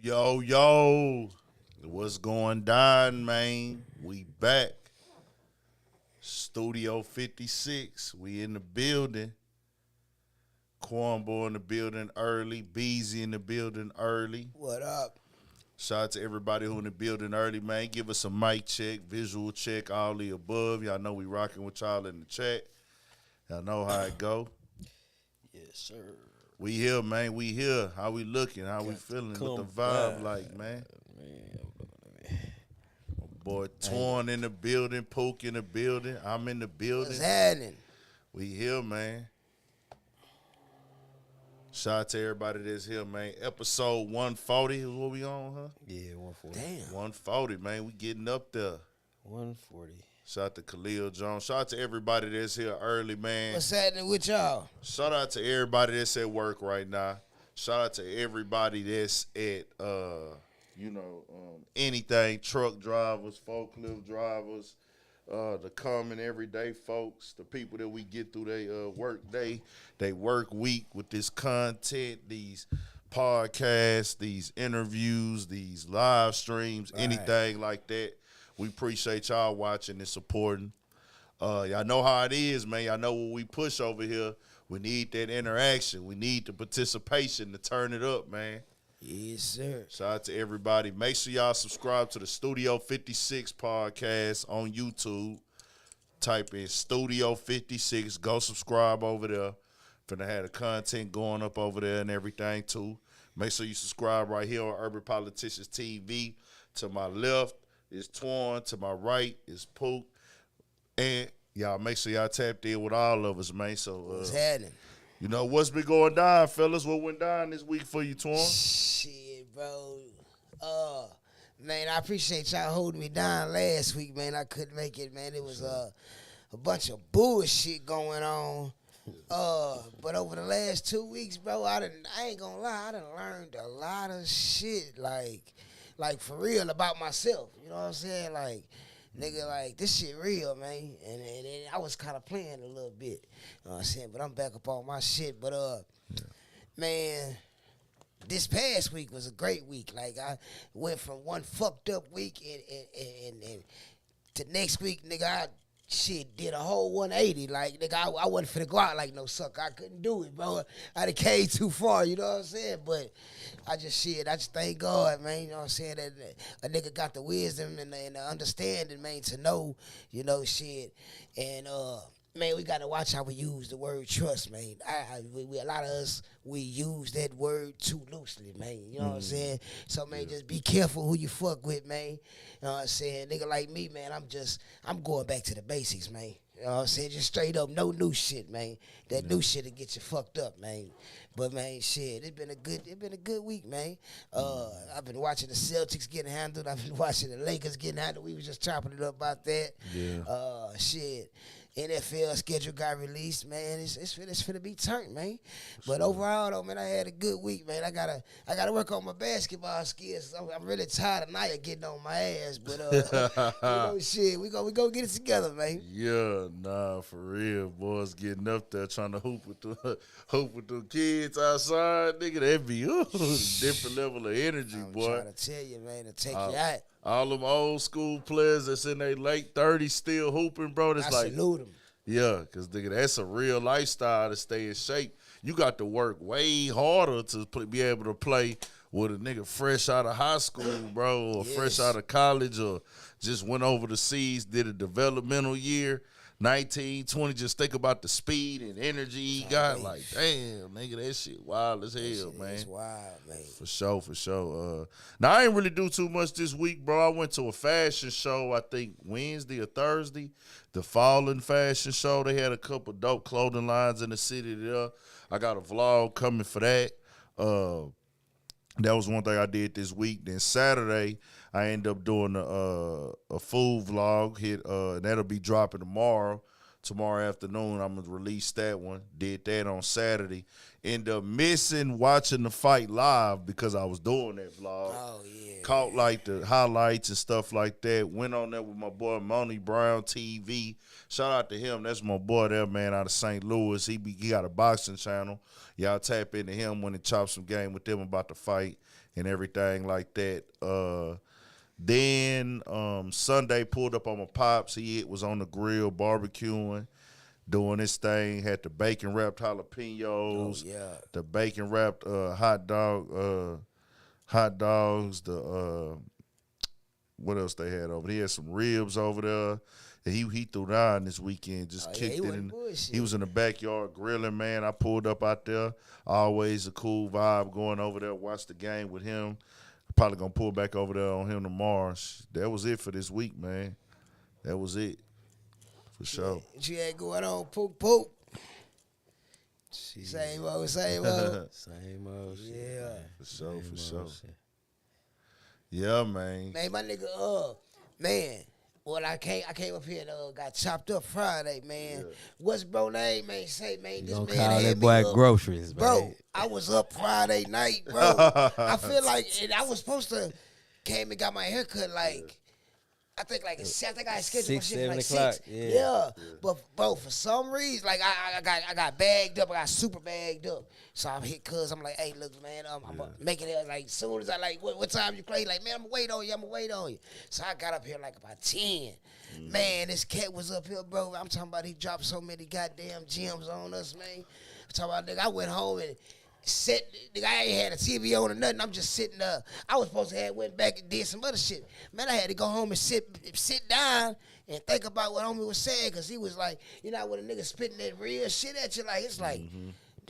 Yo, yo, what's going down, man? We back. Studio 56. We in the building. Cornball in the building early. Beezy in the building early. What up? Shout out to everybody who in the building early, man. Give us a mic check, visual check, all the above. Y'all know we rocking with y'all in the chat. Y'all know how it go. Yes, sir. We here, man. We here. How we looking? How we feeling? What the vibe like, man? My boy Torn in the building, Pook in the building. I'm in the building. What's happening? We here, man. Shout out to everybody that's here, man. Episode 140 is what we on, huh? Yeah, 140. Damn. 140, man. We getting up there. 140. Shout out to Khalil Jones. Shout out to everybody that's here early, man. What's happening with y'all? Shout out to everybody that's at work right now. Shout out to everybody that's at, anything, truck drivers, forklift drivers, the common everyday folks, the people that we get through their work day, they work week with this content, these podcasts, these interviews, these live streams, anything like that. We appreciate y'all watching and supporting. Y'all know how it is, man. Y'all know what we push over here. We need that interaction. We need the participation to turn it up, man. Yes, sir. Shout out to everybody. Make sure y'all subscribe to the Studio 56 podcast on YouTube. Type in Studio 56. Go subscribe over there. Finna have the content going up over there and everything, too. Make sure you subscribe right here on Urban Politicians TV. To my left is Torn. To my right is Pook. And y'all make sure y'all tapped in with all of us, man. So, What's happening? you know, what's been going down, fellas? What went down this week for you, Torn? Shit, bro. Man, I appreciate y'all holding me down last week, man. I couldn't make it, man. It was a bunch of bullshit going on. But over the last 2 weeks, bro, I ain't gonna lie, I done learned a lot of shit, like for real about myself. You know what I'm saying? Like, nigga, like, this shit real, man. And I was kind of playing a little bit. You know what I'm saying? But I'm back up on my shit. But, man, this past week was a great week. Like, I went from one fucked up week and to next week, nigga, I did a whole 180. Like, nigga, I wasn't finna go out like no sucker. I couldn't do it, bro. I done came too far, you know what I'm saying? But I just thank God, man, you know what I'm saying, that a nigga got the wisdom and the understanding, man, to know, you know, shit. And, man, we got to watch how we use the word trust, man. A lot of us, we use that word too loosely, man. You know what I'm saying? So, man, just be careful who you fuck with, man. You know what I'm saying? Nigga like me, man, I'm going back to the basics, man. You know what I'm saying? Just straight up, no new shit, man. That new shit will get you fucked up, man. But, man, shit, it's been a good week, man. I've been watching the Celtics getting handled. I've been watching the Lakers getting handled. We was just chopping it up about that. Yeah. Shit. NFL schedule got released, man. It's finna be turned, man. But overall, though, man, I had a good week, man. I gotta work on my basketball skills. I'm really tired of Naya getting on my ass, but you know, shit, we go get it together, man. Yeah, nah, for real, boys getting up there trying to hoop with the kids outside, nigga. That be different level of energy, I'm boy. trying to tell you, man, to take you out. All them old school players that's in their late 30s still hooping, bro. That's I salute them. Yeah, because, nigga, that's a real lifestyle to stay in shape. You got to work way harder to be able to play with a nigga fresh out of high school, bro, or fresh out of college, or just went over the seas, did a developmental year, 19, 20. Just think about the speed and energy he got. Like, damn, nigga, that shit wild as hell, man. It's wild, man. For sure. Now, I ain't really do too much this week, bro. I went to a fashion show, I think Wednesday or Thursday, the Fallen Fashion Show. They had a couple dope clothing lines in the city there. I got a vlog coming for that. That was one thing I did this week. Then Saturday, I ended up doing a food vlog. That'll be dropping tomorrow. Tomorrow afternoon, I'm going to release that one. Did that on Saturday. Ended up missing watching the fight live because I was doing that vlog. Oh, yeah. Caught, like, the highlights and stuff like that. Went on there with my boy, Money Brown TV. Shout out to him. That's my boy there, man, out of St. Louis. He got a boxing channel. Y'all tap into him when he chop some game with them about the fight. and everything like that. Then Sunday pulled up on my pops. He was on the grill barbecuing, doing his thing. Had the bacon wrapped jalapenos, the bacon wrapped hot dogs. The what else they had over there? He had some ribs over there. And he threw down this weekend, just kicked it in. He was in the backyard grilling, man. I pulled up out there. Always a cool vibe going over there, watch the game with him. Probably gonna pull back over there on him tomorrow. That was it for this week, man. That was it. For sure. What you had going on, Poop? Same old. Same old shit. Yeah. For sure. Yeah, man. Man, my nigga, man. Well, I came up here and got chopped up Friday, man. Yeah. What's bro name, man? Say, man, this man call had that boy me up. Groceries, bro. Man. I was up Friday night, bro. I feel like I was supposed to came and got my hair cut like. I think I had scheduled my shit for like 6. Yeah. But bro, for some reason, like I got bagged up. I got super bagged up. So I'm hit cuz I'm like, hey, look, man, I'm making it like soon as I like what time you play? Like, man, I'm gonna wait on you. So I got up here like about 10. Man, this cat was up here, bro. I'm talking about he dropped so many goddamn gems on us, man. I'm talking about nigga, I went home and nigga, I ain't had a TV on or nothing. I'm just sitting there. I was supposed to have went back and did some other shit. Man, I had to go home and sit down and think about what homie was saying, because he was like, you know, when a nigga spitting that real shit at you, like, it's like,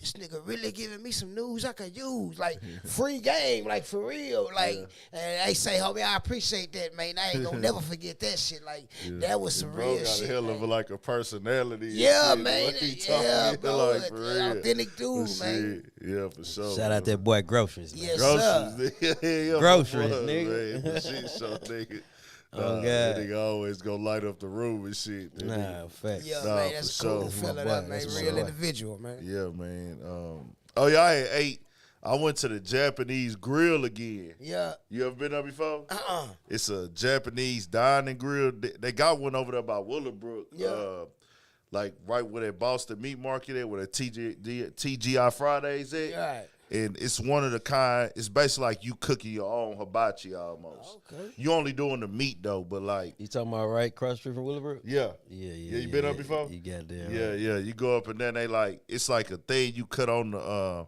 this nigga really giving me some news I could use, like, free game, like, for real, like, and they say, homie, I appreciate that, man. I ain't gonna never forget that shit, like, that was some real shit. Bro got a hell of like a personality. Yeah, shit, man. Yeah, bro, like, for real. Authentic dude, man. Yeah, for sure. Shout out that boy Groceries, man. Yes, Groceries, sir. Groceries, nigga. Man, shit show, nigga. Oh, God. That nigga always gonna light up the room and shit. Facts. Yeah, man, that's cool. Sure. Fill it up, man. Real individual, man. Yeah, man. I had ate. I went to the Japanese grill again. Yeah. You ever been there before? It's a Japanese dining grill. They got one over there by Willowbrook. Yeah. Like right where that Boston Meat Market at, where the TGI Fridays at. Right. And it's one of the kind, it's basically like you cooking your own hibachi almost. Okay. You only doing the meat though, but like. You talking about right cross street from Willowbrook? Yeah. Yeah, you been up before? You goddamn Yeah, right. yeah. You go up and then they like, it's like a thing you cut on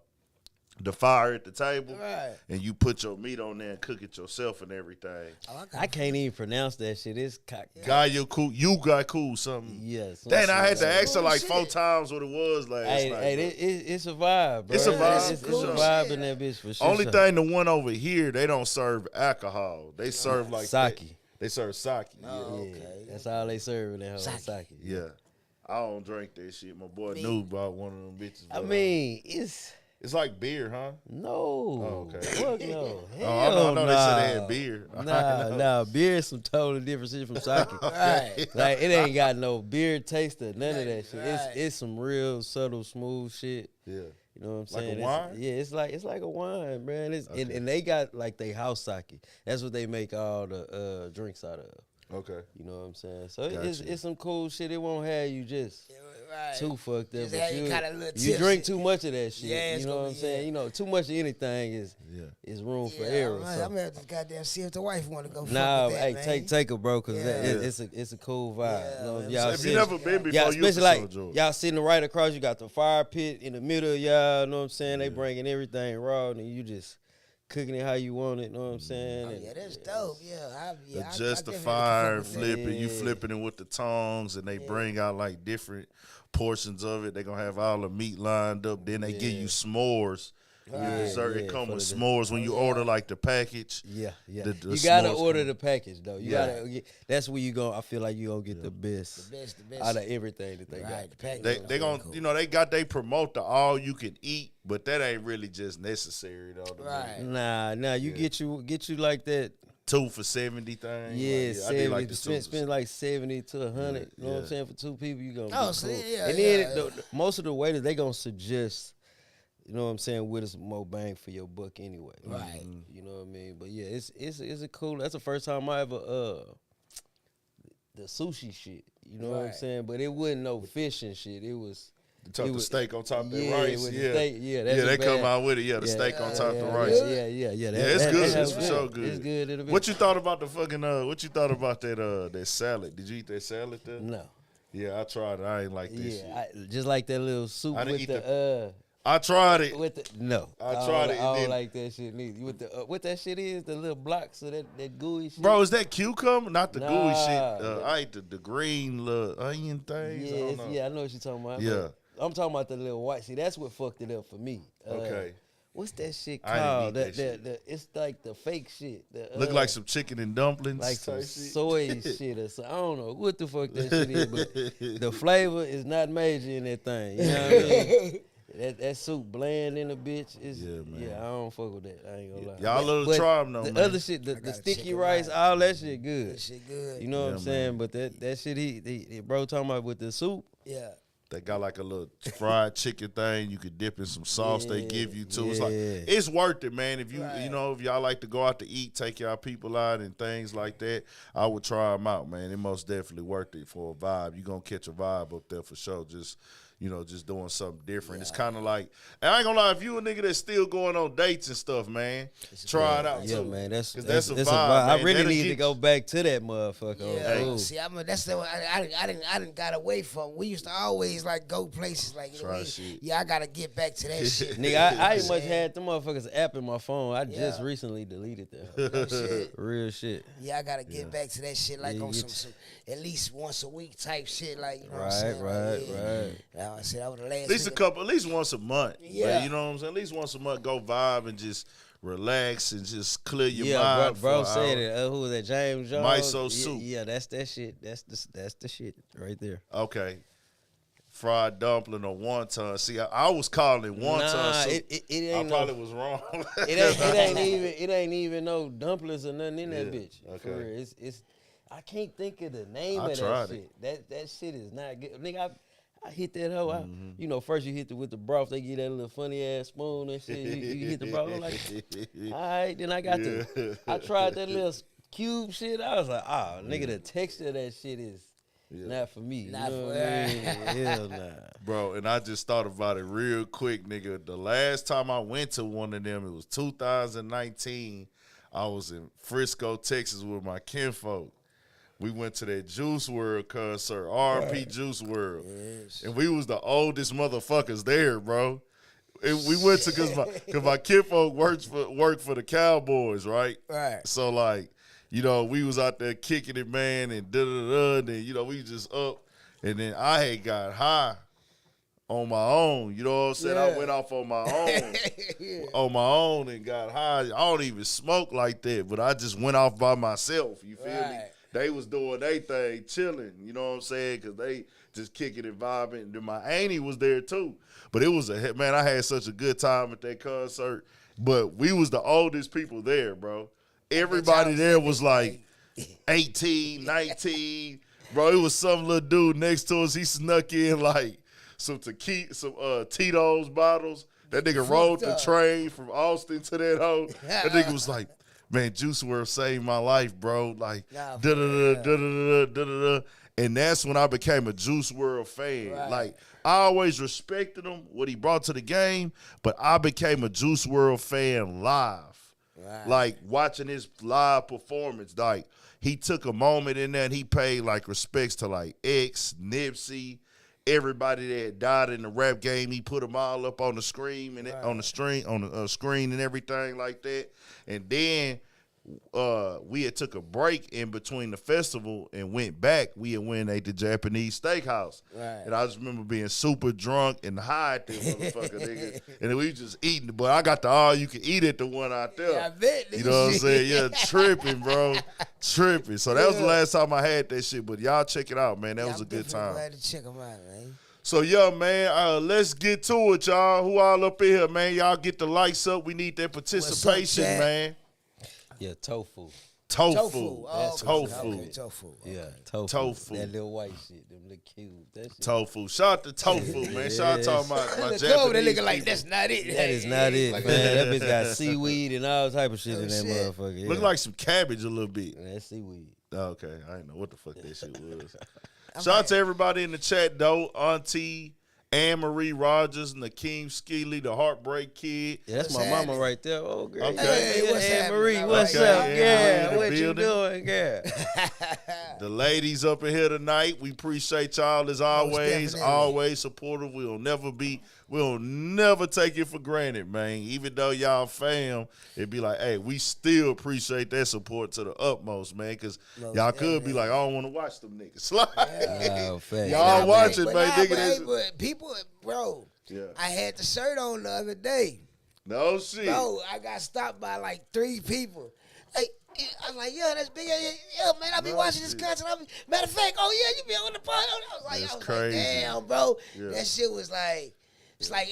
the fire at the table. Right. And you put your meat on there and cook it yourself and everything. I can't even pronounce that shit. It's You got cool something. Yeah. Then I had to like ask her like 4 shit. times what it was last night. It's a vibe, bro. It's a vibe. It's a Cool vibe shit. in that bitch for sure. Only thing, the one over here, they don't serve alcohol. They serve like sake. They serve sake. Oh, Yeah, okay. that's all they serve in that whole sake. Yeah. I don't drink that shit. My boy knew about one of them bitches. I mean, it's like beer, huh? no. Oh, okay. Fuck no. I know Hell they said they nah. had beer. Nah, beer is some totally different shit from sake. Right. Like, it ain't got no beer taste or none of that shit. Right. It's some real subtle, smooth shit. Yeah. You know what I'm Like saying? a wine? It's like a wine, man. And they got like they house sake. That's what they make all the drinks out of. Okay. You know what I'm saying? So Gotcha. it's some cool shit. It won't have you just Right. too fucked up. Just But have you kinda a little you drink tipsy. too much of that shit. Yeah, it's you know gonna what I'm be- saying? yeah. You know, too much of anything is room for error. I'm So. gonna have to goddamn see if the wife want to go. Nah, fuck with that, hey, man. take it, bro, cause Yeah. it's a cool vibe. Yeah, you know, man. y'all So if you sitting- never been before, y'all, you especially like enjoy it. y'all sitting right across, you got the fire pit in the middle of y'all. You know what I'm saying? They bringing everything raw, and you just cooking it how you want it. You know what I'm saying? Oh, And- yeah, that's dope. Yeah, Just the definitely fire, can fuck with that. flipping, you flipping it with the tongs, and they bring out like different portions of it. They gonna have all the meat lined up. Then they give you s'mores. Right. Dessert, Yeah, it come for with the- s'mores when you order like the package. Yeah. The You gotta s'mores order come- the package though. You Yeah. gotta. That's where you go. I feel like you gonna get the best, The best. out of everything that they Right, got. the package. They was gonna cool. you know they promote the all you can eat, but that ain't really just necessary though. to me. Right. Nah. You get you like that. 2 for 70 thing. Yeah, I did 70. like the 2 for Spend like 70 to 100. You know what I'm Yeah. saying? For 2 people, you gonna Oh, be so cool. yeah, and then yeah. most of the waiters they gonna suggest, you know what I'm saying, with us more bang for your buck anyway. Right. You know what I mean? But yeah, it's a cool. That's the first time I ever the sushi shit. You know what I'm Right. saying? But it wasn't no fish and shit. It was The steak on top of that yeah, rice. with the Yeah, steak, yeah, that's they bad. come out with it. Yeah, the steak on top of the rice. Yeah. Yeah, it's good. It's for sure good. It's good. It'll be. What you thought about the fucking? What you thought about that salad? Did you eat that salad there? No. Yeah, I tried it. I ain't like this shit. Just like that little soup I didn't with eat I tried it. with the no. I tried it. I don't like that shit neither. With the what that shit is, the little blocks of that gooey shit. Bro, is that cucumber? Not the gooey Nah. shit. I ate the green little onion things. I know what you're talking about. Yeah. I'm talking about the little white. See, that's what fucked it up for me. Okay. What's that shit I didn't called? eat that shit. It's like the fake shit. Look like some chicken and dumplings. like some type shit. soy shit or something. I don't know what the fuck that shit is, but the flavor is not major in that thing. You know what I mean? That soup bland in a bitch is man. I don't fuck with that. I ain't gonna lie. Y'all little try them though, the man. other shit, the gotta sticky check it rice, out. all that shit good. That shit good. You know what I'm Yeah, saying? man. But that shit he bro talking about with the soup. Yeah. They got like a little fried chicken thing you could dip in some sauce they give you too. It's like yeah. it's worth it, man. If you Right. if y'all like to go out to eat, take y'all people out and things like that, I would try them out, man. It most definitely worth it for a vibe. You gonna catch a vibe up there for sure. Just just doing something different. It's kind of like, and I ain't gonna lie, if you a nigga that's still going on dates and stuff, man, try it out Yeah, too. man, that's a that's vibe. I man. really That'll need to get go back to that motherfucker. Yeah, Oh, see, that's the I didn't got away from. We used to always like go places like Try shit. I gotta get back to that shit. nigga, I ain't You know much what I'm saying? had them motherfuckers app in my phone. I just Yeah. recently deleted that. Shit. Real shit. Yeah, I gotta get back to that shit like Yeah, on you some at least once a week type shit. Like what I'm saying? Right. Now I said that was the last. At least once a month. Yeah. Like, you know what I'm saying? At least once a month, go vibe and just relax and just clear your Yeah, mind. bro for an said hour. it. Who was that? James Jones. Miso Yeah, soup. Yeah, that's that shit. That's the shit right there. Okay. Fried dumpling or wonton. See, I was calling it wonton Nah, soup. it I ain't probably no. was wrong. It ain't even no dumplings or nothing in that Yeah, bitch. okay. For real. It's I can't think of the name I of that tried shit. That shit is not good. Nigga, I hit that hoe. Mm-hmm. First you hit it with the broth. They give that little funny ass spoon and shit. You hit the broth. I'm like, all right. Then I got I tried that little cube shit. I was like, nigga, the texture of that shit is not for me. Not you know for what I mean? Hell nah. Bro, and I just thought about it real quick, nigga. The last time I went to one of them, it was 2019. I was in Frisco, Texas with my kinfolk. We went to that Juice WRLD concert, R&P Juice WRLD. Yes. And we was the oldest motherfuckers there, bro. And we went to, cause my kinfolk worked for the Cowboys, right? Right. So like, we was out there kicking it, man, and da-da-da, and then, we just up. And then I had got high on my own. You know what I'm saying? I Yeah. went off on my own. On my own and got high. I don't even smoke like that, but I just went off by myself. You feel me? Right. They was doing their thing, chilling. You know what I'm saying? Because they just kicking and vibing. And then my auntie was there too. But it was man, I had such a good time at that concert. But we was the oldest people there, bro. Everybody there was like 18, 19. Bro, it was some little dude next to us. He snuck in like some Tito's bottles. That nigga rode the train from Austin to that hoe. That nigga was like, man, Juice WRLD saved my life, bro. Like, Nah, for da-da-da-da-da-da-da-da. And that's when I became a Juice WRLD fan. Right. Like, I always respected him, what he brought to the game, but I became a Juice WRLD fan live. Right. Like, watching his live performance. Like, he took a moment in there and he paid, like, respects to, like, X, Nipsey, everybody that died in the rap game. He put them all up on the screen and on the screen and everything like that. And then we had took a break in between the festival and went back. We had went at the Japanese steakhouse. Right. And I just remember being super drunk and high at that motherfucker, nigga. And then we just eating. But I got the all you can eat at the one out there. Yeah, I bet. You know what I'm saying? Yeah, tripping, bro. Tripping. So that was the last time I had that shit. But y'all check it out, man. That was a good time. Glad to check them out, man. So, yeah, man, let's get to it, y'all. Who all up in here, man? Y'all get the lights up. We need that participation, Chad? man. Yeah, tofu. Tofu. That's tofu. Okay, tofu. Okay. Yeah, tofu. Tofu. That little white shit, them little cubes. That shit. Tofu. Shout out to Tofu, man. Shout out to my Japanese They looking like people. that's not it. That is not it, Like, man. That bitch got seaweed and all type of shit Oh, in that shit. motherfucker. Yeah. Look like some cabbage a little bit. That's seaweed. Oh, okay, I didn't know what the fuck that shit was. Shout out to everybody in the chat, though. Auntie, Anne-Marie Rogers, Nakeem Skeely, the Heartbreak Kid. Yeah, that's What's my mama happening? right there. Oh, girl. Okay. Hey, what's Anne Marie, happening? what's Okay, up? Anne Yeah, Marie in what the you building. doing? Yeah. The ladies up in here tonight, we appreciate y'all as always. definitely. Always supportive. We'll never take it for granted, man. Even though y'all fam, it'd be like, hey, we still appreciate that support to the utmost, man. Because y'all could be like, I don't want to watch them niggas. Like, Oh, fact. y'all watch it, but man. nah, Nigga, but, that's- but people, bro, Yeah. I had the shirt on the other day. No shit. Bro, I got stopped by like 3 people. Hey, I was like, yeah, that's big. Yeah, man, I be No watching this shit. concert. Matter of fact, oh yeah, you be on the pod. I was like, That's crazy. damn, bro. Yeah. That shit was like,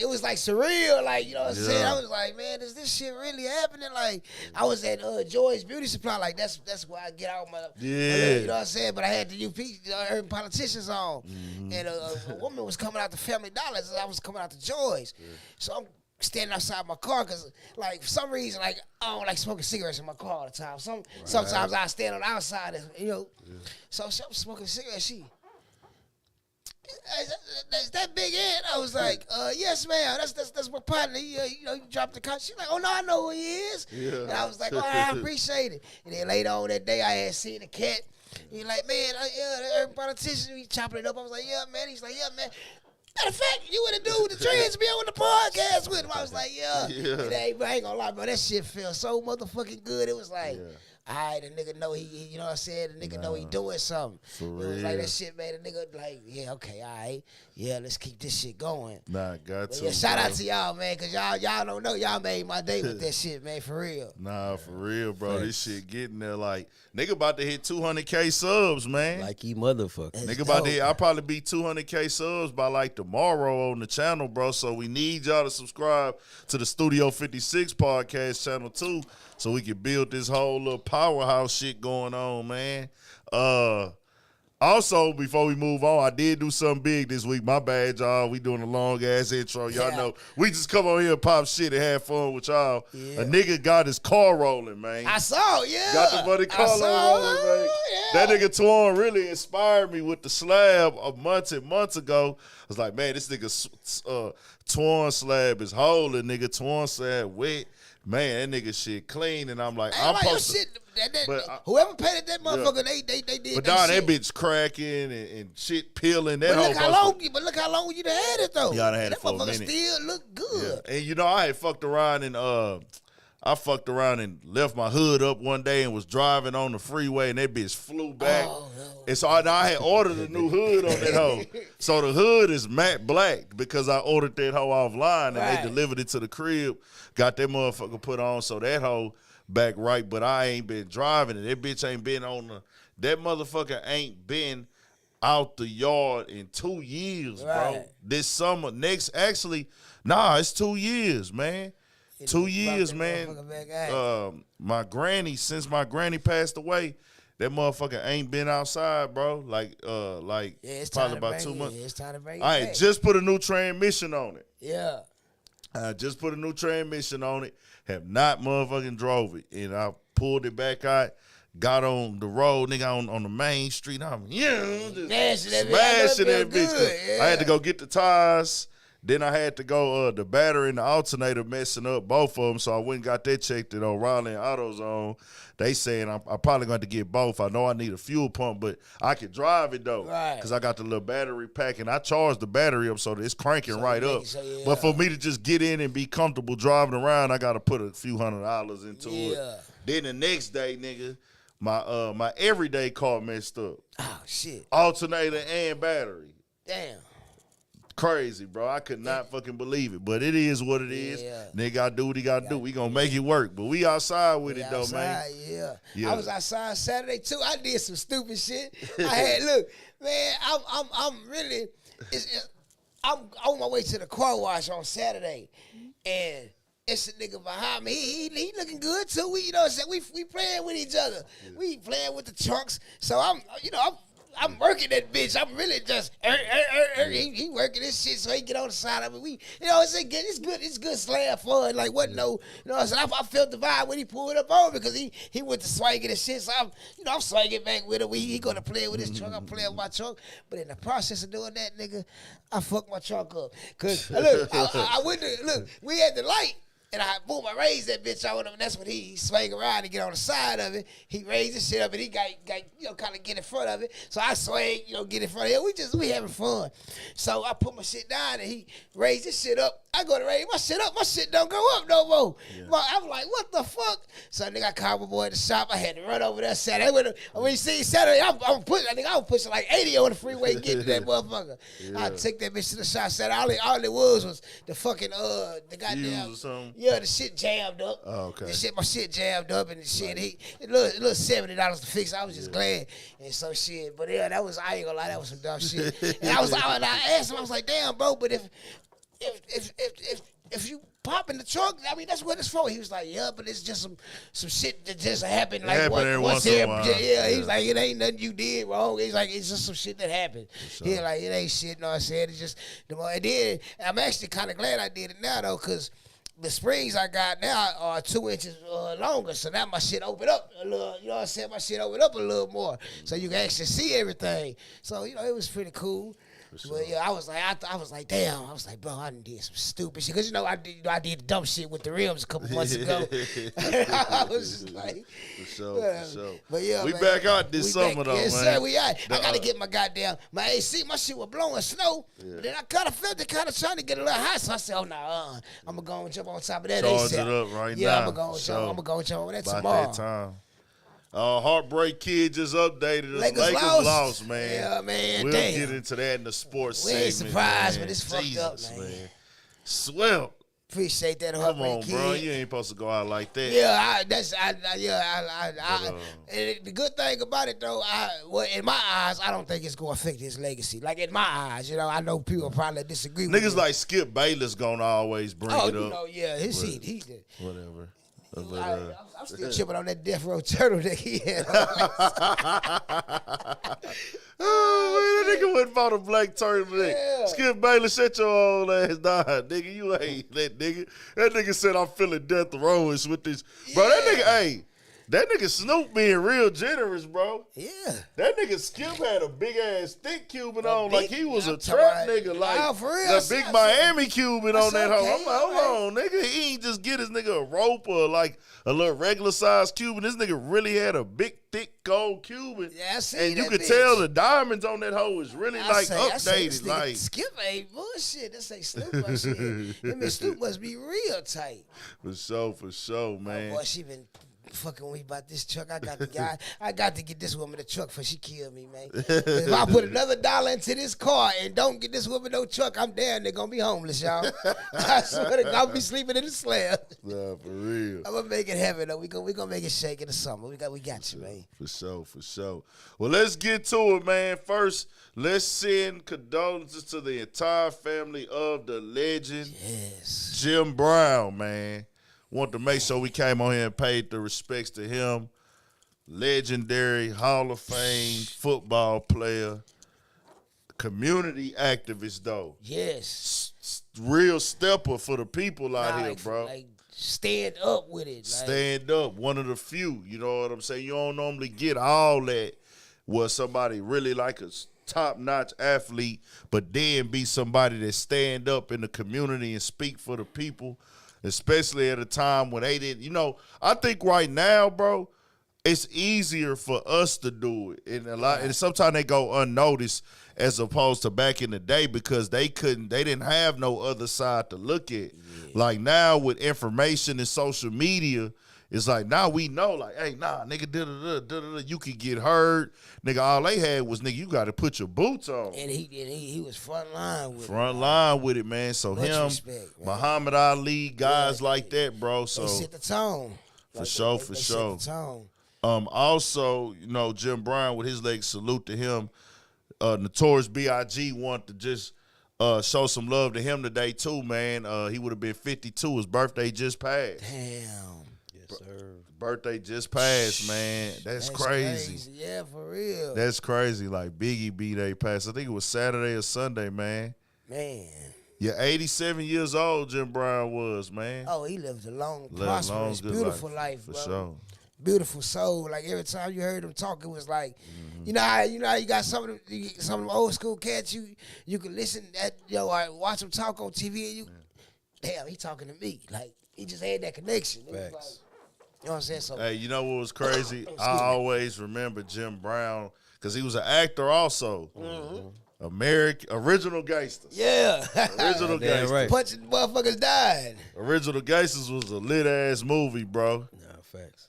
it was like surreal. Like, you know what I'm saying? Yeah. I was like, man, is this shit really happening? Like, I was at Joy's Beauty Supply. Like, that's where I get out my, Yeah. you know what I'm saying? But I had the UP, urban politicians on, Mm-hmm. and a woman was coming out to Family Dollars, and I was coming out to Joy's. So I'm standing outside my car because, like, for some reason, like, I don't like smoking cigarettes in my car all the time. Sometimes I stand on the outside, and, you know. So she was smoking cigarettes. Is that Big Ed? I was like, yes, ma'am. That's my partner. He dropped the car. She's like, oh no, I know who he is. Yeah. And I was like, oh, I appreciate it. And then later on that day, I had seen the cat. He like, man, the urban politician. He chopping it up. I was like, yeah, man. He's like, yeah, man. Matter of fact, you would have do with the trans be on the podcast with him. I was like, yeah. Yeah. And I ain't gonna lie, bro. That shit felt so motherfucking good. It was like, Yeah. all right, the nigga know he, you know what I'm saying? The nigga know he doing something. For It was like real. that shit made a nigga like, yeah, okay, all right. Yeah, let's keep this shit going. Nah, got But to. yeah, shout bro. out to y'all, man, because y'all don't know. Y'all made my day with that shit, man, for real. Nah, for real, bro. This shit getting there. Like, nigga about to hit 200K subs, man. Like he motherfucker. That's Nigga about to dope. hit, I'll probably be 200K subs by like tomorrow on the channel, bro. So we need y'all to subscribe to the Studio 56 podcast channel too, so we can build this whole little powerhouse shit going on, man. Also, before we move on, I did do something big this week. My bad, y'all. We doing a long ass intro. Y'all Yeah. know we just come on here and pop shit and have fun with y'all. Yeah. A nigga got his car rolling, man. I saw, yeah. Got the buddy I Carlo saw, rolling, man. yeah. That nigga Twan really inspired me with the slab a months and months ago. I was like, man, this nigga Twan slab is holding, nigga. Twan slab wet. Man, that nigga shit clean. And I'm like, Ain't I'm like your supposed to. shit, but I- whoever painted that motherfucker, they did But that nah, shit. that bitch cracking and shit peeling. That But whole look how motherfucker- long, you done had it though. Yeah, I done had that it for a motherfucker minute. still look good. Yeah. And you know, I had fucked around and left my hood up one day and was driving on the freeway and that bitch flew back. Oh, no. And so I had ordered a new hood on that hoe. So the hood is matte black because I ordered that hoe offline and Right. they delivered it to the crib. Got that motherfucker put on so that hoe back right, but I ain't been driving it. That bitch ain't been that motherfucker ain't been out the yard in 2 years, bro. Right. This summer, it's 2 years, man. 2 years, Brought that man. motherfucker back out. Since my granny passed away, that motherfucker ain't been outside, bro. Like Yeah, it's probably time to about bring 2 it. months. It's time to bring it I back. had just put a new transmission on it. Yeah. I just put a new transmission on it. Have not motherfucking drove it. And I pulled it back out, got on the road, nigga, on the main street. I'm just Smashing that bitch. smashing I know that it feel bitch. good, yeah. I had to go get the tires. Then I had to go, the battery and the alternator messing up both of them. So I went and got that checked at O'Reilly and AutoZone. They saying I'm probably going to get both. I know I need a fuel pump, but I can drive it though. Right. Because I got the little battery pack and I charged the battery up so that it's cranking So right you up. make- so, yeah. But for me to just get in and be comfortable driving around, I got to put a few $100s into Yeah. it. Then the next day, nigga, my everyday car messed up. Oh shit. Alternator and battery. Damn. Crazy, bro. I could not fucking believe it. But it is what it is. Yeah. Nigga gotta do what he gotta do. We gonna make it work. But we outside with We it though, man. outside, yeah. Yeah. I was outside Saturday too. I did some stupid shit. I had look, man. I'm really. I'm on my way to the car wash on Saturday, and it's a nigga behind me. He looking good too. We, you know what I'm saying? We playing with each other. We playing with the trunks. So I'm I'm working that bitch. I'm really just he working this shit so he get on the side of it. We, it's good slam fun. Like what I felt the vibe when he pulled up on because he went to swinging and shit. So I'm swinging back with him. He gonna play with his truck. I'm playing with my truck. But in the process of doing that, nigga, I fucked my truck up. Cause look, I went to look. We had the light. And I raised that bitch on him, and that's when he swang around and get on the side of it. He raised his shit up, and he got kind of get in front of it. So I swang, get in front of it. We having fun. So I put my shit down, and he raised his shit up. I go to raise my shit up. My shit don't go up no more. Yeah. I'm like, what the fuck? So nigga, I called my boy at the shop. I had to run over there Saturday. When you see Saturday, I was pushing like 80 on the freeway getting to that motherfucker. Yeah. I took that bitch to the shop Saturday. All it was the fucking the goddamn. Yeah, the shit jammed up. Oh, okay. My shit jammed up and the shit. It looked $70 to fix. I was just glad and so shit. But yeah, I ain't gonna lie, that was some dumb shit. And I asked him, I was like, damn, bro, but if you pop in the trunk, I mean that's what it's for. He was like, yeah, but it's just some shit that just happened. Like once in a while. Yeah, he was like, it ain't nothing you did wrong. He's like, it's just some shit that happened. Sure. He like, it ain't shit. No, I said it's just the more. And then I'm actually kind of glad I did it now though, cause the springs I got now are 2 inches longer, so now my shit opened up a little. You know what I'm saying? My shit opened up a little more, so you can actually see everything. So it was pretty cool. Sure. But yeah, I was like, damn. I was like, bro, I done did some stupid shit. Cause I did dumb shit with the rims a couple months ago. I was just like, for sure. But yeah, we man, back out this summer though, yes, man. Yes, sir, we out. I gotta get my AC. My shit was blowing snow. Yeah. But then I kind of felt it, kind of trying to get a little hot. So I said, oh nah, I'm gonna go and jump on top of that AC. Charge it up right now. Yeah, I'm gonna go jump on that about tomorrow. That time. Heartbreak Kid just updated us. Lakers lost, man. Yeah, man. We'll get into that in the sports segment. We ain't surprised, but it's fucked up, man. Swept. Appreciate that, Come on, Kid. bro. You ain't supposed to go out like that. Yeah, the good thing about it though, in my eyes, I don't think it's gonna affect his legacy. Like in my eyes, I know people probably disagree with me. Niggas like Skip Bayless gonna always bring it up. His seat, he did. Whatever. I'm still chipping on that Death Row turtleneck he had. Oh, man, that nigga went and bought a black turtleneck. Yeah. Skip Bayless, shut your old ass down, nigga. You ain't that nigga. That nigga said I'm feeling Death Rowish with this. Yeah. Bro, that nigga Snoop being real generous, bro. Yeah. That nigga Skip had a big ass thick Cuban on like he was a trap nigga. Like for real, the big Miami Cuban on that hoe. I'm like, hold on, nigga. He ain't just get his nigga a rope or like a little regular size Cuban. This nigga really had a big, thick, gold Cuban. Yeah, I see and you that could bitch. tell the diamonds on that hoe is really updated. Like Skip ain't bullshit. This ain't Snoop shit. I mean, Snoop must be real tight. For sure, man. Oh, boy, she been fucking with me about this truck. I got to get this woman a truck before she kill me, man. If I put another $1 into this car and don't get this woman no truck, I'm damn near gonna be homeless, y'all. I swear to God, I'll be sleeping in the slab. Nah, for real. I'm gonna make it happen though. We gonna make it shake in the summer. We got you, man. For sure. Well, let's get to it, man. First, let's send condolences to the entire family of the legend, Jim Brown, man. Want to make sure we came on here and paid the respects to him. Legendary Hall of Fame football player, community activist though. Yes. Real stepper for the people out here, bro. Like stand up with it. Stand up. One of the few. You know what I'm saying? You don't normally get all that where somebody really like a top-notch athlete, but then be somebody that stand up in the community and speak for the people. Especially at a time when they didn't, I think right now, bro, it's easier for us to do it. And sometimes they go unnoticed as opposed to back in the day because they didn't have no other side to look at. Yeah. Like now with information and social media, it's like now we know, like, hey, nah, nigga, you could get hurt. Nigga, all they had was, nigga, you got to put your boots on. And he was front line with it. Front line with it, man. So much him, respect, Muhammad Ali, guys like that, bro. So they set the tone. For sure. Set the tone. Also, Jim Brown with his legs, salute to him. Notorious B.I.G. want to just show some love to him today too, man. He would have been 52. His birthday just passed. Damn. sir. Birthday just passed, man. That's crazy. Yeah, for real. That's crazy. Like Biggie B-Day passed. I think it was Saturday or Sunday, man. Man. Yeah, 87 years old Jim Brown was, man. Oh, he lived a long, prosperous, beautiful life, for bro. sure. Beautiful soul. Like every time you heard him talk, it was like, you know how you got some of them old school cats you can listen at, or watch them talk on TV and damn, he talking to me. Like he just had that connection. It was like, you know what I'm saying? So, hey, you know what was crazy? I always remember Jim Brown because he was an actor also. Original Gangsters. Yeah. Original Gangsters. Right. Punching motherfuckers died. Original Gangsters was a lit-ass movie, bro. Nah, facts.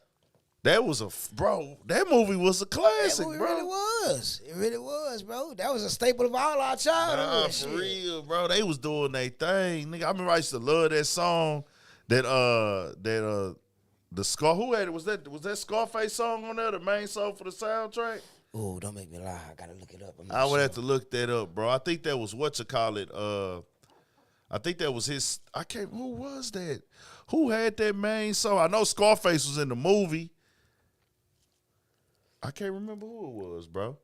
That was that movie was a classic, That movie bro. really was. It really was, bro. That was a staple of all our childhood. Nah, for real, bro. They was doing their thing. Nigga, I remember I used to love that song that the Scar, who had it? Was that Scarface song on there, the main song for the soundtrack? Oh, don't make me lie. I gotta look it up. I would have to look that up, bro. I think that was I think that was his. Who was that? Who had that main song? I know Scarface was in the movie. I can't remember who it was, bro.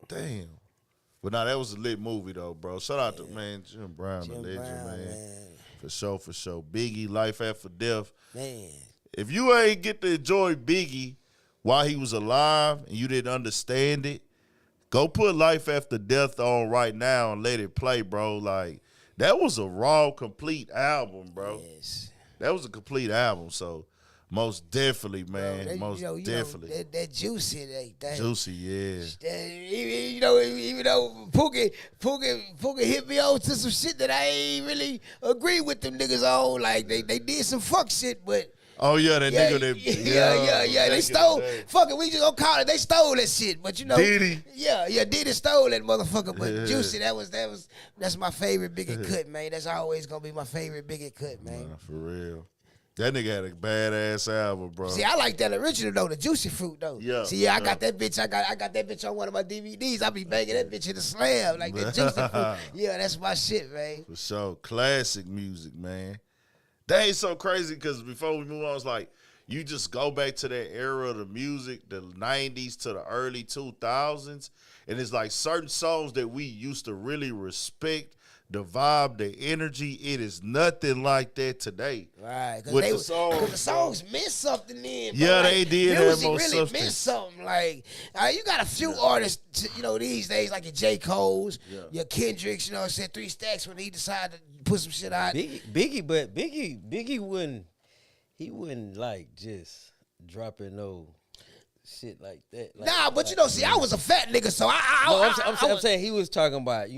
Damn. But nah, that was a lit movie though, bro. Shout out to Jim Brown, the legend, man. For sure, for sure. Biggie, Life After Death. Man. If you ain't get to enjoy Biggie while he was alive and you didn't understand it, go put Life After Death on right now and let it play, bro. Like, that was a raw, complete album, bro. Yes. That was a complete album, so most definitely, man. Bro, most definitely. That juicy, that Juicy, yeah. Even though Pookie hit me on to some shit that I ain't really agree with them niggas on. Like they did some fuck shit, but Oh yeah, that nigga that yeah. They stole. Fuck it, we just gonna call it. They stole that shit, but you know, Diddy. Yeah, Diddy stole that motherfucker. But Juicy, that's my favorite Biggie cut, man. That's always gonna be my favorite Biggie cut, man. Nah, for real. That nigga had a badass album, bro. See, I like that original though, the Juicy Fruit though. Yeah. See, I got that bitch. I got that bitch on one of my DVDs. I be banging that bitch in the slam like that Juicy Fruit. Yeah, that's my shit, man. For sure, classic music, man. That ain't so crazy because before we move on, it's like you just go back to that era of the music, the 90s to the early 2000s, and it's like certain songs that we used to really respect, the vibe, the energy. It is nothing like that today. Right, because the songs meant something then. Yeah, like, they did music have more really substance. meant something. Like you got a few artists, these days, like your J. Cole's, your Kendricks. You know, what I'm saying 3 Stacks when he decided to put some shit out. Biggie wouldn't like just dropping no shit like that. Like, nah, but see, I was a fat nigga, so I'm saying he was talking about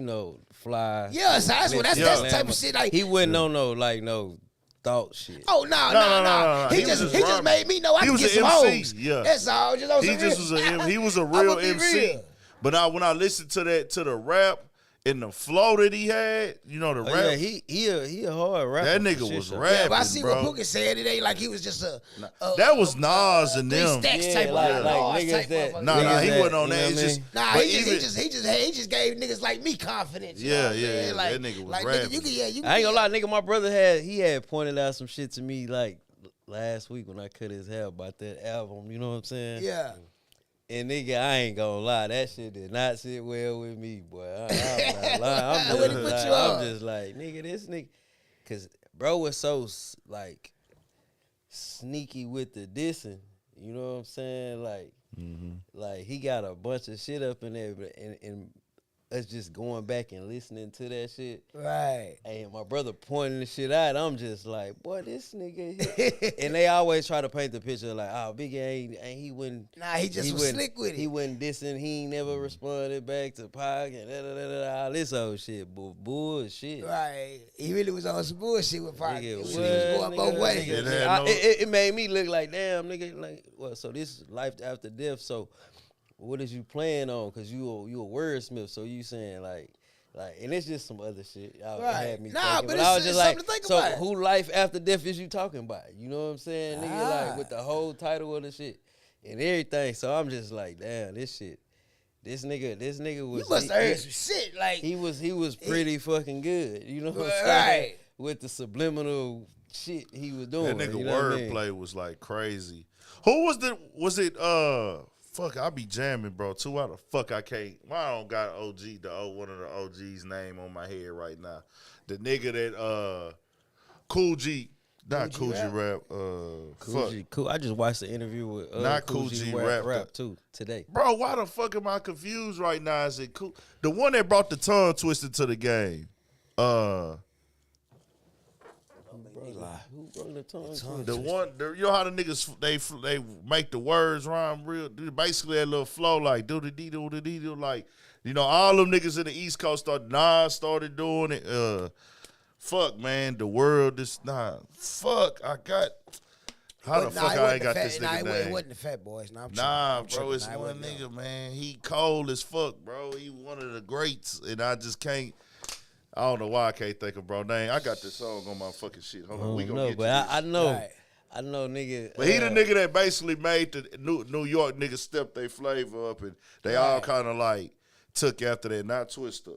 fly. Yeah, so that's the type of shit. Like he wouldn't know no thought shit. Oh no. He just made me know I can get some hoes. Yeah, that's all. He was a real MC. Real. But when I listened to the rap and the flow that he had, the rap. Yeah, he a hard rapper. That nigga was rapping, yeah, but I see bro. what Pookie said. It ain't like he was just that was Nas and them. 3 Stacks type like of niggas that. Nah, he wasn't on that. He just gave niggas like me confidence. Yeah. Like, that nigga was like, rapping. Nigga, I ain't gonna lie, nigga. My brother had pointed out some shit to me like last week when I cut his hair about that album. You know what I'm saying? Yeah. And nigga, I ain't gonna lie, that shit did not sit well with me, boy. I'm not lying. I'm just like, nigga, this nigga, cause bro was so like sneaky with the dissing. You know what I'm saying? Like, like he got a bunch of shit up in there, and us just going back and listening to that shit. Right. And my brother pointing the shit out, I'm just like, boy, this nigga. And they always try to paint the picture like, oh, Biggie ain't he wouldn't. Nah, he just was slick with it. He wasn't dissing. He ain't never responded back to Pac and all this old shit. Bullshit. Right. He really was on some bullshit with Pac. He was Nigga, going both ways. It made me look like, damn, nigga, like, well, so this is life after death, so what is you playing on? Cause you a wordsmith, so you saying like, and it's just some other shit. Right. Had me nah, thinking, but I was it's just something like, to think so about. who life after death is you talking about? You know what I'm saying, nigga? Like with the whole title of the shit and everything. So I'm just like, damn, this shit. This nigga was. You must have heard some shit. Like he was pretty fucking good. You know what I'm saying? Right. With the subliminal shit he was doing. That nigga you know what I mean? wordplay was like crazy. Who was it fuck, I be jamming, bro. Too out of fuck I can't. Why I don't got one of the OG's name on my head right now. The nigga that Cool G, not Cool G Rap. Cool G, cool. I just watched the interview with not Cool G Rap too today. Bro, why the fuck am I confused right now? Is it Cool? The one that brought the tongue twisted to the game. Who brought the tongue? You know how the niggas they make the words rhyme real. Basically that little flow like do the dee like, you know, all them niggas in the East Coast started doing it. Fuck man, the world is fuck. I got how the fuck I ain't got this nigga name? It wasn't the Fat Boys. Bro, it's one nigga, man. He cold as fuck, bro. He one of the greats, and I just can't. I don't know why I can't think of bro name. I got this song on my fucking shit. Hold on, we gonna get but you. I know. Right. I know, nigga. But he the nigga that basically made the New York niggas step their flavor up, and they all kind of like took after that. Not Twister.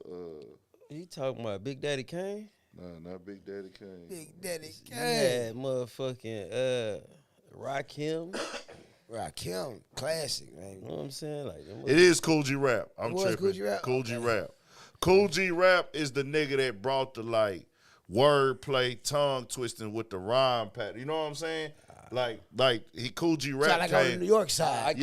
You talking about Big Daddy Kane? Nah, not Big Daddy Kane. Big Daddy Kane. Yeah, motherfucking Rakim. Rakim, classic, man. You know what I'm saying? Like It is Cool G Rap. I'm was tripping. Cool G Rap? Cool G Rap. Cool G Rap is the nigga that brought the like wordplay, tongue twisting with the rhyme pattern. You know what I'm saying? Like he Cool G Rap Like on the New York side.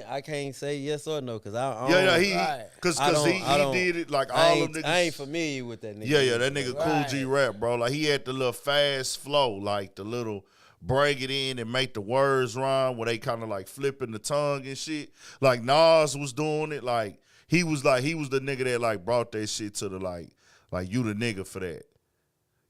I can't say yes or no because I don't, he did it like all them niggas. I ain't familiar with that nigga. Yeah, that nigga Cool G Rap, bro. Like he had the little fast flow, like the little bring it in and make the words rhyme where they kind of like flipping the tongue and shit. Like Nas was doing it. Like he was the nigga that like brought that shit to the like you the nigga for that.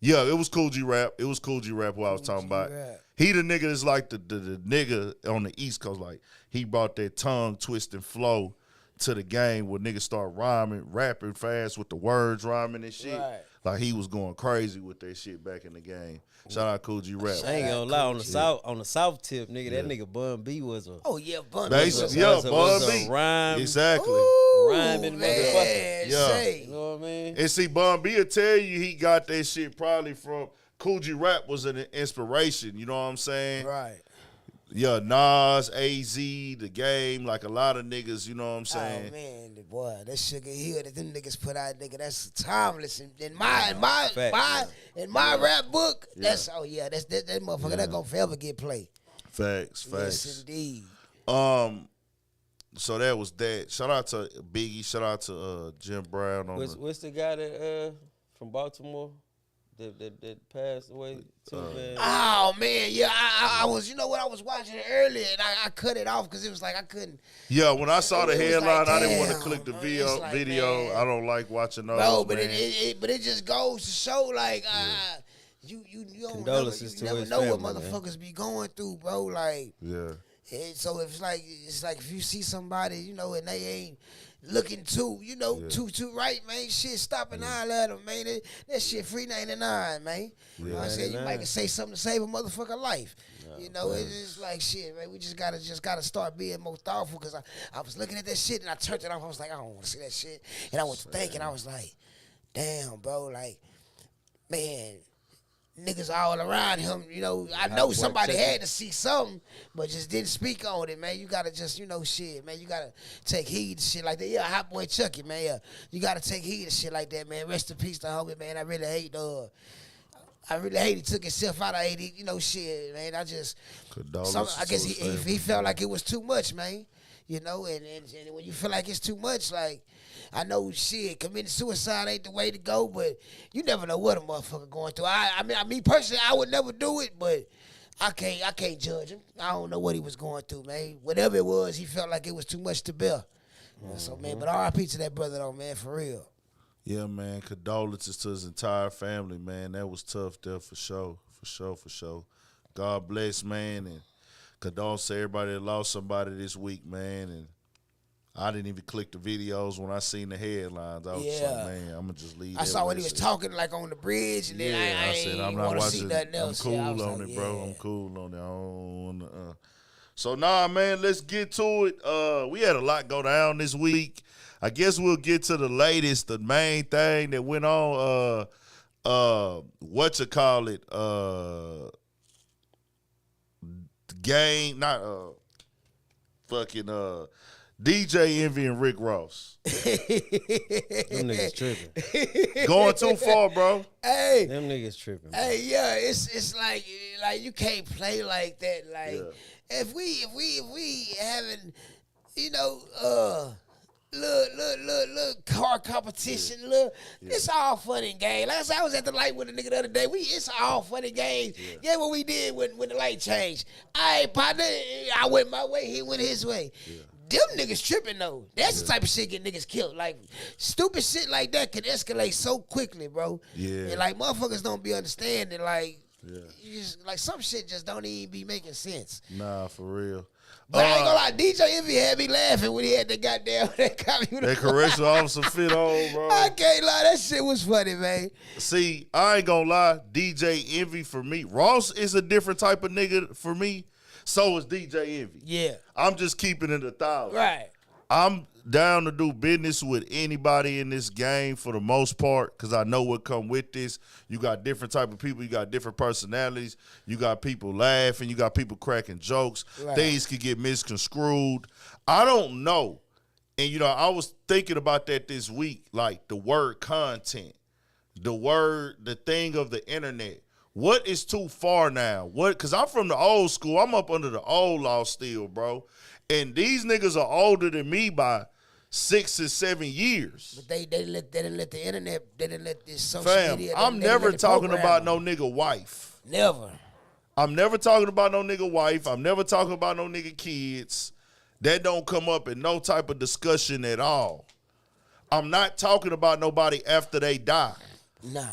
Yeah, it was Cool G Rap. It was Cool G Rap who I was talking about. He the nigga that's like the nigga on the East Coast. Like he brought that tongue twisting flow to the game where niggas start rapping fast with the words rhyming and shit. Right. Like he was going crazy with that shit back in the game. Shout out Cool G Rap. I ain't gonna lie, on the south tip, nigga, that nigga Bun B was a Bun B was a rhyme. Exactly. Rhyming motherfucker. Yeah. You know what I mean? And see, Bun B will tell you he got that shit probably from Cool G Rap was an inspiration. You know what I'm saying? Right. Yeah, Nas, AZ, The Game, like a lot of niggas, you know what I'm saying? Oh man, boy, that Sugar Hill that them niggas put out, nigga, that's timeless. In my rap book, that's that motherfucker that gonna forever get played. Facts. Yes, indeed. So that was that. Shout out to Biggie. Shout out to Jim Brown. What's the guy that from Baltimore that passed away too, man? Oh man, yeah. I was, you know what? I was watching it earlier and I cut it off because it was like I couldn't. Yeah, when I saw the headline, like, I didn't want to damn, click the man, video. it's like, man. I don't like watching those. No, but man. it just goes to show like you don't never know what motherfuckers be going through, bro. Like and so it's like if you see somebody, you know, and they ain't looking too right, man. Shit, stop and holler at them, man. That shit free 99, man. You know what I'm saying? You might say something to save a motherfucker life. You know, it's just like shit, man. We just gotta start being more thoughtful. Cause I was looking at that shit and I turned it off. I was like, I don't want to see that shit. And I was thinking, I was like, damn, bro, like, man. Niggas all around him, you know. I know somebody had to see something, but just didn't speak on it, man. You gotta just, you know, shit, man. You gotta take heed to shit like that. Yeah, Hot Boy Chucky, man. Yeah, you gotta take heed to shit like that, man. Rest in peace to homie, man. I really hate he took himself out of 80, you know, shit, man. I guess he felt like it was too much, man. You know, and when you feel like it's too much, like, I know shit, committing suicide ain't the way to go, but you never know what a motherfucker going through. I mean, personally, I would never do it, but I can't judge him. I don't know what he was going through, man. Whatever it was, he felt like it was too much to bear. So, man, but R.I.P. to that brother, though, man, for real. Yeah, man. Condolences to his entire family, man. That was tough there for sure. For sure. God bless, man, and condolences to everybody that lost somebody this week, man, and I didn't even click the videos when I seen the headlines. I was like, man, I'm going to just leave. I saw when he was talking like on the bridge, and then I said, I'm not watching nothing else. I'm cool on it, bro. I'm cool on it. I don't wanna, So, man, let's get to it. We had a lot go down this week. I guess we'll get to the latest, the main thing that went on. Game, not fucking DJ Envy and Rick Ross. Them niggas tripping. Going too far, bro. Hey, Them niggas tripping. Bro. hey, yeah, it's like you can't play like that. Like if we having, you know, look, car competition, look, it's all fun and games. Like I said, I was at the light with a nigga the other day. It's all fun and games. Yeah, what we did when the light changed. All right, partner, I went my way, he went his way. Them niggas tripping though. That's the type of shit get niggas killed. Like stupid shit like that can escalate so quickly, bro. Yeah. And like motherfuckers don't be understanding. Like, you just, like some shit just don't even be making sense. Nah, for real. But I ain't gonna lie, DJ Envy had me laughing when he had the goddamn that correction officer fit on, bro. I can't lie, that shit was funny, man. See, I ain't gonna lie, DJ Envy for me, Ross is a different type of nigga for me. So is DJ Envy. Yeah. I'm just keeping it 1,000. Right. I'm down to do business with anybody in this game for the most part because I know what come with this. You got different type of people. You got different personalities. You got people laughing. You got people cracking jokes. Right. Things could get misconstrued. I don't know. And, you know, I was thinking about that this week, like the word content, the thing of the internet. What is too far now? What? Because I'm from the old school. I'm up under the old law still, bro. And these niggas are older than me by 6 or 7 years. But they didn't let the internet, they didn't let this social Fam, media. I'm never talking about no nigga wife. Never. I'm never talking about no nigga wife. I'm never talking about no nigga kids. That don't come up in no type of discussion at all. I'm not talking about nobody after they die. Nah.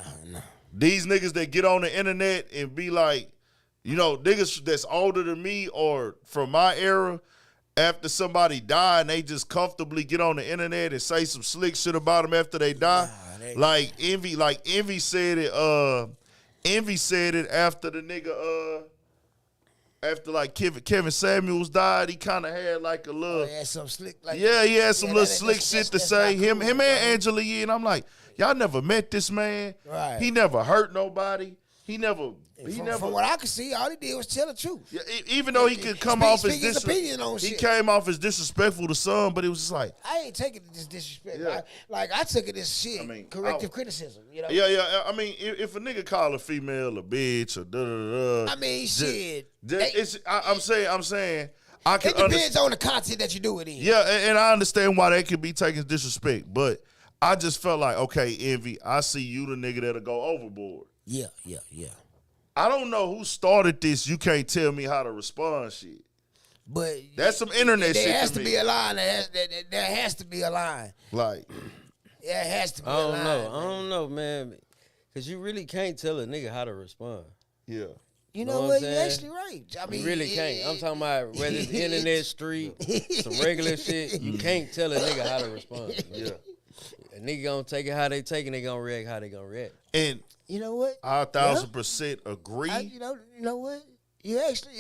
These niggas that get on the internet and be like, you know, niggas that's older than me or from my era, after somebody die and they just comfortably get on the internet and say some slick shit about them after they die. Like Envy said it, Envy said it after the nigga, after like Kevin Samuels died, he kind of had like a little, some slick, like, he had some little slick shit to say. Him and Angela Yee, and I'm like, y'all never met this man. Right. He never hurt nobody. From what I could see, all he did was tell the truth. Yeah, even though he could come off as his opinion on he shit. Came off as disrespectful to some, but it was just like, I ain't taking it as disrespect. Yeah. I took it as shit. I mean, corrective criticism. You know. Yeah. I mean, if a nigga call a female a bitch or da. I mean, shit. I'm saying. I can It depends on the content that you do it in. Yeah, and I understand why that could be taken as disrespect, but I just felt like, okay, Envy, I see you the nigga that'll go overboard. Yeah. I don't know who started this. You can't tell me how to respond shit. But that's some internet shit. There has to to me. be a line. There has to be a line. Like, there has to be a I line. I don't know, man. Because you really can't tell a nigga how to respond. Yeah. You know what? You're actually right. I mean, you really can't. I'm talking about whether it's internet, street, some regular shit. You can't tell a nigga how to respond. Yeah. A nigga gonna take it how they take it. They gonna react how they gonna react. And you know what? I 1,000% agree. You know what? You actually,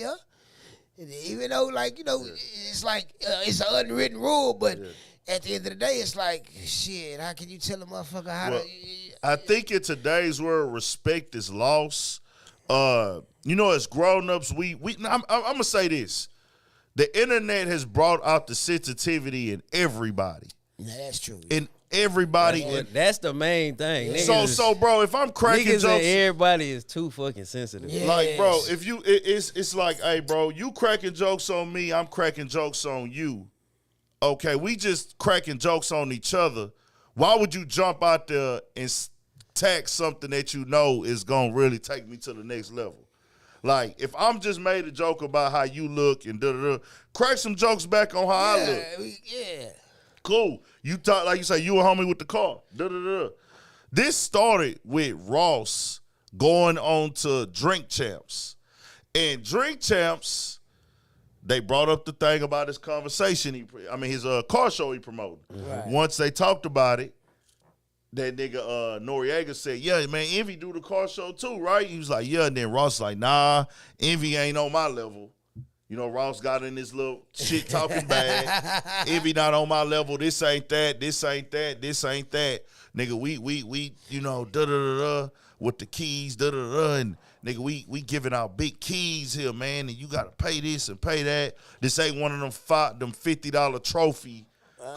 even though, like, you know, it's like it's an unwritten rule, but at the end of the day, it's like, shit. How can you tell a motherfucker how to? I think in today's world, respect is lost. You know, as grown-ups, I'm gonna say this: the internet has brought out the sensitivity in everybody. Yeah, that's true. In everybody. That's the main thing. So, bro, if I'm cracking niggas jokes, and everybody is too fucking sensitive. Yes. Like, bro, if you, it's like, hey, bro, you cracking jokes on me, I'm cracking jokes on you. Okay, we just cracking jokes on each other. Why would you jump out there and tack something that you know is gonna really take me to the next level? Like, if I'm just made a joke about how you look and crack some jokes back on how I look. Yeah. Cool. You talk like you say you a homie with the car. This started with Ross going on to Drink Champs. And Drink Champs, they brought up the thing about his conversation. His car show he promoted. Right. Once they talked about it, that nigga Noriega said, yeah, man, Envy do the car show too, right? He was like, yeah. And then Ross like, nah, Envy ain't on my level. You know, Ross got in this little shit talking bag. Envy not on my level. This ain't that. This ain't that. This ain't that. Nigga, we you know, with the keys, da-da-da, and nigga, we giving out big keys here, man, and you gotta pay this and pay that. This ain't one of them $50 trophy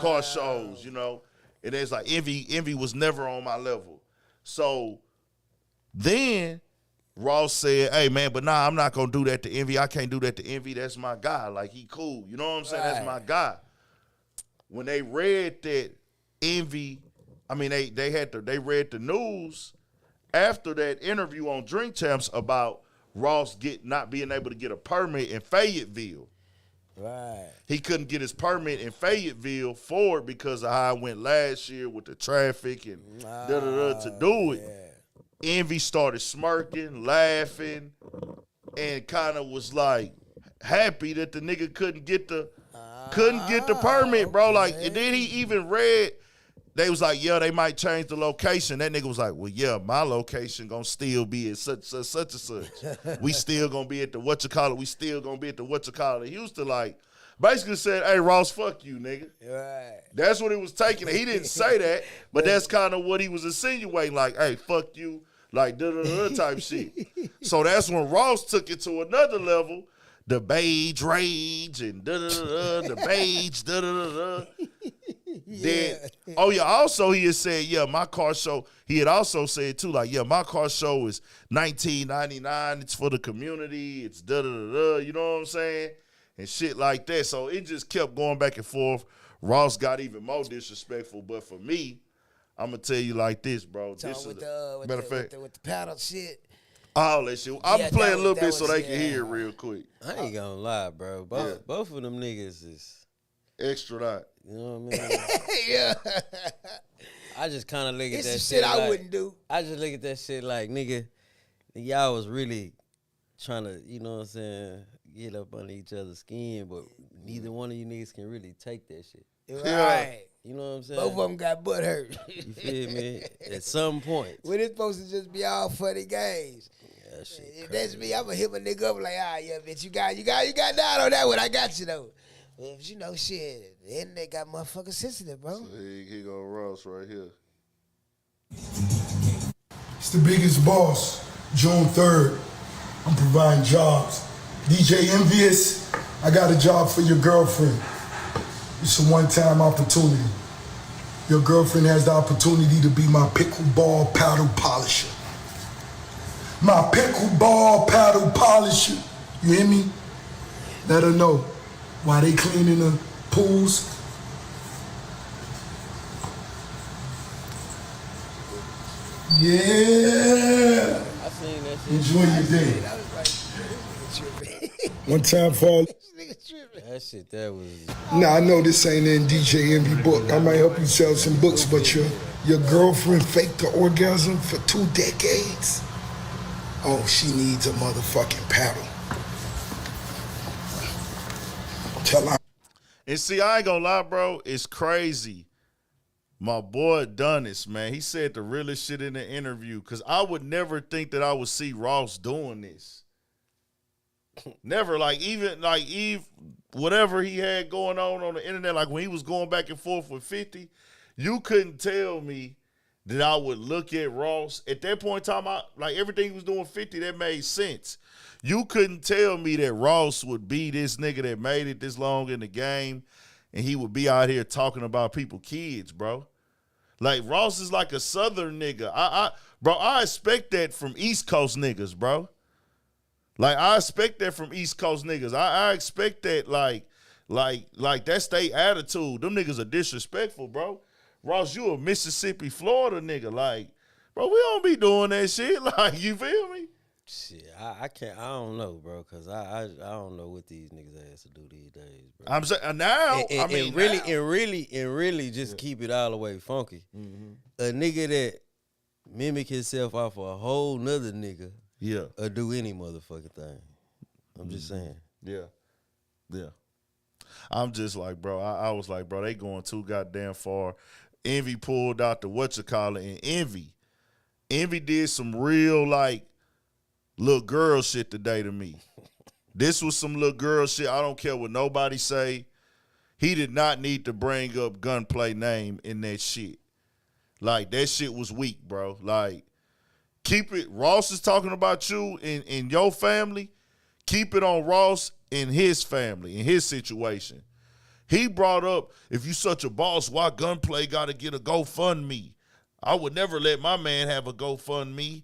car shows, you know. And it's like Envy was never on my level. So then Ross said, hey, man, but nah, I'm not going to do that to Envy. I can't do that to Envy. That's my guy. Like, he cool. You know what I'm saying? That's my guy. When they read that Envy, I mean, they read the news after that interview on Drink Champs about Ross not being able to get a permit in Fayetteville. Right. He couldn't get his permit in Fayetteville for it because of how I went last year with the traffic and da-da-da to do it. Yeah. Envy started smirking, laughing, and kind of was like happy that the nigga couldn't get the permit, bro. Okay. Like, and then he even read, they was like, yeah, they might change the location. That nigga was like, well, yeah, my location gonna still be at such and such. We still gonna be at the whatchamacallit. We still gonna be at the whatchamacallit. He used to like, basically said, hey, Ross, fuck you, nigga. Right. That's what it was taking. He didn't say that, but that's kind of what he was insinuating, like, hey, fuck you, like, da-da-da type shit. So that's when Ross took it to another level, the beige rage and da-da-da-da, the beige da-da-da-da. Yeah. Then, also he had said, yeah, my car show, he had also said too, like, yeah, my car show is $19.99, it's for the community, it's da-da-da-da, you know what I'm saying? And shit like that. So it just kept going back and forth. Ross got even more disrespectful, but for me, I'm going to tell you like this, bro. So this with is the paddle shit. All that shit. I'm playing a little bit so they can hear it real quick. I ain't gonna lie, bro. Both of them niggas is extra not. You know what I mean? Yeah. I just kind of look at that shit I wouldn't do. I just look at that shit like, nigga, y'all was really trying to, you know what I'm saying, get up under each other's skin, but neither one of you niggas can really take that shit. Right. You know what I'm saying? Both of them got butt hurt. You feel me? At some point. When it's supposed to just be all funny games. Yeah, that shit if crazy. that's me, I'm going to hit my nigga up like, yeah, bitch, you got down on that one. I got you, though. If you know, shit, the internet got motherfucking sensitive, bro. So he go Ross right here. It's the biggest boss, June 3rd. I'm providing jobs. DJ Envious, I got a job for your girlfriend. It's a one-time opportunity. Your girlfriend has the opportunity to be my pickleball paddle polisher. My pickleball paddle polisher. You hear me? Let her know while they cleaning the pools. Yeah. I seen that shit. Enjoy your day. One time for all. That shit, that was. Nah, I know this ain't in DJ Envy book. I might help you sell some books, but your girlfriend faked the orgasm for 2 decades? Oh, she needs a motherfucking paddle. Tell her. And see, I ain't gonna lie, bro, it's crazy. My boy done this, man. He said the realest shit in the interview, because I would never think that I would see Ross doing this. Never, like, even, like, whatever he had going on the internet, like when he was going back and forth with 50, you couldn't tell me that I would look at Ross. At that point in time, like everything he was doing 50, that made sense. You couldn't tell me that Ross would be this nigga that made it this long in the game and he would be out here talking about people's kids, bro. Like, Ross is like a Southern nigga. Bro, I expect that from East Coast niggas, bro. Like, I expect that from East Coast niggas. I expect that, like that's their attitude. Them niggas are disrespectful, bro. Ross, you a Mississippi, Florida nigga. Like, bro, we don't be doing that shit. Like, you feel me? Shit, I don't know, bro, because I don't know what these niggas has to do these days, bro. I'm saying now, and really just keep it all the way funky. Mm-hmm. A nigga that mimic himself off a whole nother nigga, or do any motherfucking thing. I'm just saying. Yeah. I'm just like, bro, I was like, bro, they going too goddamn far. Envy pulled out the whatchamacallit, and Envy did some real, like, little girl shit today to me. This was some little girl shit. I don't care what nobody say. He did not need to bring up Gunplay name in that shit. Like, that shit was weak, bro. Like, Keep it. Ross is talking about you in your family. Keep it on Ross and his family, in his situation. He brought up, if you such a boss, why Gunplay got to get a GoFundMe? I would never let my man have a GoFundMe.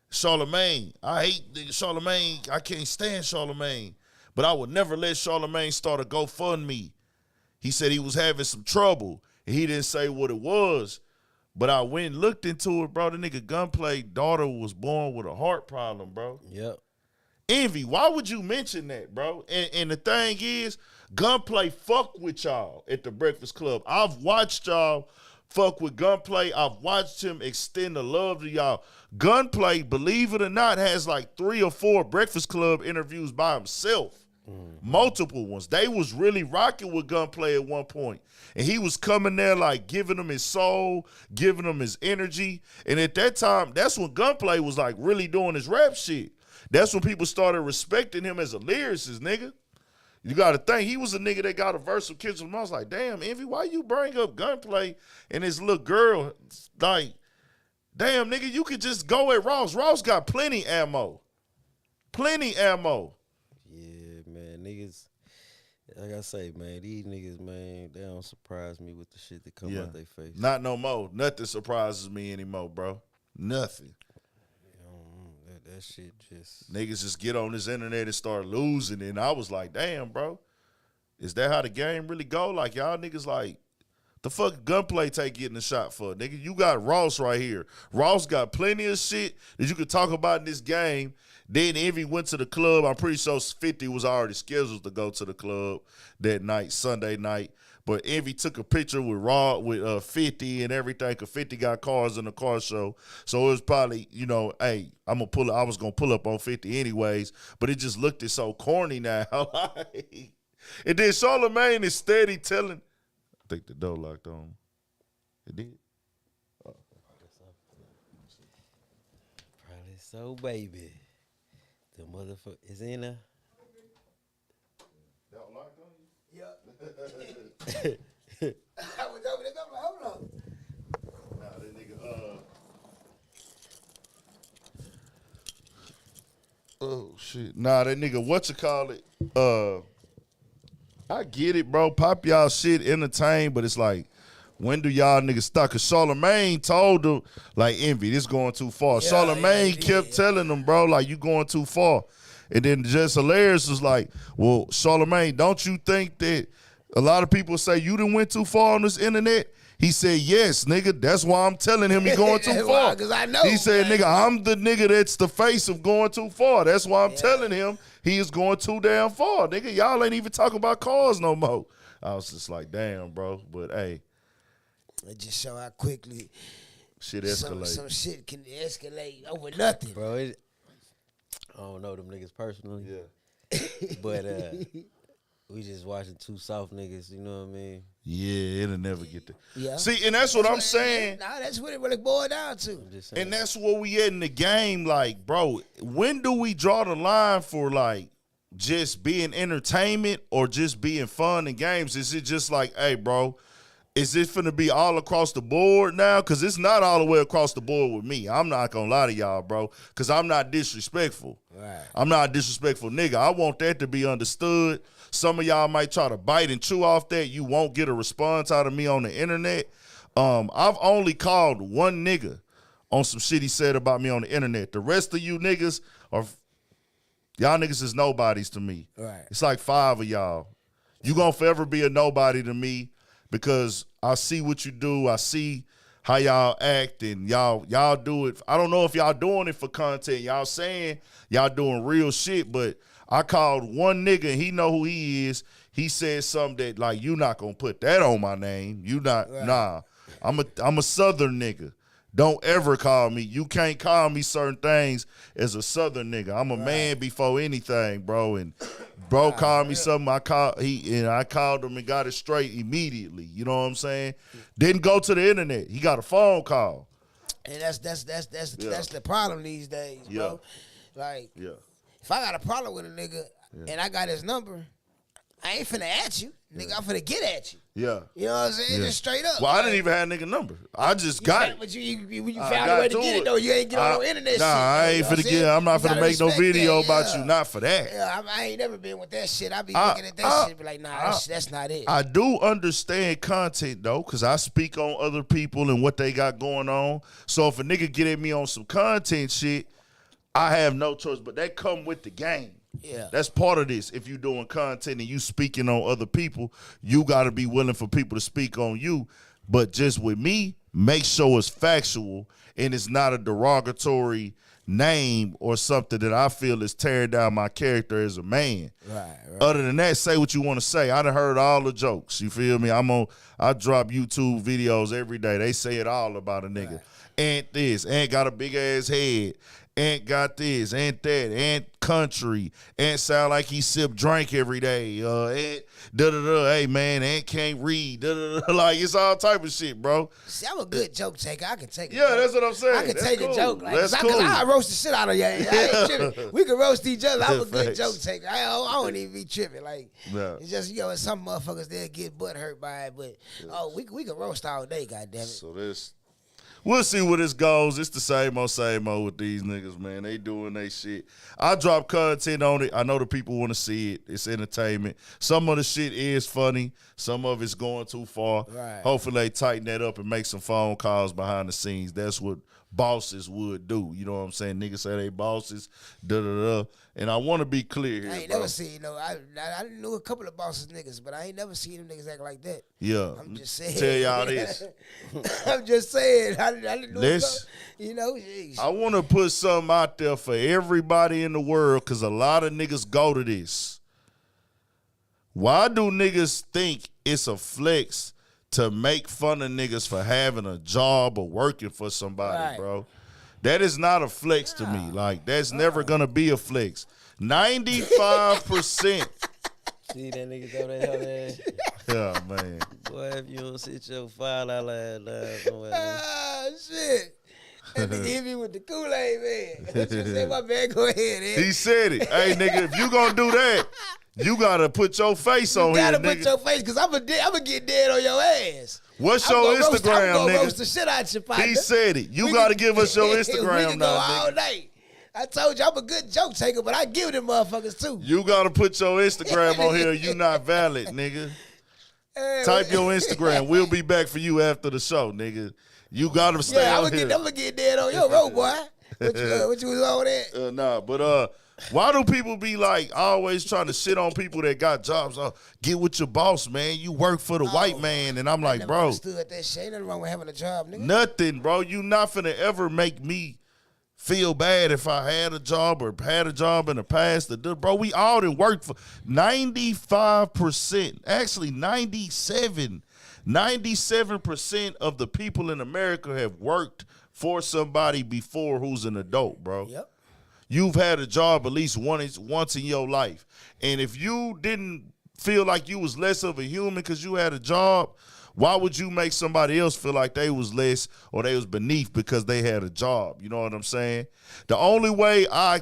Charlamagne, I hate Charlamagne. I can't stand Charlamagne. But I would never let Charlamagne start a GoFundMe. He said he was having some trouble. And he didn't say what it was. But I went and looked into it, bro. The nigga Gunplay daughter was born with a heart problem, bro. Yep. Envy, why would you mention that, bro? And the thing is, Gunplay fuck with y'all at the Breakfast Club. I've watched y'all fuck with Gunplay. I've watched him extend the love to y'all. Gunplay, believe it or not, has like 3 or 4 Breakfast Club interviews by himself. Multiple ones. They was really rocking with Gunplay at one point. And he was coming there like giving him his soul, giving him his energy. And at that time, that's when Gunplay was like really doing his rap shit. That's when people started respecting him as a lyricist, nigga. You got to think, he was a nigga that got a verse with Kids. I was like, damn, Envy, why you bring up Gunplay and his little girl? Like, damn, nigga, you could just go at Ross. Ross got plenty ammo. Plenty ammo. Yeah, man, niggas, like I say, man, these niggas, man, they don't surprise me with the shit that come out their face. Not no more. Nothing surprises me anymore, bro. Nothing. That shit just... Niggas just get on this internet and start losing. And I was like, damn, bro. Is that how the game really go? Like, y'all niggas like, the fuck Gunplay take getting a shot for? Nigga, you got Ross right here. Ross got plenty of shit that you could talk about in this game. Then Envy went to the club. I'm pretty sure 50 was already scheduled to go to the club that night, Sunday night. But Envy took a picture with 50 and everything, because 50 got cars in the car show. So it was probably, you know, hey, I was going to pull up on 50 anyways. But it just looked so corny now. And then Charlamagne is steady telling. I think the door locked on. It did? Probably so, baby. The motherfucker is in there. That locked on you? Yep. I was over there. I'm like, hold on. Nah, that nigga, oh, shit. Nah, that nigga, I get it, bro. Pop y'all shit, entertain, but it's like, when do y'all niggas stop? Because Charlamagne told them, like, Envy, this going too far. Yeah, Charlamagne kept telling them, bro, like, you going too far. And then Just Hilarious was like, well, Charlamagne, don't you think that a lot of people say you done went too far on this internet? He said, yes, nigga. That's why I'm telling him he going too far. Because I know. He said, man. nigga, I'm the nigga that's the face of going too far. That's why I'm telling him he is going too damn far. Nigga, y'all ain't even talking about cars no more. I was just like, damn, bro. But, hey. It just show how quickly Shit escalate. some shit can escalate over nothing. Bro, I don't know them niggas personally. Yeah. But we just watching 2 soft niggas, you know what I mean? Yeah, it'll never get there. Yeah. See, and that's what I'm saying. Nah, that's what it really boiled down to. I'm just saying. And that's where we at in the game. Like, bro, when do we draw the line for, like, just being entertainment or just being fun and games? Is it just like, hey, bro, is it finna be all across the board now? Because it's not all the way across the board with me. I'm not gonna lie to y'all, bro, because I'm not disrespectful. Right. I'm not a disrespectful nigga. I want that to be understood. Some of y'all might try to bite and chew off that. You won't get a response out of me on the internet. I've only called one nigga on some shit he said about me on the internet. The rest of you niggas y'all niggas is nobodies to me. Right. It's like 5 of y'all. You gonna forever be a nobody to me because I see what you do. I see how y'all act and y'all do it. I don't know if y'all doing it for content. Y'all saying y'all doing real shit, but I called one nigga and he know who he is. He said something that like, you not gonna put that on my name. You not, right. Nah. I'm a Southern nigga. Don't ever call me. You can't call me certain things as a Southern nigga. I'm a man before anything, bro. And bro called me something. I called him and got it straight immediately. You know what I'm saying? Didn't go to the internet. He got a phone call. And that's the problem these days, bro. Like, if I got a problem with a nigga and I got his number, I ain't finna at you. Nigga, I'm finna get at you. Yeah. You know what I'm saying? Yeah. Just straight up. Well, I like, didn't even have a nigga number. I just got it. But you I found got a way to to get it. it, though. You ain't get on no internet shit. Nah, I ain't finna get. I'm not finna make no video about you. Not for that. Yeah, I ain't never been with that shit. I be looking at that shit and be like, nah, that's not it. I do understand content, though, because I speak on other people and what they got going on. So if a nigga get at me on some content shit, I have no choice. But that come with the game. Yeah. That's part of this. If you doing content and you speaking on other people, you got to be willing for people to speak on you. But just with me, make sure it's factual and it's not a derogatory name or something that I feel is tearing down my character as a man. Right. Other than that, say what you want to say. I done heard all the jokes. You feel me? I drop YouTube videos every day. They say it all about a nigga. Right. Ain't this, ain't got a big ass head, ain't got this, ain't that, ain't country, ain't sound like he sip drink every day, ain't da-da-da, hey man, ain't can't read, da-da-da, like it's all type of shit, bro. See, I'm a good joke taker. I can take it. Yeah, that's what I'm saying. I can That's take cool. a joke. Like, That's Cause cool. I roast the shit out of you. I ain't tripping. We can roast each other. I'm a good Facts. joke taker. I don't even be tripping. Like, Yeah. it's just, some motherfuckers, they'll get butt hurt by it. But, we can roast all day, goddammit. So this, we'll see where this goes. It's the same old with these niggas, man. They doing they shit. I drop content on it. I know the people want to see it. It's entertainment. Some of the shit is funny. Some of it's going too far. Right. Hopefully they tighten that up and make some phone calls behind the scenes. That's what bosses would do. You know what I'm saying? Niggas say they bosses, da-da-da. And I want to be clear here, I ain't bro. never seen, I knew a couple of bosses niggas, but I ain't never seen them niggas act like that. Yeah. I'm just saying. Tell y'all this. I'm just saying. I didn't know. This- Jeez. I want to put something out there for everybody in the world because a lot of niggas go to this. Why do niggas think it's a flex to make fun of niggas for having a job or working for somebody, Right. bro? That is not a flex to me. Like, that's never going to be a flex. 95%. See that nigga throw that hell ass. Yeah, man. Boy, if you don't sit your $5 ass down somewhere, nigga. Ah, shit. And they hit me with the Kool-Aid, man. What you say, my man? Go ahead, Ed. He said it. Hey, nigga, if you going to do that, you got to put your face on You here, gotta put nigga. your face, because I'm gonna get dead on your ass. What's I'm your gonna Instagram, I'm gonna nigga? roast the shit out your partner. He said it. You We got to can- give us your we Instagram can go now, all nigga. night. I told you I'm a good joke taker, but I give them motherfuckers too. You got to put your Instagram on here. You not valid, nigga. Hey, Type your Instagram. We'll be back for you after the show, nigga. You got to stay Yeah, I'm on here. gonna get dead on your road, boy. What you was on that? Nah, but why do people be like always trying to shit on people that got jobs? Get with your boss, man. You work for the white man. And I'm like, Never bro, understood that shit. Ain't nothing wrong with having a job, nigga. nothing, bro. You not finna ever make me feel bad if I had a job or had a job in the past. Bro, we all done worked for 95%, actually 97% of the people in America have worked for somebody before who's an adult, bro. Yep. You've had a job at least once in your life. And if you didn't feel like you was less of a human because you had a job, why would you make somebody else feel like they was less or they was beneath because they had a job? You know what I'm saying? The only way I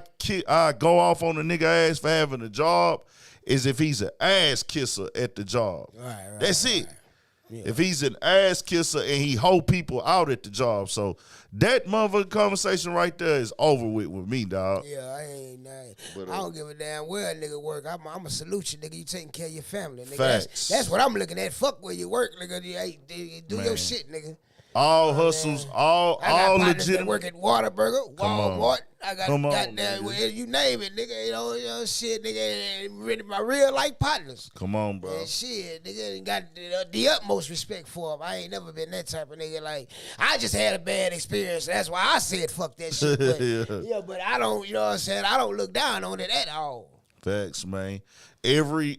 go off on a nigga ass for having a job is if he's an ass kisser at the job. Right. That's it. Yeah. If he's an ass kisser and he hold people out at the job. So that motherfucking conversation right there is over with me, dog. Yeah, I don't give a damn where a nigga work. I'm a salute you, nigga. You taking care of your family, nigga. Facts. That's what I'm looking at. Fuck where you work, nigga. You do Man. your shit, nigga. All hustles, all I got partners that legitimate. work at Whataburger, Come on. Walmart. I got Come on, goddamn, nigga. you name it, nigga. You know, shit, nigga. And really my real life partners. Come on, bro. And shit, nigga, got the utmost respect for him. I ain't never been that type of nigga. Like, I just had a bad experience. That's why I said fuck that shit. But, Yeah. but I don't, you know what I'm saying? I don't look down on it at all. Facts, man. Every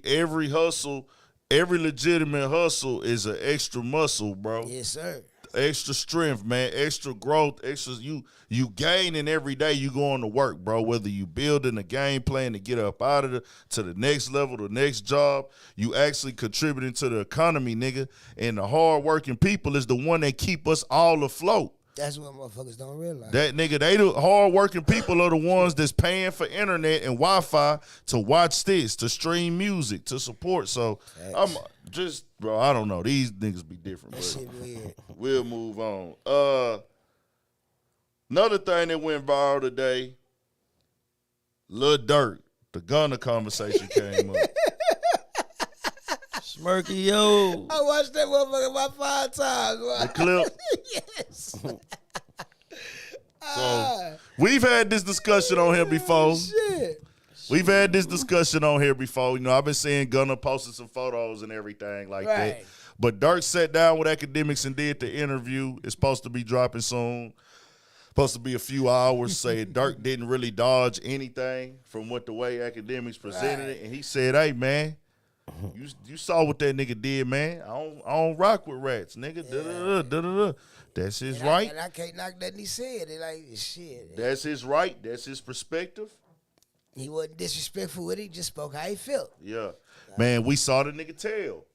hustle, every legitimate hustle is an extra muscle, bro. Yes, sir. Extra strength, man. Extra growth. Extra you gaining every day you going to work, bro. Whether you building a game plan to get up out of to the next level, the next job, you actually contributing to the economy, nigga. And the hard working people is the one that keep us all afloat. That's what motherfuckers don't realize. That nigga, they the hard-working people are the ones that's paying for internet and Wi-Fi to watch this, to stream music, to support. So I'm just, bro, I don't know. These niggas be different. That shit weird. We'll move on. Another thing that went viral today, Lil Durk, the Gunna conversation came up. Smirky, yo. I watched that motherfucker about 5 times. Bro. The clip. Yes. So we've had this discussion on here before. Shit. We've had this discussion on here before. You know, I've been seeing Gunna posting some photos and everything like that. But Durk sat down with academics and did the interview. It's supposed to be dropping soon. Supposed to be a few hours. Say Durk didn't really dodge anything from what the way academics presented it. And he said, hey, man, you saw what that nigga did, man. I don't rock with rats, nigga. Da-da-da-da-da-da. That's his right. And I can't knock nothing he said. They like, shit. That's his right. That's his perspective. He wasn't disrespectful with it. He just spoke how he felt. Yeah. Man, we saw the nigga tell.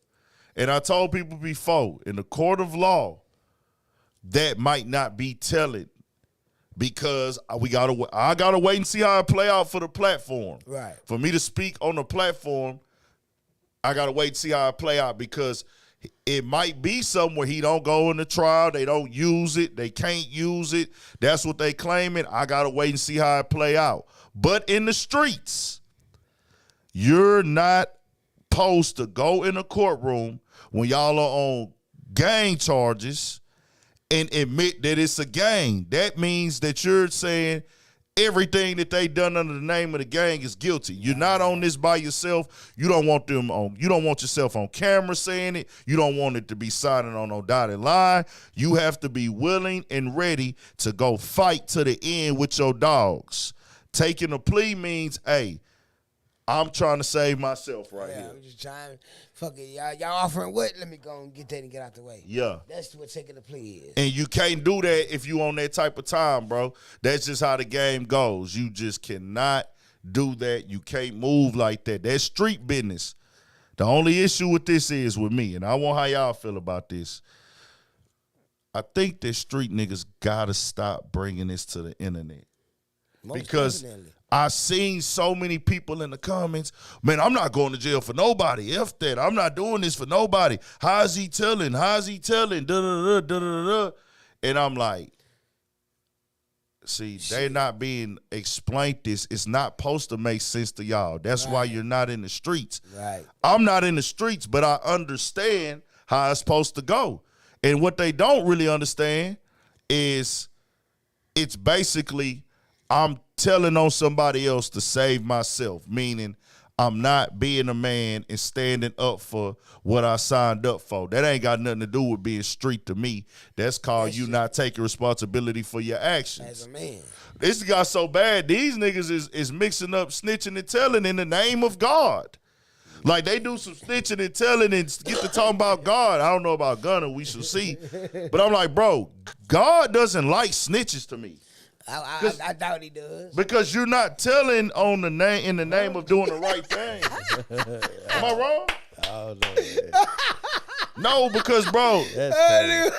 And I told people before, in the court of law, that might not be telling because I gotta wait and see how it play out for the platform. Right. For me to speak on the platform, I gotta wait and see how it play out because it might be somewhere he don't go in the trial. They don't use it. They can't use it. That's what they claiming. I gotta wait and see how it play out. But in the streets, you're not supposed to go in a courtroom when y'all are on gang charges and admit that it's a gang. That means that you're saying everything that they done under the name of the gang is guilty. You're not on this by yourself. You don't want yourself on camera saying it. You don't want it to be signing on no dotted line. You have to be willing and ready to go fight to the end with your dogs. Taking a plea means, hey, I'm trying to save myself right here. I'm just trying. Fuck it, y'all offering what? Let me go and get that and get out the way. Yeah. That's what taking the plea is. And you can't do that if you on that type of time, bro. That's just how the game goes. You just cannot do that. You can't move like that. That's street business. The only issue with this is with me, and I want how y'all feel about this. I think that street niggas gotta stop bringing this to the internet. Because I seen so many people in the comments, man, I'm not going to jail for nobody. F that. I'm not doing this for nobody. How's he telling? How's he telling? Da-da-da-da-da-da. And I'm like, see, they're not being explained this. It's not supposed to make sense to y'all. That's why you're not in the streets. Right. I'm not in the streets, but I understand how it's supposed to go. And what they don't really understand is it's basically I'm telling on somebody else to save myself, meaning I'm not being a man and standing up for what I signed up for. That ain't got nothing to do with being street to me. That's called you not taking responsibility for your actions. As a man. This got so bad, these niggas is mixing up snitching and telling in the name of God. Like, they do some snitching and telling and get to talking about God. I don't know about Gunna, we shall see. But I'm like, bro, God doesn't like snitches to me. I doubt he does. Because you're not telling on the name in the name of doing the right thing. Am I wrong? I don't know. No, because bro, That's crazy.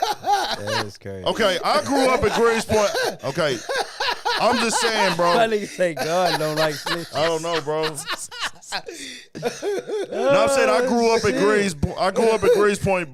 That's crazy. okay, I grew up at Greenspoint. Okay, I'm just saying, bro. My nigga say God don't like snitches. I don't know, bro. No, I'm saying I grew up at Greenspoint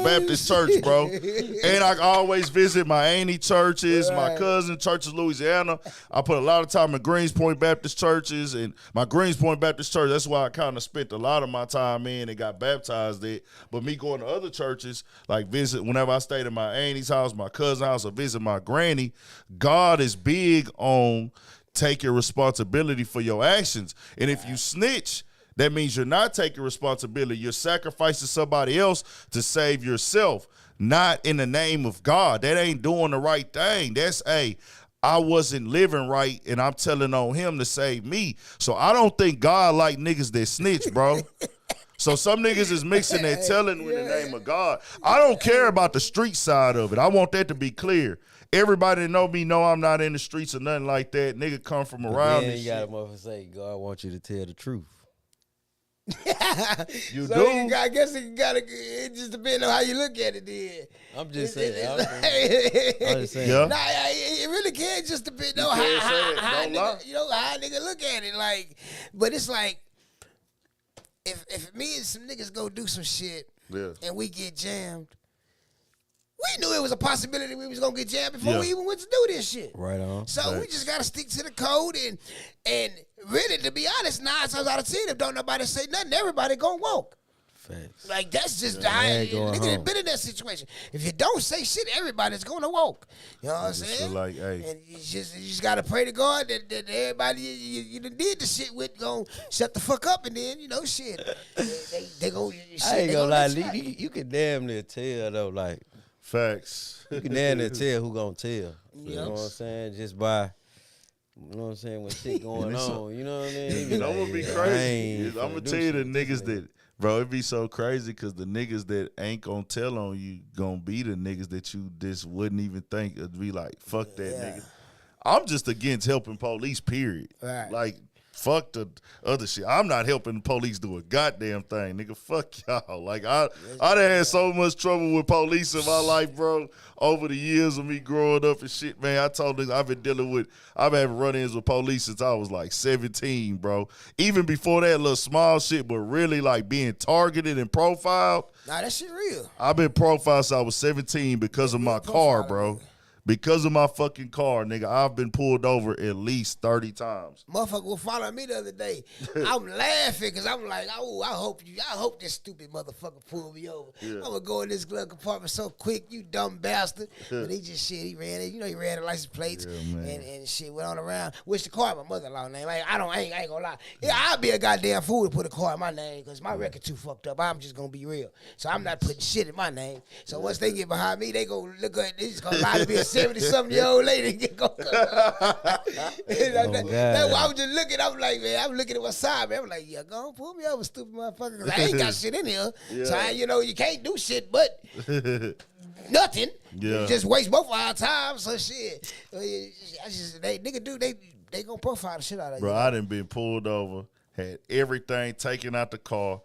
Baptist Church, bro. And I always visit my auntie churches, my cousin churches, Louisiana. I put a lot of time in Greenspoint Baptist churches, and my Greenspoint Baptist church, that's why I kind of spent a lot of my time in and got baptized there. But me going to other churches, like visit whenever I stayed at my auntie's house, my cousin's house, or visit my granny, God is big on taking responsibility for your actions. And if you snitch, that means you're not taking responsibility. You're sacrificing somebody else to save yourself, not in the name of God. That ain't doing the right thing. That's, hey, I wasn't living right, and I'm telling on him to save me. So I don't think God like niggas that snitch, bro. So some niggas is mixing that telling with the name of God. I don't care about the street side of it. I want that to be clear. Everybody that know me know I'm not in the streets or nothing like that. Nigga come from around Then this you got a shit. motherfucker say, God wants you to tell the truth. You So do? I guess it just depends on how you look at it then. I'm just saying. I'm just saying. Yeah. Nah, it really can just depend on can't say it. how Don't lie. nigga, how a nigga look at it. Like, but it's like, if me and some niggas go do some shit and we get jammed, we knew it was a possibility we was gonna get jammed before we even went to do this shit. Right on. So we just gotta stick to the code and really, to be honest, 9 times out of 10, if don't nobody say nothing, everybody gonna walk. Facts. Like, that's just how nigga been in that situation. If you don't say shit, everybody's gonna walk. You know what I'm saying? Like, hey. And you just gotta pray to God that everybody you done did the shit with gonna shut the fuck up, and then shit. They go. I ain't gonna lie, you can damn near tell though. Like, facts. you can damn near tell who gonna tell. You know what I'm saying? Just by. You know what I'm saying? When shit going on, you know what I mean? You know what would be crazy? I'm gonna tell you the niggas that, bro, it be so crazy because the niggas that ain't gonna tell on you gonna be the niggas that you just wouldn't even think would be like, fuck that nigga. I'm just against helping police, period. Right. Like, fuck the other shit. I'm not helping the police do a goddamn thing, nigga. Fuck y'all. Like, I done had so much trouble with police in my life, bro, over the years of me growing up and shit, man. I told niggas I've been having run-ins with police since I was like 17, bro. Even before that little small shit, but really like being targeted and profiled. Nah, that shit real. I've been profiled since I was 17 because of my car, bro. Because of my fucking car, nigga, I've been pulled over at least 30 times. Motherfucker was following me the other day. I'm laughing because I'm like, oh, I hope this stupid motherfucker pull me over. I'm gonna go in this glove compartment so quick, you dumb bastard. But he just shit, he ran it. He ran the license plates and shit went on around. Which the car, my mother-in-law name. I ain't gonna lie. Yeah, I'd be a goddamn fool to put a car in my name because my record too fucked up. I'm just gonna be real. So I'm not putting shit in my name. So once they get behind me, they go look at this, gonna lie to me a 70-something-year-old lady. That's why I was just looking. I'm like, man, I'm looking at my side, man. I'm like, yeah, go on, pull me over, stupid motherfucker. 'Cause I ain't got shit in here. So, you can't do shit but nothing. You just waste both of our time. So, shit. They gonna profile the shit out of you. Bro, I done been pulled over, had everything taken out the car,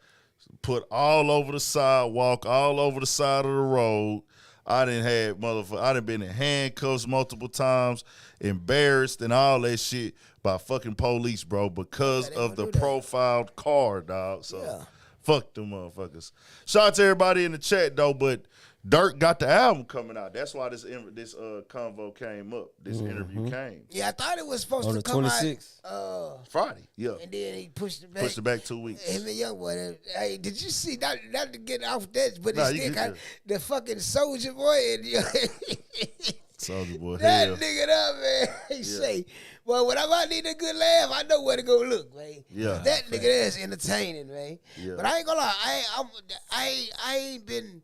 put all over the sidewalk, all over the side of the road. I done been in handcuffs multiple times, embarrassed and all that shit by fucking police, bro, because of the profiled car, dog. So fuck them motherfuckers. Shout out to everybody in the chat though, but Durk got the album coming out. That's why this convo came up. This interview came. Yeah, I thought it was supposed on to the come 26th. out Friday. Yeah. And then he pushed it back. Pushed it back 2 weeks. Him and Youngboy. Hey, did you see not to get off that, but Nah, he you still get got the fucking Soldier Boy and Soldier Boy. that Hell. nigga up, man. He say, well, whenever I need a good laugh, I know where to go look, man. Yeah. That nigga there's entertaining, man. Yeah. But I ain't gonna lie, I ain't been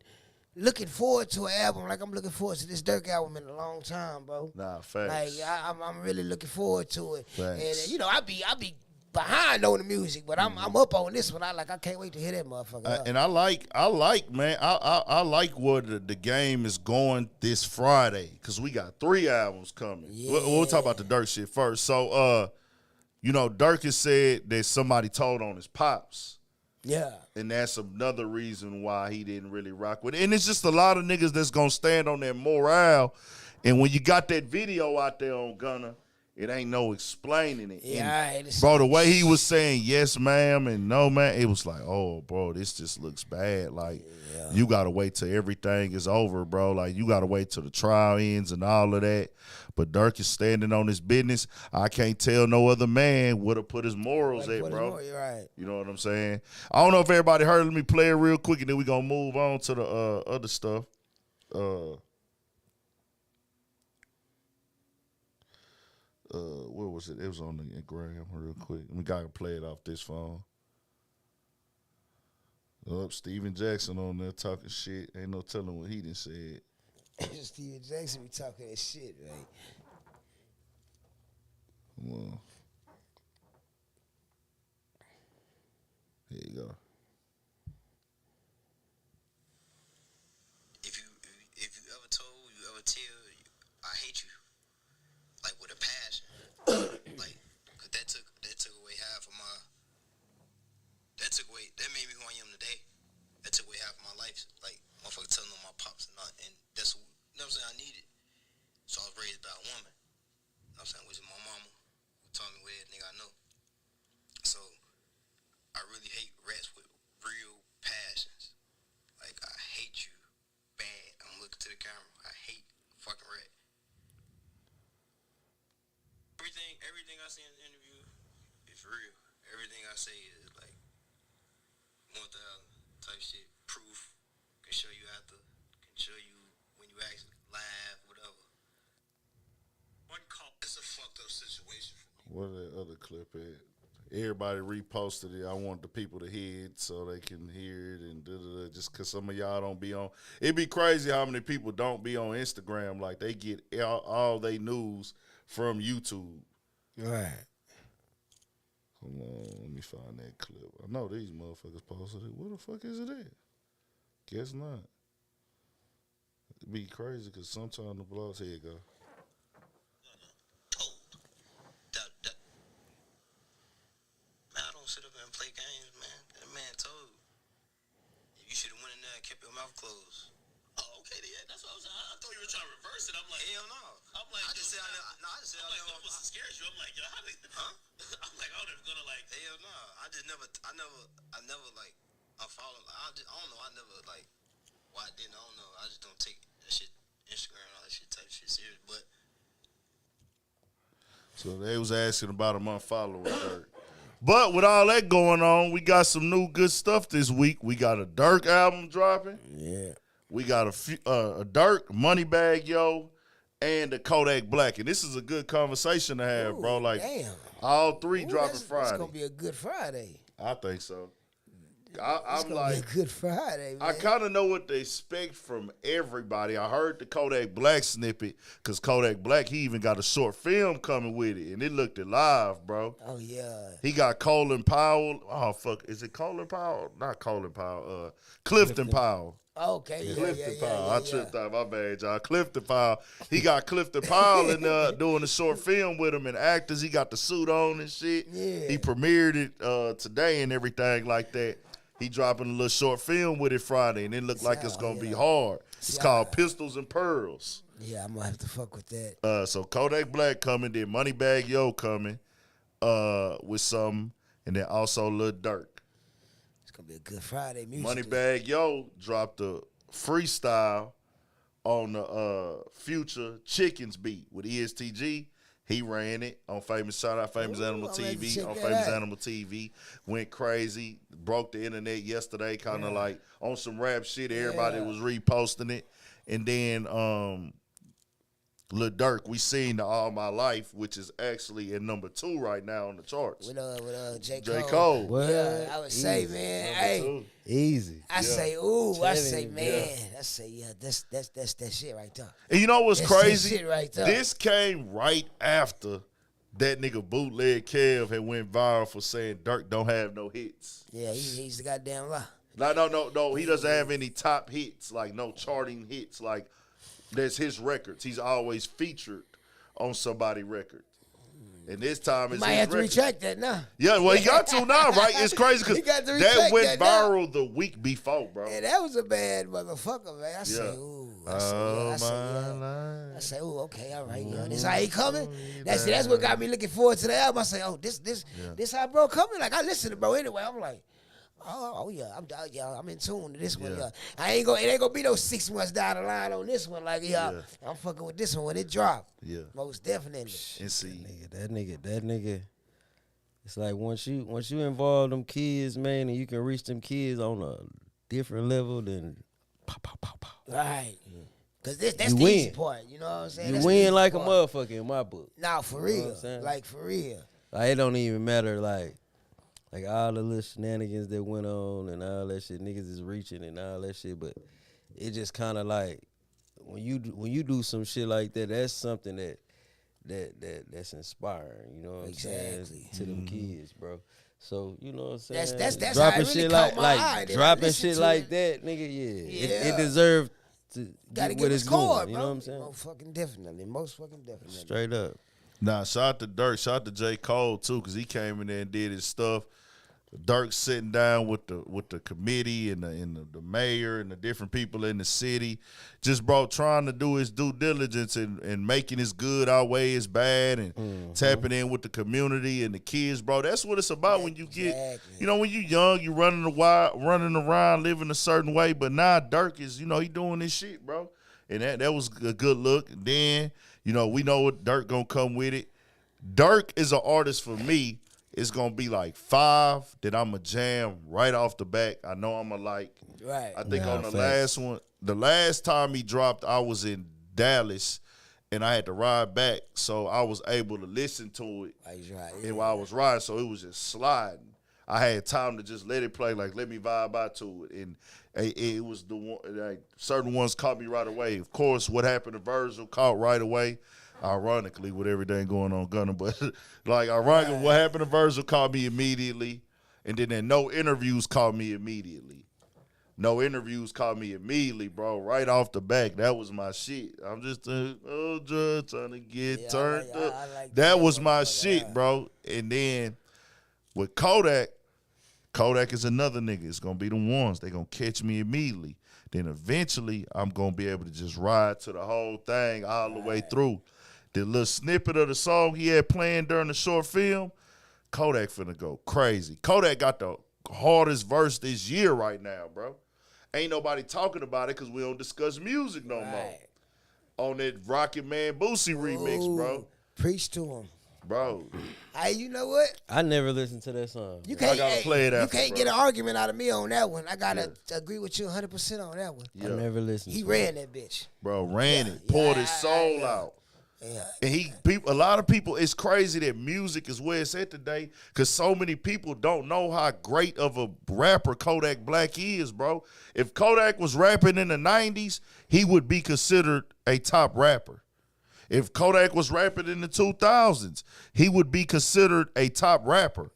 looking forward to an album like I'm looking forward to this Durk album in a long time, bro. Nah, facts. Like I'm really looking forward to it. Facts. And I be behind on the music, but I'm up on this one. I can't wait to hear that motherfucker. And I like, man. I like where the game is going this Friday because we got 3 albums coming. Yeah. We'll talk about the Durk shit first. So, Durk has said that somebody told on his pops. Yeah. And that's another reason why he didn't really rock with it. And it's just a lot of niggas that's going to stand on their morale. And when you got that video out there on Gunna, it ain't no explaining it. Yeah, bro, the way he was saying yes, ma'am, and no, man, it was like, oh, bro, this just looks bad. Like, you got to wait till everything is over, bro. Like, you got to wait till the trial ends and all of that. But Durk is standing on his business. I can't tell no other man where to put his morals at, bro. You're right. You know what I'm saying? I don't know if everybody heard. Let me play it real quick, and then we going to move on to the other stuff. Where was it? It was on the gram real quick. We gotta play it off this phone. Steven Jackson on there talking shit. Ain't no telling what he done said. Steven Jackson be talking that shit, man. Come on. Here you go. If you ever told, you ever tell, I hate you, like with a passion, like, cause that took away half of my, that took away that made me who I am today. That took away half of my life. Like, motherfucker telling on my pops and that's what, you know what I'm saying, I needed. So I was raised by a woman. You know what I'm saying, which is my mama, who taught me where nigga I know. So I really hate rats with real passions. Like, I hate you bad. I'm looking to the camera. I hate fucking rat. Everything I say in the interview is real. Everything I say is like 1,000 type shit. Proof. Can show you after. Can show you when you actually live, whatever. One call. It's a fucked up situation for me. What that other clip at? Everybody reposted it. I want the people to hear it so they can hear it and just because some of y'all don't be on. It'd be crazy how many people don't be on Instagram. Like, they get all they news from YouTube. Right. Hold on, let me find that clip. I know these motherfuckers posted it. Where the fuck is it at? Guess not. It'd be crazy because sometimes the blogs, here you go. Man, I don't sit up and play games, man. That man told you should have went in there and kept your mouth closed. Oh, okay, yeah, that's what I was saying. I thought you were trying to reverse it. I'm like, hell no. I'm like, I just said, I just said, I'm like, that was scares you. I'm like, yo, how did, huh? I'm like, I'm never gonna like, hell no. I never like, unfollow. I don't know. I never like, why I didn't. I don't know. I just don't take that shit, Instagram, all that shit type shit serious. But So they was asking about him unfollowing Durk. But with all that going on, we got some new good stuff this week. We got a Durk album dropping. Yeah. We got a Durk, Moneybagg, yo, and the Kodak Black. And this is a good conversation to have, bro. Like, damn. all three dropping Friday. It's going to be a good Friday. I think so. It's I'm gonna like, be a good Friday, man. I kind of know what to expect from everybody. I heard the Kodak Black snippet because Kodak Black, he even got a short film coming with it, and it looked alive, bro. Oh, yeah. He got Colin Powell. Oh, fuck. Is it Colin Powell? Not Colin Powell. Clifton Powell. Okay, yeah, Clifton yeah, Powell. yeah, I tripped out. My bad, y'all. Clifton Powell. He got Clifton Powell in doing a short film with him and actors. He got the suit on and shit. Yeah. He premiered it today and everything like that. He dropping a little short film with it Friday, and it looked like it's going to be hard. It's called Pistols and Pearls. Yeah, I'm going to have to fuck with that. So Kodak Black coming, then Moneybagg Yo coming with some, and then also Lil Durk. It's going to be a good Friday music. Moneybagg Yo dropped a freestyle on the Future Chickens beat with ESTG. He ran it on Famous Animal TV. On Famous Animal TV. Went crazy. Broke the internet yesterday, kind of like on some rap shit. Everybody was reposting it. And then Lil Durk, we seen the All My Life, which is actually at number 2 right now on the charts. With J. J. Cole. Cole. What? Yeah, I would say, man, hey. Easy. I say, ooh, I say, you, man. I say, yeah, that's that shit right there. And you know what's That's that crazy? shit right there. This came right after that nigga Bootleg Kev had went viral for saying Durk don't have no hits. Yeah, he's the goddamn lie. No. He doesn't have any top hits, like no charting hits. Like, that's his records. He's always featured on somebody's record. And this time it's Might his have to record. retract that now. Yeah, well, he got to now, right? It's crazy He got because to that retract went that now. viral the week before, bro. And that was a bad motherfucker, man. I say, Yeah. ooh. Oh, I say, ooh, okay, all right, yeah. This how he coming? That's what got me looking forward to the album. I say, oh, this how bro coming? Like, I listen to bro anyway. I'm like, oh yeah, I'm in tune to this one. Yeah. Yeah. It ain't gonna be no 6 months down the line on this one. Like, I'm fucking with this one when it drop. Yeah. Most definitely. And see, That nigga. It's like once you involve them kids, man, and you can reach them kids on a different level than pow. Right. Cause that's You the easy win. part. You know what I'm saying? You That's the win easy like a part. motherfucker in my book. Nah, for You know real. what I'm saying? Like for real. Like, it don't even matter, like all the little shenanigans that went on and all that shit, niggas is reaching and all that shit, but it just kind of like when you do some shit like that, that's something that's inspiring, you know what I'm saying, to them kids, bro. So, you know what I'm saying? That's how dropping it really shit caught my eye. Then I dropping listened shit to like it. that, nigga, yeah. Yeah. It deserved to Gotta get give what his it's cord, doing, you bro. know what I'm saying? Most fucking definitely. Most fucking definitely. Straight up. shout out to Durk, shout out to J. Cole too, because he came in there and did his stuff. Durk sitting down with the committee and the mayor and the different people in the city, just trying to do his due diligence and making his good outweigh his bad and tapping in with the community and the kids, bro. That's what it's about when you get, when you young, you running around, living a certain way. But now Durk is, he doing this shit, bro. And that was a good look. And then, we know what Durk gonna come with it. Durk is an artist for me. It's going to be like 5 that I'm going to jam right off the back. I know I'm going to like. Right. I think on the last one, the last time he dropped, I was in Dallas, and I had to ride back. So I was able to listen to it and while I was riding. So it was just sliding. I had time to just let it play, like let me vibe out to it. And it was the one, like, certain ones caught me right away. Of course, what happened to Virgil caught right away. Ironically, with everything going on Gunna, but like ironically, what happened to Virgil caught me immediately, and then No Interviews caught me immediately. No Interviews caught me immediately, bro, right off the back. That was my shit. I'm just trying to get turned up. That was my shit, bro. And then with Kodak is another nigga. It's gonna be the ones. They gonna catch me immediately. Then eventually, I'm gonna be able to just ride to the whole thing all the way through. The little snippet of the song he had playing during the short film, Kodak finna go crazy. Kodak got the hardest verse this year right now, bro. Ain't nobody talking about it because we don't discuss music no more. On that Rocket Man Boosie remix, bro. Preach to him. Bro. Hey, you know what? I never listened to that song. You can't, I gotta play it after, you can't bro. get an argument out of me on that one. I gotta agree with you 100% on that one. I never listened He to ran that bitch. Bro, ran it. Poured his soul out. Yeah. And a lot of people, it's crazy that music is where it's at today because so many people don't know how great of a rapper Kodak Black is, bro. If Kodak was rapping in the 90s, he would be considered a top rapper. If Kodak was rapping in the 2000s, he would be considered a top rapper.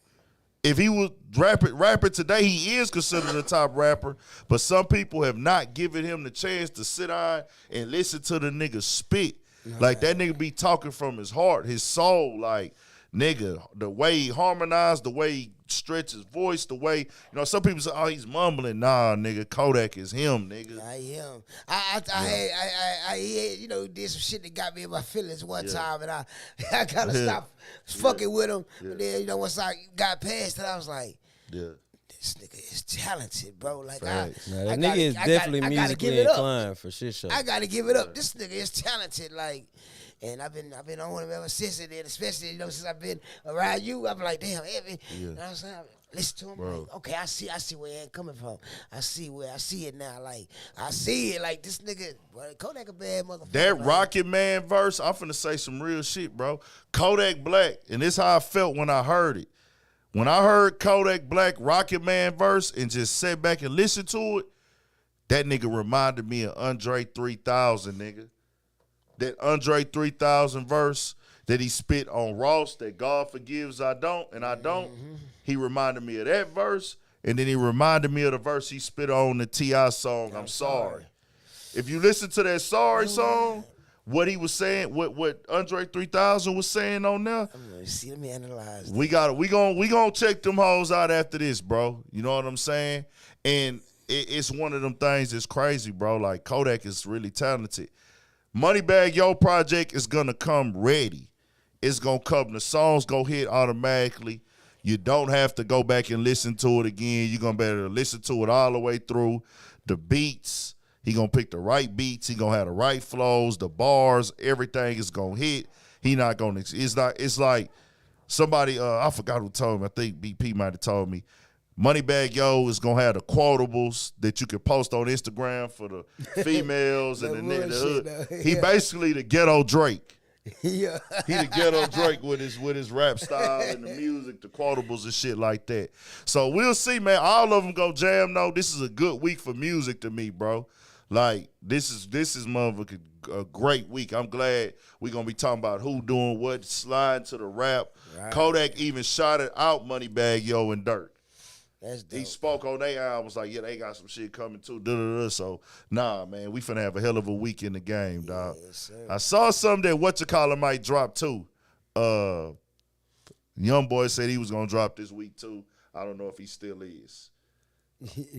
If he was rapping today, he is considered a top rapper, but some people have not given him the chance to sit down and listen to the nigga spit. Like, that nigga be talking from his heart, his soul. Like, nigga, the way he harmonized, the way he stretch his voice, the way, some people say, oh, he's mumbling. Nah, nigga, Kodak is him, nigga. I am. He did some shit that got me in my feelings one time, and I gotta stop fucking with him. But then, once I got past it, I was like, this nigga is talented, bro. Like, that nigga is definitely musically inclined for shit show. I gotta give it up. This nigga is talented, like. And I've been on him ever since, and then especially since I've been around you, I'm like, damn, Evan. You know what I'm saying? Listen to him, like, okay, I see where it's coming from. I see it now. Like, I see it. Like, this nigga, boy, Kodak a bad motherfucker. That Rocket Man verse, I'm finna say some real shit, bro. Kodak Black, and this how I felt when I heard it. When I heard Kodak Black Rocket Man verse and just sat back and listened to it, that nigga reminded me of Andre 3000, nigga. That Andre 3000 verse that he spit on Ross, that God forgives, I don't, and I don't. He reminded me of that verse, and then he reminded me of the verse he spit on the T.I. song, I'm Sorry. If you listen to that Sorry song, what he was saying, what Andre 3000 was saying on there, let me analyze. We gonna check them hoes out after this, bro. You know what I'm saying? And it's one of them things that's crazy, bro. Like, Kodak is really talented. Moneybagg Yo project is gonna come ready. It's gonna come. The songs go hit automatically. You don't have to go back and listen to it again. You're gonna be able to listen to it all the way through. The beats, he gonna pick the right beats. He gonna have the right flows, the bars, everything is gonna hit. He not gonna. It's like somebody. I forgot who told me. I think BP might have told me. Moneybagg Yo is gonna have the quotables that you can post on Instagram for the females and the hood. He basically the ghetto Drake. Yeah. He the ghetto Drake with his rap style and the music, the quotables and shit like that. So we'll see, man. All of them go jam though. This is a good week for music to me, bro. Like, this is motherfucker a great week. I'm glad we're gonna be talking about who doing what, sliding to the rap. Right. Kodak even shouted out Moneybagg Yo and Durk. That's dope. He spoke on their albums like, yeah, they got some shit coming too. So, nah, man, we finna have a hell of a week in the game, dog. Yes, I saw something that whatchamacallit might drop too. Young Boy said he was gonna drop this week too. I don't know if he still is.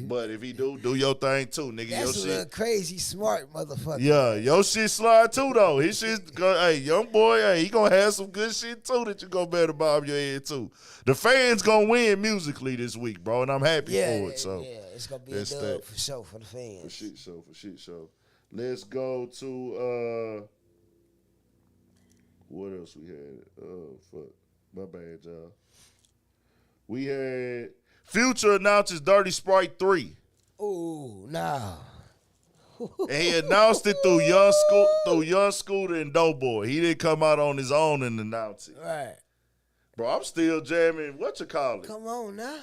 But if he do your thing too, nigga. That's your a little shit. crazy smart motherfucker. Yeah, your shit slide too though. His shit, hey, young boy, hey, he gonna have some good shit too that you gonna better bob your head too. The fans gonna win musically this week, bro, and I'm happy for it. So yeah, it's gonna be a dub for sure for the fans. For shit show. Let's go to what else we had? Oh fuck, my bad, y'all. We had Future announces Dirty Sprite 3. Ooh, nah. And he announced it through Young Scooter and Doughboy. He didn't come out on his own and announce it. Right. Bro, I'm still jamming, what you call it? Come on now.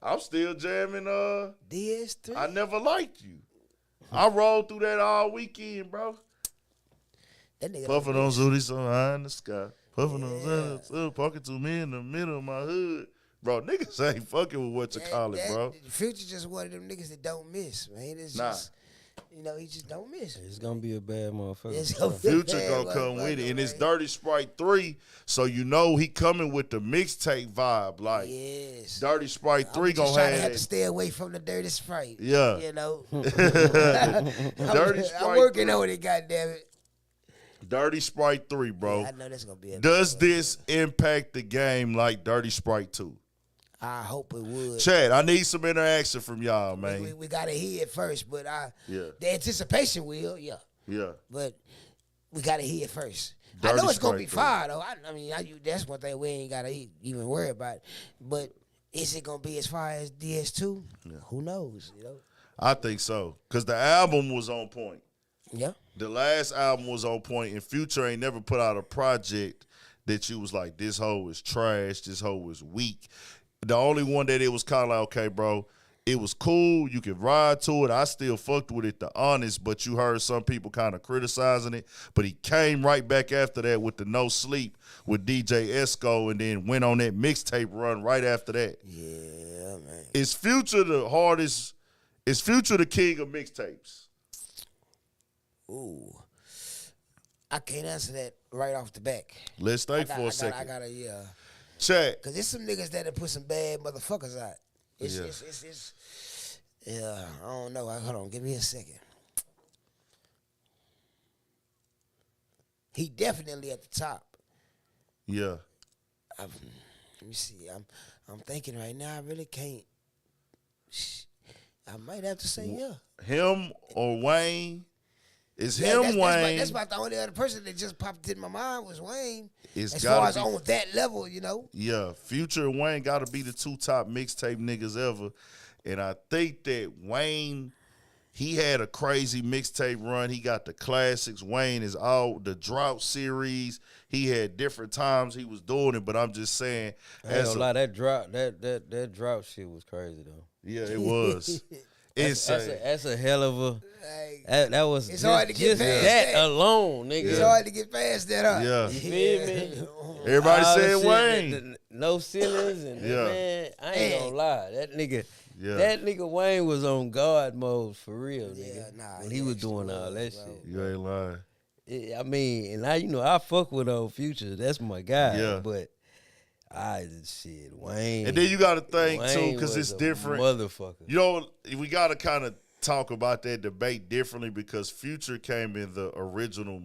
I'm still jamming, DS3. I Never Liked You. I rolled through that all weekend, bro. That nigga Puffing on Zooty so high in the sky. Puffing on Zooty, talking to me in the middle of my hood. Bro, niggas ain't fucking with what you call it, bro. Future just one of them niggas that don't miss, man. It's just, he just don't miss. It's gonna be a bad motherfucker. It's gonna be a Future bad gonna come with it. motherfucker, And it's man. Dirty Sprite 3, so you know he coming with the mixtape vibe. Like, Yes. Dirty Sprite 3 I'm just gonna trying to have to that. stay away from the dirty Sprite. Yeah. You know? Dirty Sprite I'm working 3. on it, goddammit. Dirty Sprite 3, bro. I know that's gonna be a Does good one. this impact the game like Dirty Sprite 2? I hope it would. Chad, I need some interaction from y'all, man. We gotta hear it first, but Yeah. the anticipation will, Yeah. but we gotta hear it first. Dirty I know it's gonna Sprite be three. fire though. That's one thing we ain't gotta even worry about. But is it gonna be as far as DS2? Yeah. Who knows? I think so. Because the album was on point. Yeah. The last album was on point, and Future ain't never put out a project that you was like, this hoe is trash, this hoe is weak. The only one that it was kind of like, okay, bro, it was cool. You can ride to it. I still fucked with it, to honest, but you heard some people kind of criticizing it. But he came right back after that with the No Sleep with DJ Esco and then went on that mixtape run right after that. Yeah, man. Is Future the hardest? Is Future the king of mixtapes? Ooh. I can't answer that right off the back. Let's think for a I second. gotta, yeah. Chat. Cause there's some niggas that have put some bad motherfuckers out. It's yeah, I don't know. Hold on, give me a second. He definitely at the top. Yeah. Let me see. I'm thinking right now. I really can't. I might have to say yeah. Him or Wayne? Is him Wayne? That's about the only other person that just popped in my mind was Wayne. It's as gotta far as be- on that level, Yeah, Future and Wayne got to be the two top mixtape niggas ever. And I think that Wayne, he had a crazy mixtape run. He got the classics. Wayne is all the drought series. He had different times he was doing it, but I'm just saying. I ain't gonna lie, that drought shit was crazy though. Yeah, it was. Insane. That's a hell of a. Like, That was it's just, hard to get just past that that. alone, nigga. it's hard to get past that, huh? Yeah. You feel me? Everybody All the said shit, Wayne. no ceilings and Yeah. man, I ain't gonna lie. That Yeah. nigga Wayne was on God mode for real, nigga. Yeah, nah, when he he was actually doing all that was, bro. shit. You ain't lying. I mean, and I fuck with old Future. That's my guy. Yeah. But Wayne. And then you got to think, too, Wayne because was it's a different. motherfucker. You know, we got to kind of talk about that debate differently because Future came in the original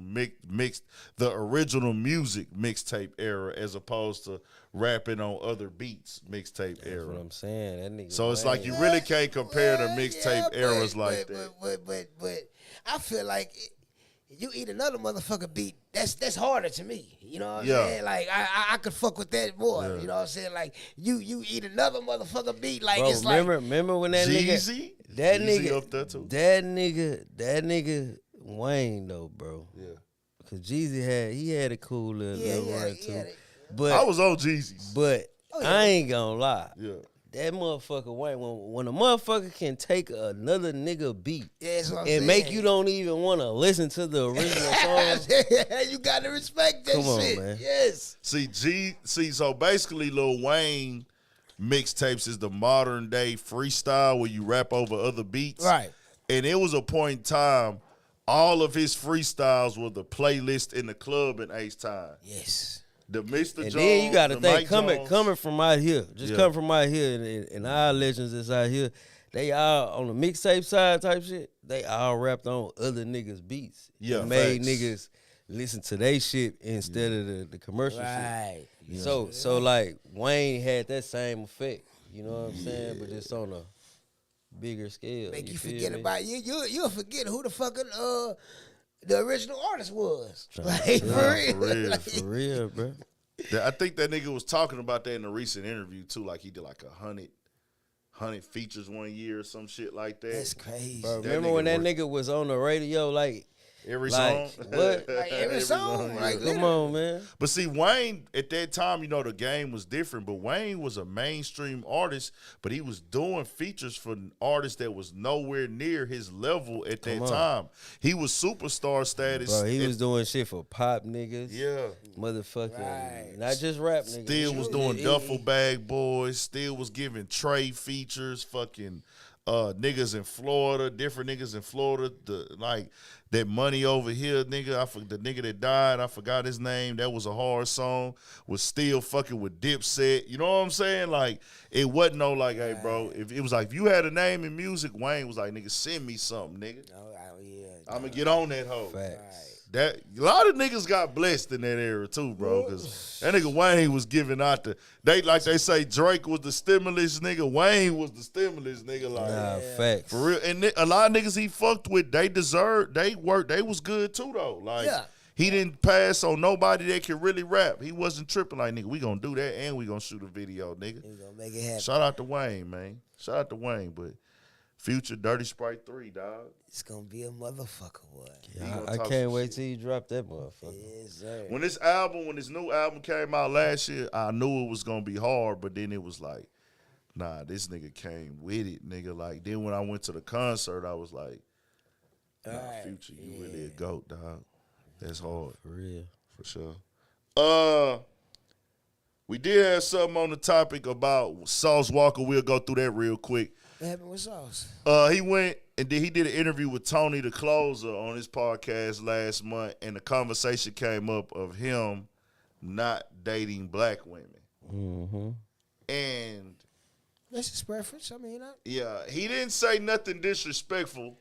the original music mixtape era as opposed to rapping on other beats mixtape That's era. what I'm saying. That nigga. So it's Wayne. like you really can't compare the Well, mixtape yeah, eras but- like but, that. But I feel like you eat another motherfucker beat. That's harder to me. You know what I'm Yeah. saying? Like I could fuck with that more. Yeah. You know what I'm saying? Like you eat another motherfucker beat. Like Bro, it's like remember when that Jeezy? nigga, that Jeezy nigga, up there too. that nigga Wayne though, bro. Yeah. Cause Jeezy had a cool little run too. yeah. But I was on Jeezy's. but yeah. I ain't gonna lie. Yeah. That motherfucker Wayne, when a motherfucker can take another nigga beat Yeah, that's what I'm and make saying. you don't even want to listen to the original song. You gotta respect that Come on, shit. man. Yes. So basically Lil Wayne mixtapes is the modern day freestyle where you rap over other beats. Right. And it was a point in time, all of his freestyles were the playlist in the club in H-Time. Yes. The Mr. And Jones, then you got to the think Mike coming from out here, Yeah. coming from out here, and our legends that's out here, they all on the mixtape side type shit. They all rapped on other niggas' beats. Yeah, and made facts. niggas listen to they shit instead of the commercial shit. Right. So like Wayne had that same effect. You know what I'm saying? But just on a bigger scale. Make you feel forget me? about you'll forget who the fucking the original artist was. Like Yeah, for real. for real, Like, For real, bro. I think that nigga was talking about that in a recent interview too. Like he did like 100 features one year or some shit like that. That's crazy. Bro, That remember when nigga that worked- nigga was on the radio? Like Every Like, song. what? Like every song, like yeah. come on, man. But see, Wayne, at that time, you know, the game was different. But Wayne was a mainstream artist, but he was doing features for artists that was nowhere near his level at that Come on. time. He was superstar status. Bro, he and was doing shit for pop niggas. yeah. Motherfucking, Right. not just rap niggas. Still was doing duffel bag boys. Still was giving Trey features. Fucking niggas in Florida, different niggas in Florida. Like that Money Over Here nigga. The nigga that died. I forgot his name. That was a hard song. Was still fucking with Dipset. You know what I'm saying? Like it wasn't no like, hey bro. If it was like if you had a name in music, Wayne was like, nigga, send me something, nigga. Yeah. I'm gonna get on that hoe. Facts. That a lot of niggas got blessed in that era too, bro. Cause that nigga Wayne was giving out they say Drake was the stimulus nigga. Wayne was the stimulus nigga. Like Nah, facts. for real. And a lot of niggas he fucked with, they was good too though. Like Yeah. he didn't pass on nobody that could really rap. He wasn't tripping like nigga. We gonna do that and we gonna shoot a video, nigga. We gonna make it happen. Shout out to Wayne, man. Shout out to Wayne, but Future Dirty Sprite 3, dog. It's gonna be a motherfucker, boy. Yeah, gonna I talk can't some wait shit. till you drop that motherfucker. Yes, sir. When this new album came out last year, I knew it was gonna be hard, but then it was like, nah, this nigga came with it, nigga. Like then when I went to the concert, I was like, nah, Alright, Future, you really a goat, dog. That's hard For real. for sure. We did have something on the topic about Sauce Walker. We'll go through that real quick. What happened with Sauce? He went and he did an interview with Tony the Closer on his podcast last month, and the conversation came up of him not dating black women. Mm-hmm. And That's his preference. I mean, yeah, he didn't say nothing disrespectful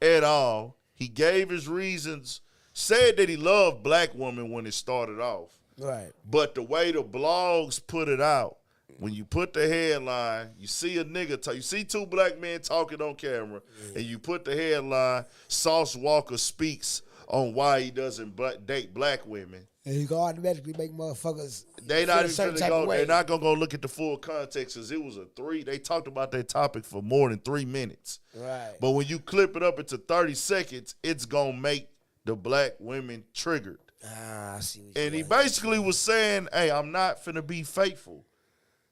at all. He gave his reasons, said that he loved black women when it started off. right. But the way the blogs put it out, when you put the headline, you see a nigga, you see two black men talking on camera, and you put the headline, Sauce Walker speaks on why he doesn't date black women. And he gonna automatically make motherfuckers. They feel not a even certain finna type go. of way. They're not gonna go look at the full context because it was they talked about that topic for more than 3 minutes. Right. But when you clip it up into 30 seconds, it's gonna make the black women triggered. I see. What And he you basically was saying, hey, I'm not finna be faithful.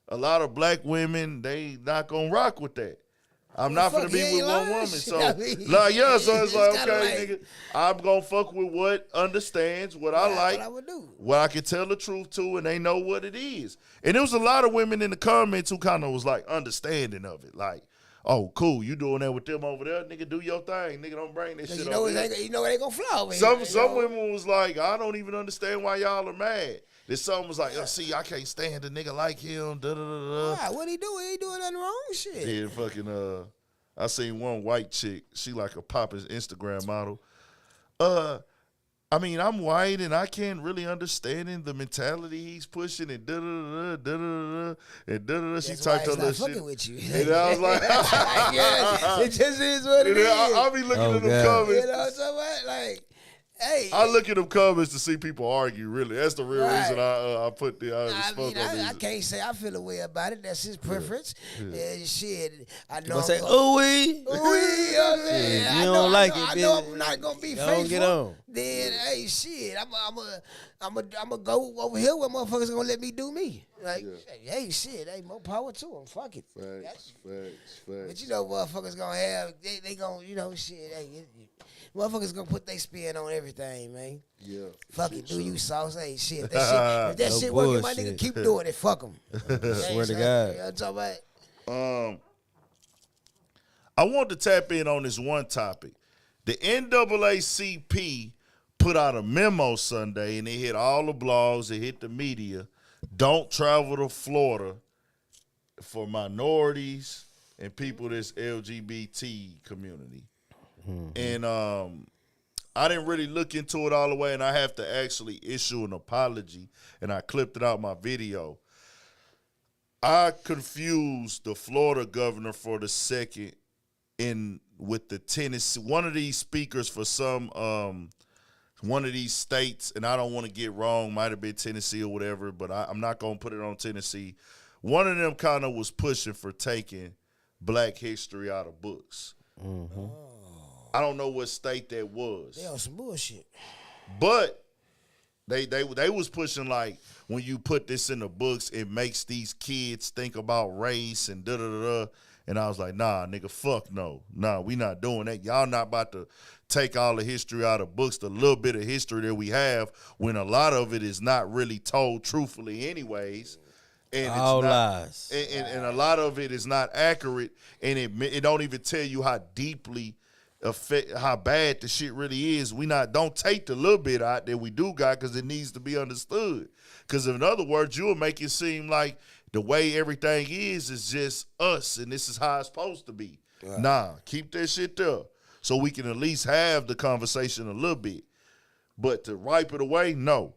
A lot of black women, they not gonna rock with that. I'm not fuck, finna be he ain't with one lying. woman. Shit, So, I mean, like, yeah, so it's it's like, kinda okay, like- nigga, I'm gonna fuck with what understands what I like, What I would do. what I can tell the truth to, and they know what it is. And there was a lot of women in the comments who kind of was like understanding of it. Like, oh, cool, you doing that with them over there, nigga, do your thing. Nigga, don't bring that shit You know, over here. you know they gonna fly over Some here. some women was like, I don't even understand why y'all are mad. Then some was like, oh, see, I can't stand a nigga like him. Da da da da. Why? What he do? He ain't doing nothing wrong. Shit. Yeah, fucking. I seen one white chick. She like a poppin' Instagram model. I mean, I'm white and I can't really understand the mentality he's pushing and da da da da da and da da da. She That's why typed her he's not little fucking shit. with you. And I was like, yeah, it just is what it and is. then I be looking Oh, at them God. comments. You know what I'm talking about? Like, hey. I look at them comments to see people argue. Really, that's the real Right. reason I put the I spoke mean, on I these. can't say I feel a way about it. That's his preference. And shit, I know. Gonna I'm say, gonna- ooh Ooh, you know what I'm saying? Yeah, I you know- don't like I know, it, I know bitch. I'm not gonna be Don't faithful. get on. Then, hey, shit, I'm a go over here where motherfuckers gonna let me do me. Like, hey, shit, hey, more power to them. Fuck it. Facts. But you know, motherfuckers gonna have, they gonna, you know, shit, hey, motherfuckers gonna put their spin on everything, man. Yeah. Fuck it, do you sauce? Hey, shit, if that No shit working, my bullshit. nigga, keep doing it. Fuck them. Swear to God. You know what I'm talking about? I want to tap in on this one topic. The NAACP put out a memo Sunday, and it hit all the blogs, it hit the media. Don't travel to Florida for minorities and people this LGBT community. And I didn't really look into it all the way, and I have to actually issue an apology, and I clipped it out my video. I confused the Florida governor for the second with the Tennessee, one of these speakers for some one of these states, and I don't want to get wrong, might have been Tennessee or whatever, but I'm not going to put it on Tennessee. One of them kind of was pushing for taking Black history out of books. Mm-hmm. I don't know what state that was. They on some bullshit. But they was pushing like, when you put this in the books, it makes these kids think about race and da-da-da-da. And I was like, nah, nigga, fuck no. Nah, we not doing that. Y'all not about to take all the history out of books, the little bit of history that we have, when a lot of it is not really told truthfully anyways. And all it's not, lies. And a lot of it is not accurate, and it don't even tell you how deeply how bad the shit really is. Don't take the little bit out that we do got, because it needs to be understood. Because in other words, you'll make it seem like the way everything is just us, and this is how it's supposed to be. Right. Nah, keep that shit there, so we can at least have the conversation a little bit. But to wipe it away, no.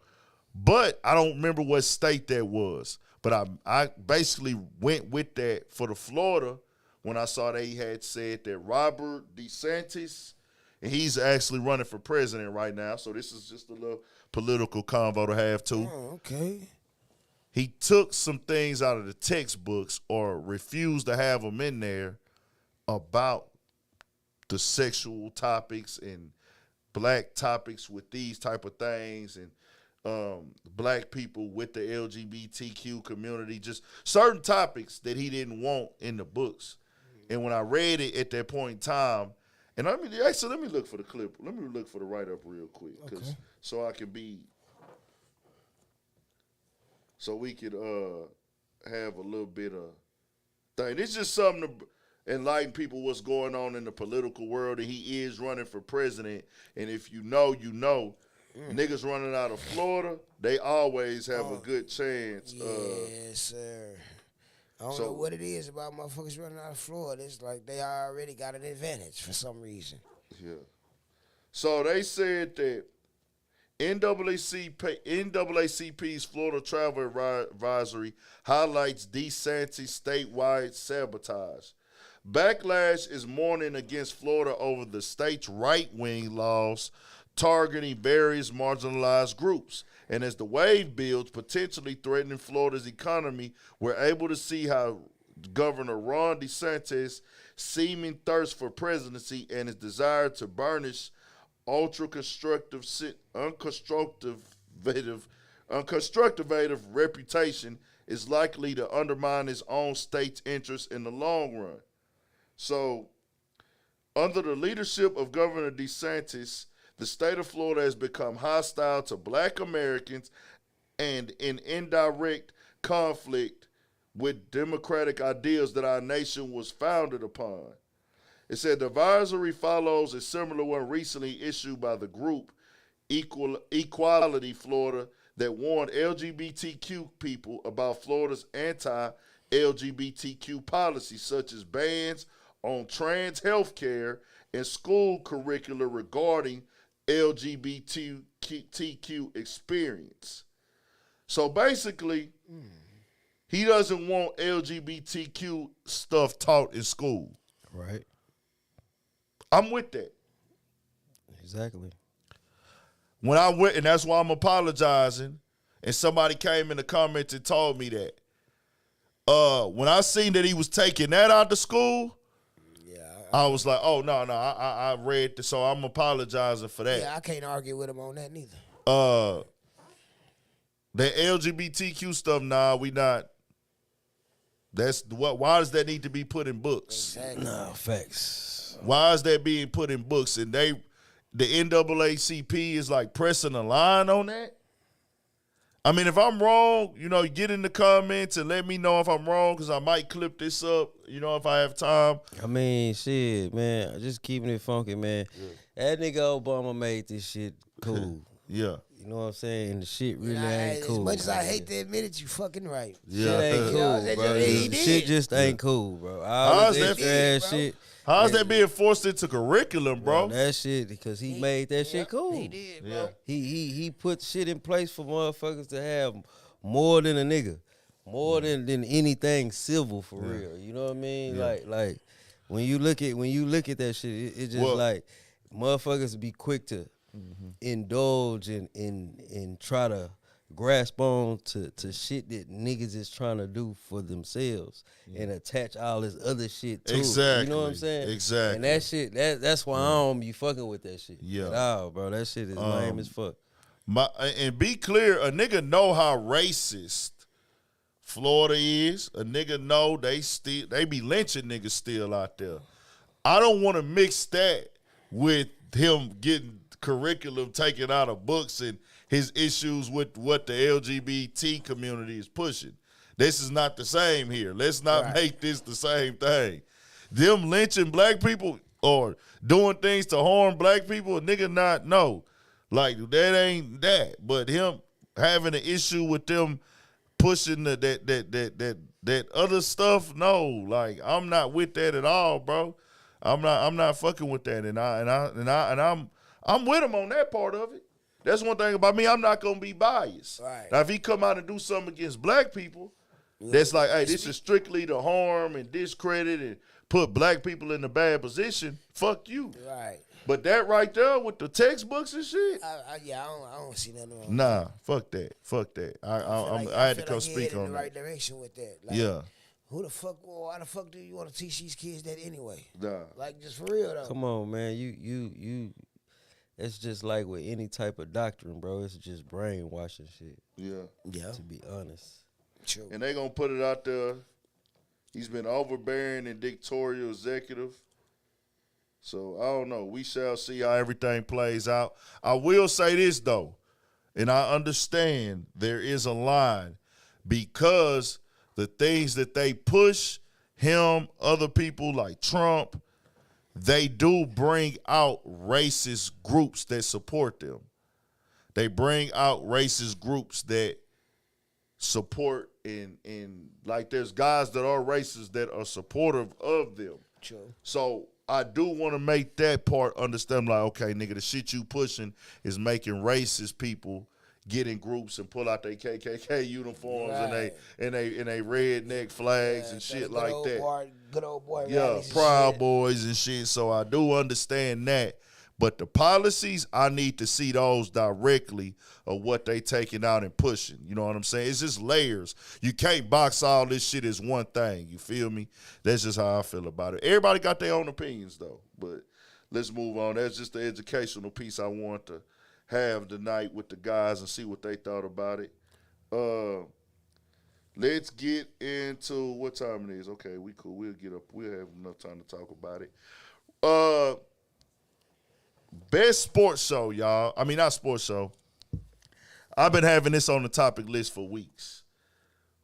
But I don't remember what state that was. But I basically went with that for the Florida when I saw they had said that Robert DeSantis, and he's actually running for president right now, so this is just a little political convo to have too. Oh, okay. He took some things out of the textbooks or refused to have them in there about the sexual topics and Black topics with these type of things, and Black people with the LGBTQ community, just certain topics that he didn't want in the books. And when I read it at that point in time, and let me look for the clip. Let me look for the write-up real quick, so I can be, so we could have a little bit of thing. It's just something to enlighten people what's going on in the political world, and he is running for president. And if you know, you know. Niggas running out of Florida, they always have a good chance. Yes, sir. I don't know what it is about motherfuckers running out of Florida. It's like they already got an advantage for some reason. Yeah. So they said that NAACP's Florida Travel Advisory highlights DeSantis' statewide sabotage. Backlash is mourning against Florida over the state's right-wing laws targeting various marginalized groups. And as the wave builds, potentially threatening Florida's economy, we're able to see how Governor Ron DeSantis' seeming thirst for presidency and his desire to burnish unconstructive reputation is likely to undermine his own state's interests in the long run. So, under the leadership of Governor DeSantis, the state of Florida has become hostile to Black Americans and in indirect conflict with democratic ideals that our nation was founded upon. It said the advisory follows a similar one recently issued by the group Equality Florida that warned LGBTQ people about Florida's anti-LGBTQ policies, such as bans on trans health care and school curricula regarding LGBTQ experience. So basically, he doesn't want LGBTQ stuff taught in school. Right. I'm with that. Exactly. When I went, and that's why I'm apologizing, and somebody came in the comments and told me that. When I seen that he was taking that out of school, I was like, oh, no, I read this, so I'm apologizing for that. Yeah, I can't argue with him on that neither. The LGBTQ stuff, nah, we not. That's what. Why does that need to be put in books? Exactly. No, facts. Why is that being put in books? And the NAACP is like pressing a line on that? I mean, if I'm wrong, get in the comments and let me know if I'm wrong, because I might clip this up, if I have time. I mean, shit, man, just keeping it funky, man. Yeah. That nigga Obama made this shit cool. Yeah. You know what I'm saying? And the shit really Nah, ain't cool. As much as I hate to admit it, you fucking right. Yeah. Shit ain't You know, cool, that bro. just- he The did. shit just ain't cool, bro. How's All that this extra big, ass bro? shit. How's that being forced into curriculum, bro? That shit because he made that shit cool. He did, bro. Yeah. He put shit in place for motherfuckers to have more than a nigga, more than anything civil for real. You know what I mean? Yeah. Like when you look at that shit, it just Well- like motherfuckers be quick to indulge and try to grasp on to shit that niggas is trying to do for themselves and attach all this other shit to it. Exactly. You know what I'm saying? Exactly. And that shit, that's why I don't be fucking with that shit. Yeah. At all, bro. That shit is lame as fuck. And be clear, a nigga know how racist Florida is. A nigga know they be lynching niggas still out there. I don't want to mix that with him getting curriculum taken out of books and his issues with what the LGBT community is pushing. This is not the same here. Let's not make this the same thing. Them lynching black people or doing things to harm black people, a nigga not know. Like, that ain't that. But him having an issue with them pushing that other stuff, no. Like, I'm not with that at all, bro. I'm not fucking with that. And I'm with him on that part of it. That's one thing about me. I'm not gonna be biased. Right. Now, if he come out and do something against black people, that's like, hey, this is strictly to harm and discredit and put black people in a bad position. Fuck you. Right. But that right there with the textbooks and shit, I don't see nothing wrong. nah, fuck that. I had to come feel like speak you're on in the that. right direction with that. Like, Yeah, Who the fuck? Why the fuck do you want to teach these kids that anyway? nah. Like, just for real though. Come on, man. You. It's just like with any type of doctrine, bro. It's just brainwashing shit. Yeah. Yeah. To be honest. True. And they gonna put it out there. He's been overbearing and dictatorial executive. So I don't know. We shall see how everything plays out. I will say this though, and I understand there is a line because the things that they push him, other people like Trump, they do bring out racist groups that support them. They bring out racist groups that support and like there's guys that are racist that are supportive of them. True. So I do want to make that part understand, like, okay, nigga, the shit you pushing is making racist people get in groups and pull out their KKK uniforms Right. and they redneck flags and shit like that. Good old boy. Yeah, rallies and Proud shit. Boys and shit. So I do understand that. But the policies, I need to see those directly of what they taking out and pushing. You know what I'm saying? It's just layers. You can't box all this shit as one thing. You feel me? That's just how I feel about it. Everybody got their own opinions, though. But let's move on. That's just the educational piece I want to have tonight with the guys and see what they thought about it. Let's get into what time it is. Okay, we cool. We'll get up. We'll have enough time to talk about it. Best sports show, y'all. I mean, not sports show. I've been having this on the topic list for weeks.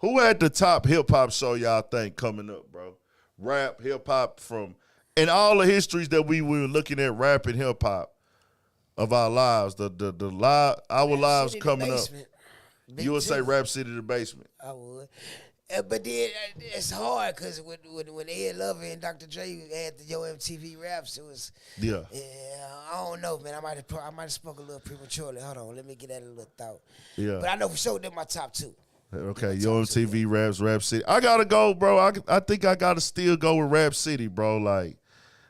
Who had the top hip-hop show y'all think coming up, bro? Rap, hip-hop from... And all the histories that we were looking at rap and hip-hop of our lives, our lives City, the coming up. basement. Big You would say T. Rap City the Basement. I would. But then it's hard because when Ed Lover and Dr. Dre had the Yo MTV Raps, it was Yeah. I don't know, man. I might have spoke a little prematurely. Hold on, let me get that a little thought. Yeah. But I know for sure they're my top two. Okay, Yo MTV Raps, Rap City. I gotta go, bro. I think I gotta still go with Rap City, bro. Like,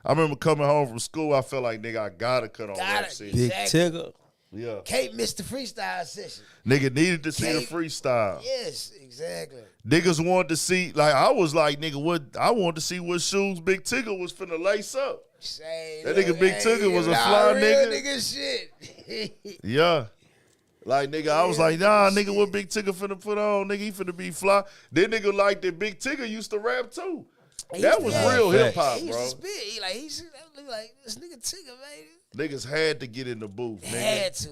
I remember coming home from school, I felt like, nigga, I gotta cut on Rap City. Big Exactly. Tigger. Yeah. Can't miss the freestyle session. Nigga needed to see the Kate- freestyle. Yes, exactly. Niggas wanted to see, like, I was like, nigga, I wanted to see what shoes Big Tigger was finna lace up. Say, That nigga look, Big hey, Tigger was a nah, fly real nigga. shit. Yeah. Like, nigga, I was like, nah, nigga, what Big Tigger finna put on? Nigga, he finna be fly. Then nigga like that Big Tigger used to rap too. That was real Facts. hip hop, He used bro. to spit. He look like this nigga Tigger, man. Niggas had to get in the booth, nigga. Had to.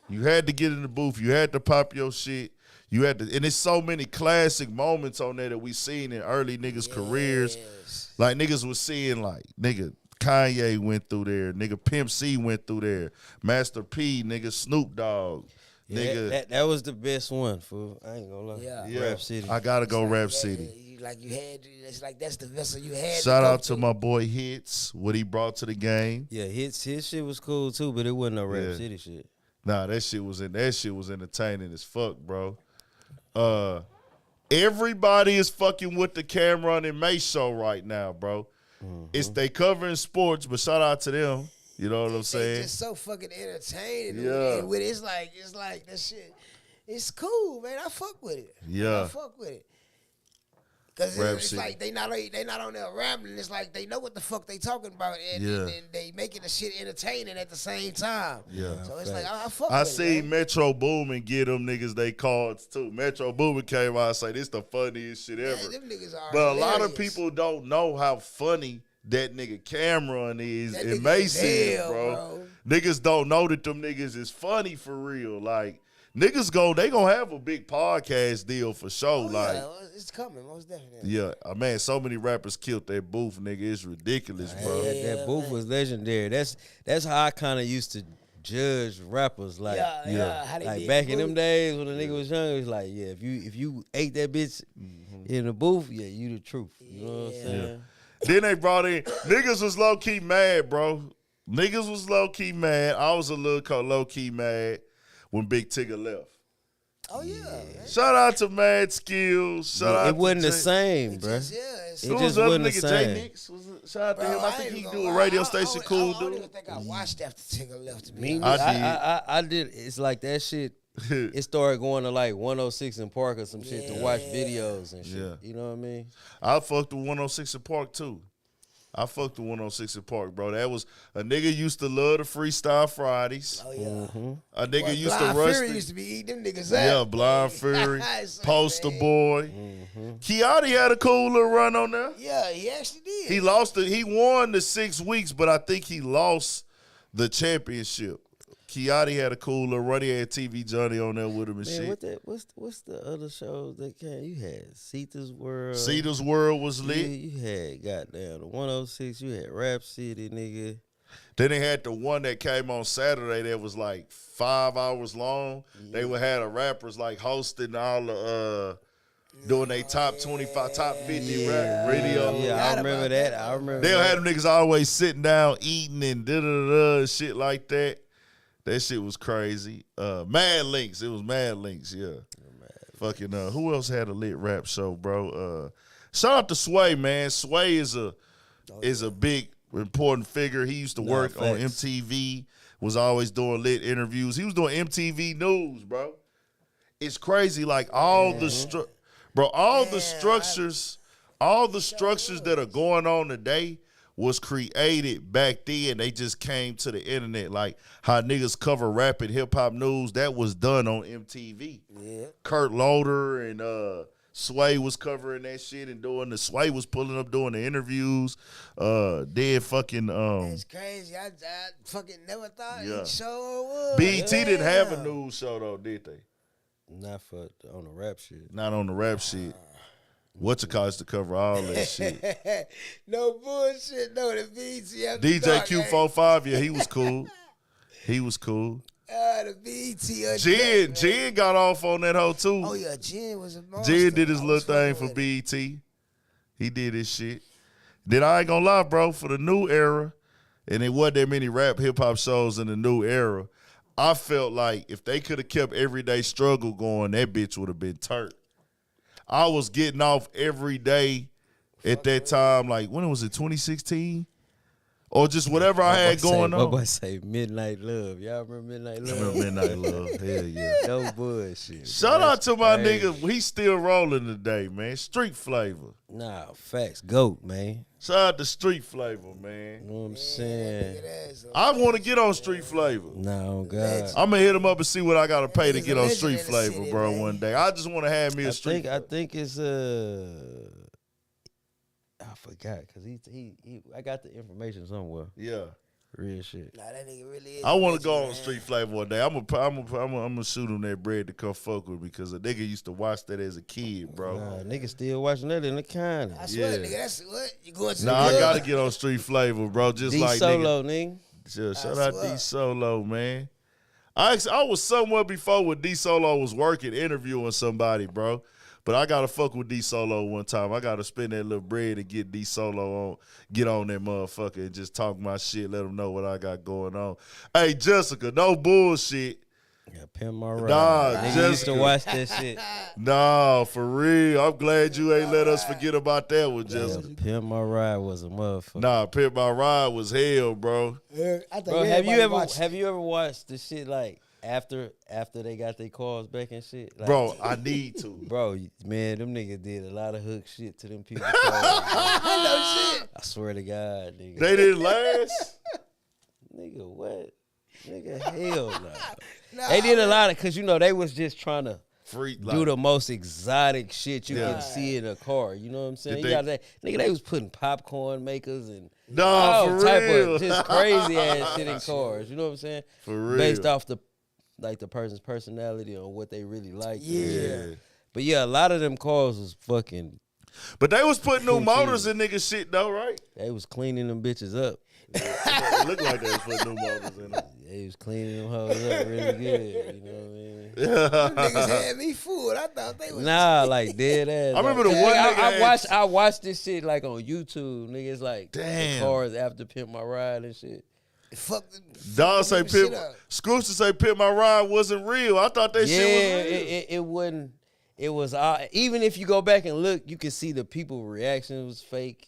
You had to get in the booth. You had to pop your shit. You had to, and it's so many classic moments on there that we seen in early niggas' careers. Yes. Like niggas was seeing like, nigga, Kanye went through there. Nigga Pimp C went through there. Master P, nigga Snoop Dogg. Yeah, Nigga. that was the best one, fool. I ain't gonna lie. Yeah. Rap City. I gotta go It's Rap like, City. you had, it's like that's the vessel you had. Shout go out to my boy Hits, what he brought to the game. Yeah, his shit was cool too, but it wasn't no Rap Yeah. City shit. Nah, that shit was entertaining as fuck, bro. Everybody is fucking with the Cameron and Mace show right now, bro. It's they covering sports, but shout out to them. You know what I'm They saying? just so fucking entertaining. Yeah. And with it, it's like that shit. It's cool, man. I fuck with it. Yeah. I fuck with it. Cause Rap it's City. like they not on there rambling. It's like they know what the fuck they talking about, and, Yeah. and they making the shit entertaining at the same time. Yeah. So it's like I fuck I with seen it. Man. Metro Boomin get them niggas they cards too. Metro Boomin came out and say this the funniest shit ever. Man, them niggas are But a lot of hilarious. people don't know how funny that nigga Cameron is That and nigga Mace is is, hell, bro. bro. Niggas don't know that them niggas is funny for real. Like niggas they gonna have a big podcast deal for sure. Oh, like yeah, it's coming, most definitely. yeah, man, so many rappers killed that booth, nigga. It's ridiculous, bro. That booth was legendary. That's how I kind of used to judge rappers. Like, Yeah. How they like did back the in them booth. days when the nigga was young, it was like, yeah, if you ate that bitch in the booth, yeah, you the truth. You know what I'm saying? Then they brought in niggas was low key mad, bro. Niggas was low key mad. I was a little low key mad when Big Tigger left. Oh yeah. Man. Shout out to Mad Skills. Shout out It wasn't to the same, It bro. just, yeah, it's, It Who was just the other wasn't the nigga? same. J Nix. Shout out to bro, him. I think ain't he gonna do a lie. radio I station. don't Cool even dude. think I watched after Tigger left. To be Me, honest. I did. It's like that shit. It started going to like 106 in Park or some shit to watch videos and shit. Yeah. You know what I mean? I fucked with 106 in Park too. I fucked with 106 in Park, bro. That was a nigga used to love the Freestyle Fridays. Oh yeah. A nigga Boy, used Blind to rush. Fury used to be eating them niggas Yeah, up. Blind Fury, It's like, Poster man. Boy. Kiati had a cool little run on there. Yeah, he actually did. He lost it. He won the 6 weeks, but I think he lost the championship. Kiati had a cool little run. He had TV Johnny on there with him and Man, shit. what's the other shows that came? You had Cetus World. Cedar's World was lit. You had goddamn the 106. You had Rap City, nigga. Then they had the one that came on Saturday that was like 5 hours long. They would have the rappers like hosting all the doing they top 25, top 50 rap radio. Yeah, I remember that. I remember. They'll that. have them niggas always sitting down eating and da-da-da-da and shit like that. That shit was crazy. Mad Links. It was Mad Links, yeah. Fucking who else had a lit rap show, bro? Shout out to Sway, man. Sway is a big important figure. He used to work on facts. MTV, was always doing lit interviews. He was doing MTV News, bro. It's crazy, like all the structures that are going on today was created back then. They just came to the internet. Like how niggas cover rap and hip hop news, that was done on MTV. Yeah. Kurt Loder and Sway was covering that shit and doing the Sway was pulling up doing the interviews. Then fucking It's crazy. I fucking never thought Yeah. he sure would. BET didn't have a news show though, did they? Not for on the rap shit. Not on the rap shit. What's it cost to cover all that shit? No bullshit. No, the BET after DJ dark, Q45, yeah, he was cool. He was cool. The BET. Jen got off on that hoe too. Oh yeah, Jen was a monster. Jen did his I little was thing fucking for with it. BET. He did his shit. Then I ain't gonna lie, bro, for the new era, and it wasn't that many rap hip hop shows in the new era, I felt like if they could have kept Everyday Struggle going, that bitch would have been turned. I was getting off every day at that time, like when was it, 2016? Or just whatever I had going What on. boy say Midnight Love? Y'all remember Midnight Love? I remember Midnight Love. Hell yeah. No bullshit. Shout out to my crazy. nigga. He's still rolling today, man. Street Flavor. Nah, facts. GOAT, man. Shout out to Street Flavor, man. You know what I'm saying? I want to get on Street Flavor. Nah, oh God. I'm going to hit him up and see what I got to pay to He's get a on legend Street in the Flavor, city, bro, man. one day. I just want to have me a Street I Flavor. think it's I forgot because he I got the information somewhere. Yeah. Real shit. Nah, that nigga really is. I want to rich, go on man. Street Flavor one day. I'm gonna shoot him that bread to come fuck with me because a nigga used to watch that as a kid, bro. Nah, niggas still watching that in the kind. I swear, Yeah. nigga, that's what you going to. Nah, the I club? gotta get on Street Flavor, bro. Just D like Solo, nigga. Shout I out swear. D Solo, man. I was somewhere before when D Solo was working, interviewing somebody, bro. But I gotta fuck with D Solo one time. I gotta spend that little bread and get D Solo on, get on that motherfucker and just talk my shit, let him know what I got going on. Hey, Jessica, no bullshit. Yeah, Pimp My Ride. Nah, Nigga used to Jessica. watch that shit. Nah, for real. I'm glad you ain't let us forget about that one, Yeah, Jessica. Pimp My Ride was a motherfucker. Nah, Pimp My Ride was hell, bro. I think Bro, have you everybody ever watched the shit like after they got their cars back and shit? Like, Bro, I need to. Bro, man, them niggas did a lot of hook shit to them people. I know shit. I swear to God, nigga. They didn't last? Nigga, what? Nigga, hell no. Nah, They did a lot of, cause you know they was just trying to Freak, do the most exotic shit you Yeah. can see in a car. You know what I'm saying? Did You they- got that nigga. They was putting popcorn makers and Nah, all for type real. of just crazy ass shit in cars. You know what I'm saying? For real. Based off the person's personality on what they really like. Yeah. But yeah, a lot of them cars was fucking. But they was putting new Cool motors shit. in niggas shit though, right? They was cleaning them bitches up. It looked like they was putting new motors in them. They was cleaning them hoes up really good. You know what I mean? Niggas had me fooled. I thought they was. Nah, like dead ass. I remember like, the one I, nigga I had- watched. I watched this shit like on YouTube. Niggas like Damn. the cars after Pimp My Ride and shit. Fuck. Dog say Fuck shit Pimp, up. Scooter say Pimp My Ride wasn't real. I thought that Yeah, shit was real. it wasn't. It was even if you go back and look, you can see the people reaction was fake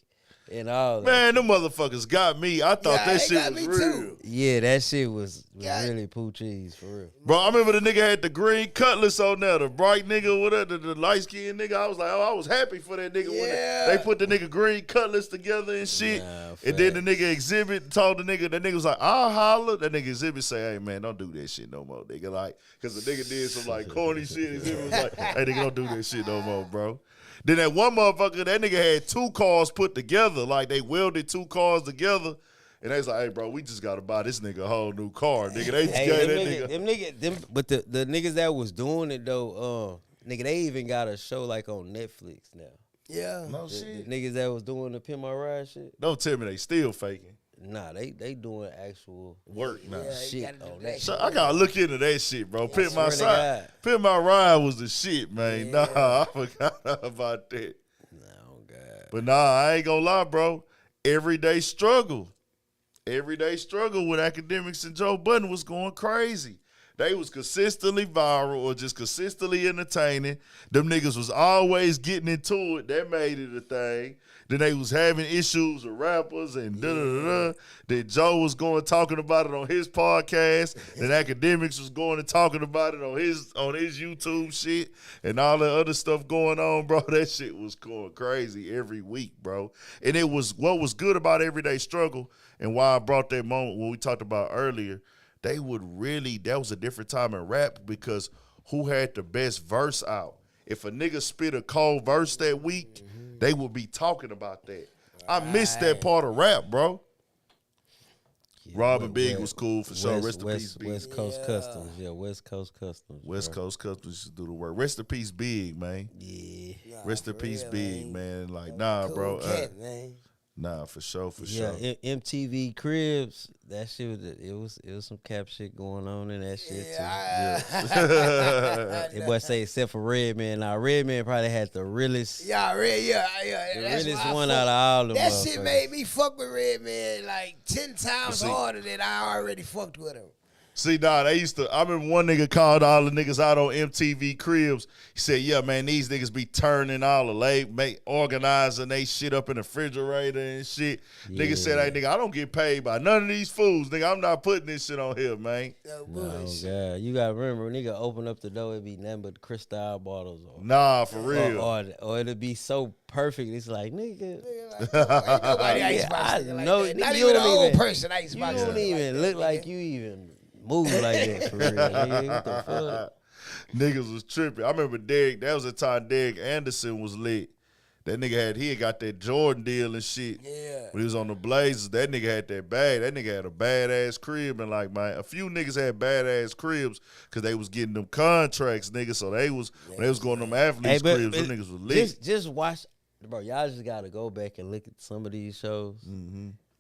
and all that. Man, them motherfuckers got me. I thought Yeah, that they shit got was me real. too. Yeah, that shit was Yeah. really poo cheese for real. Bro, I remember the nigga had the green cutlass on there, the bright nigga, whatever, the light skinned nigga. I was like, oh, I was happy for that nigga when Yeah. they put the nigga green cutlass together and shit. Nah, And then the nigga Exhibit told the nigga was like, I'll holler. That nigga Exhibit say, hey man, don't do that shit no more, nigga. Like, cause the nigga did some like corny shit. Exhibit was like, hey nigga, don't do that shit no more, bro. Then that one motherfucker, that nigga had two cars put together. Like they welded two cars together. And they was like, hey, bro, we just got to buy this nigga a whole new car. Nigga, they just Hey, gave them that niggas, them, but the niggas that was doing it though, nigga, they even got a show like on Netflix now. Yeah. No The shit. niggas that was doing the Pimp My Ride shit, Don't tell me they still faking. nah, they doing actual Work now. Yeah, you shit gotta do on that that. So I gotta look into that shit, bro. Pimp my swear to side, God. Pimp My Ride was the shit, man. Yeah. Nah, I forgot about that. Oh God. But nah, I ain't gonna lie, bro. Everyday struggle with academics and Joe Budden was going crazy. They was consistently viral or just consistently entertaining. Them niggas was always getting into it. That made it a thing. Then they was having issues with rappers and da-da-da-da. Then Joe was going talking about it on his podcast. Then academics was going and talking about it on his YouTube shit and all the other stuff going on, bro. That shit was going crazy every week, bro. And it was what was good about Everyday Struggle and why I brought that moment when we talked about earlier. They would really, that was a different time in rap because who had the best verse out? If a nigga spit a cold verse that week, they would be talking about that. I missed that part of rap, bro. Robin Big was cool for sure. Rest in peace, Big. West Coast Customs. Yeah, West Coast Customs. West bro. Coast Customs used to do the work. Rest in peace, Big, man. Yeah. Rest in peace, Big, man. Like, nah, Cool bro. cat, man. Nah, for sure, for Yeah, sure. MTV Cribs. That shit was it was some cap shit going on in that shit too. That boy say except for Redman. Now Redman probably had the realest, Yeah, yeah. the That's realest why I one fuck- out of all them. That shit motherfuckers. made me fuck with Redman like 10 times See- harder than I already fucked with him. See, nah, I remember one nigga called all the niggas out on MTV Cribs. He said, yeah, man, these niggas be turning all the organizing they shit up in the refrigerator and shit. Nigga said, hey, nigga, I don't get paid by none of these fools. Nigga, I'm not putting this shit on here, man. No No, bullshit. God, you gotta remember, nigga, open up the door, it be nothing but Cristal bottles, Nah, for real. or it'll be so perfect. It's like, nigga, Ain't nobody ice Yeah, box I nigga like know, that. nigga, Not you even an don't old even- person ice you box don't nigga even that, look like nigga. you even move like that for real. Nigga. What the fuck? Niggas was tripping. I remember that was the time Derek Anderson was lit. That nigga he had got that Jordan deal and shit. Yeah. When he was on the Blazers, that nigga had that bag. That nigga had a badass crib. And like, man, a few niggas had badass cribs because they was getting them contracts, nigga. So when they was going to them athletes' cribs, them niggas was lit. Just watch, bro. Y'all just gotta go back and look at some of these shows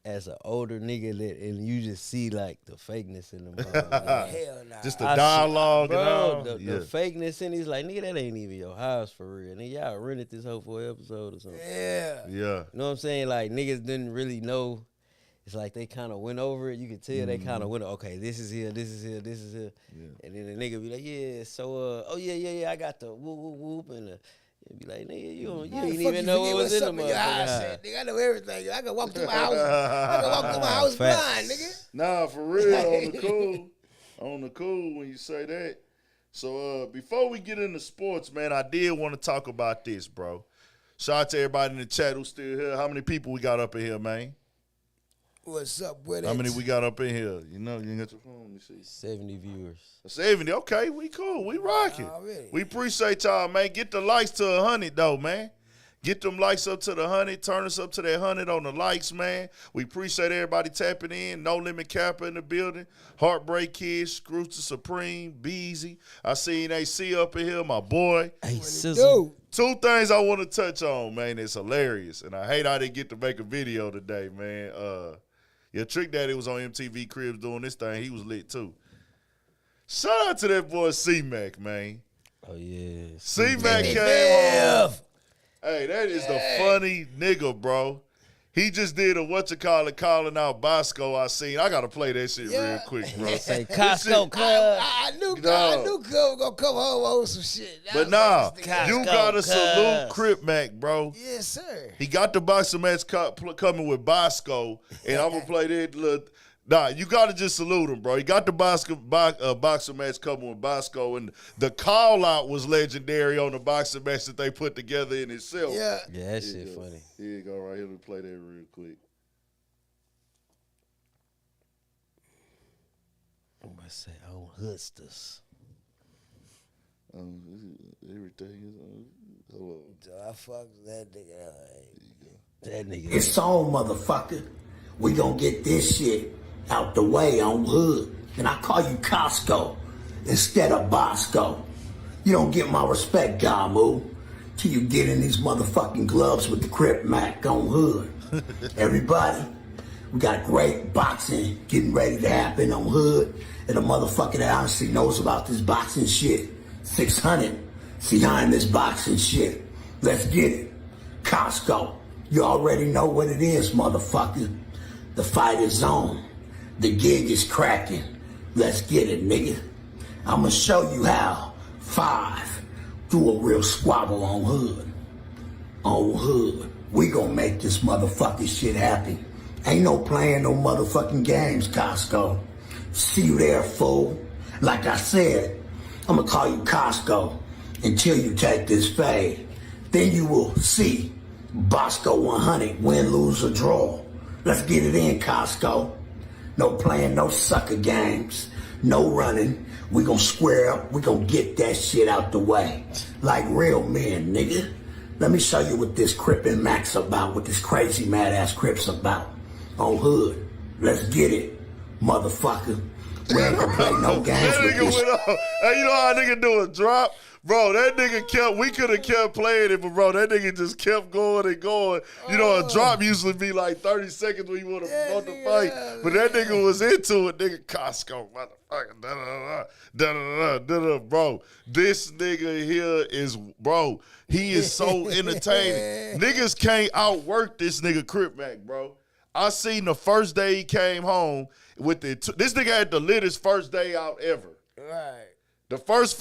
as an older nigga, and you just see like the fakeness in them. Hell nah. Just the dialogue and all. The fakeness in these, like, nigga, that ain't even your house for real. Nigga, y'all rented this whole 4 episode or something. Yeah. Yeah. You know what I'm saying? Like, niggas didn't really know. It's like they kind of went over it. You could tell they kind of went, okay, this is here, this is here, this is here. Yeah. And then the nigga be like, yeah, so, I got the whoop, whoop, whoop. And it'd be like, nigga, you didn't even know what was in the motherfucker. Nigga, I know everything. I can walk through my house. I can walk through my house blind, nigga. Nah, for real, on the cool. On the cool when you say that. So before we get into sports, man, I did want to talk about this, bro. Shout out to everybody in the chat who's still here. How many people we got up in here, man? What's up with it? How many we got up in here? You know, you ain't got your phone. Let me see. 70 viewers. 70. Okay, we cool. We rocking. Already. We appreciate y'all, man. Get the likes to 100, though, man. Get them likes up to the 100. Turn us up to that 100 on the likes, man. We appreciate everybody tapping in. No Limit Kappa in the building. Heartbreak Kids, Scrooge the Supreme, Beezy. I seen AC up in here, my boy. Hey, Sizzle. Two things I want to touch on, man. It's hilarious. And I hate I didn't get to make a video today, man. Yeah, Trick Daddy was on MTV Cribs doing this thing. He was lit, too. Shout out to that boy C-Mac, man. Oh, yeah. C-Mac came on. Hey, that is the funny nigga, bro. He just did a calling out Bosco I seen. I got to play that shit real quick, bro. Say Costco Club. I knew Cub was going to come home with some shit. But nah, you got to salute Crip Mac, bro. Yes, sir. He got the boxing match coming with Bosco, and I'm going to play that little. Nah, you got to just salute him, bro. He got the boxing match coming with Bosco, and the call-out was legendary on the boxing match that they put together in itself. Yeah. Yeah, that shit funny. Here you go, right here. Let me play that real quick. I'm going to say, on Hoodsters. Everything is hold on. I fucked that nigga. That nigga. It's on, motherfucker. We gonna get this shit out the way on Hood. And I call you Costco instead of Bosco. You don't get my respect, Gamu, till you get in these motherfucking gloves with the Crip Mac on Hood. Everybody, we got great boxing getting ready to happen on Hood. And a motherfucker that honestly knows about this boxing shit. 600 behind this boxing shit. Let's get it. Costco, you already know what it is, motherfucker. The fight is on. The gig is cracking. Let's get it, nigga. I'ma show you how 5 do a real squabble on Hood. On Hood. We gonna make this motherfucking shit happen. Ain't no playing no motherfucking games, Costco. See you there, fool. Like I said, I'ma call you Costco until you take this fade. Then you will see Bosco 100, win, lose, or draw. Let's get it in, Costco. No playing, no sucker games. No running. We gonna square up. We gonna get that shit out the way. Like real men, nigga. Let me show you what this Crip and Mac's about. What this crazy mad-ass Crip's about. On Hood. Let's get it, motherfucker. We ain't gonna play no games with this. Hey, you know how a nigga do a drop? Bro, that nigga we could have kept playing it, but bro, that nigga just kept going and going. You know, a drop usually be like 30 seconds when you want to promote the fight. But that nigga was into it, nigga. Costco, motherfucker, da-da-da, bro. This nigga here is, bro, he is so entertaining. Niggas can't outwork this nigga Crip Mac, bro. I seen the first day he came home with this nigga had the littest first day out ever. Right. The first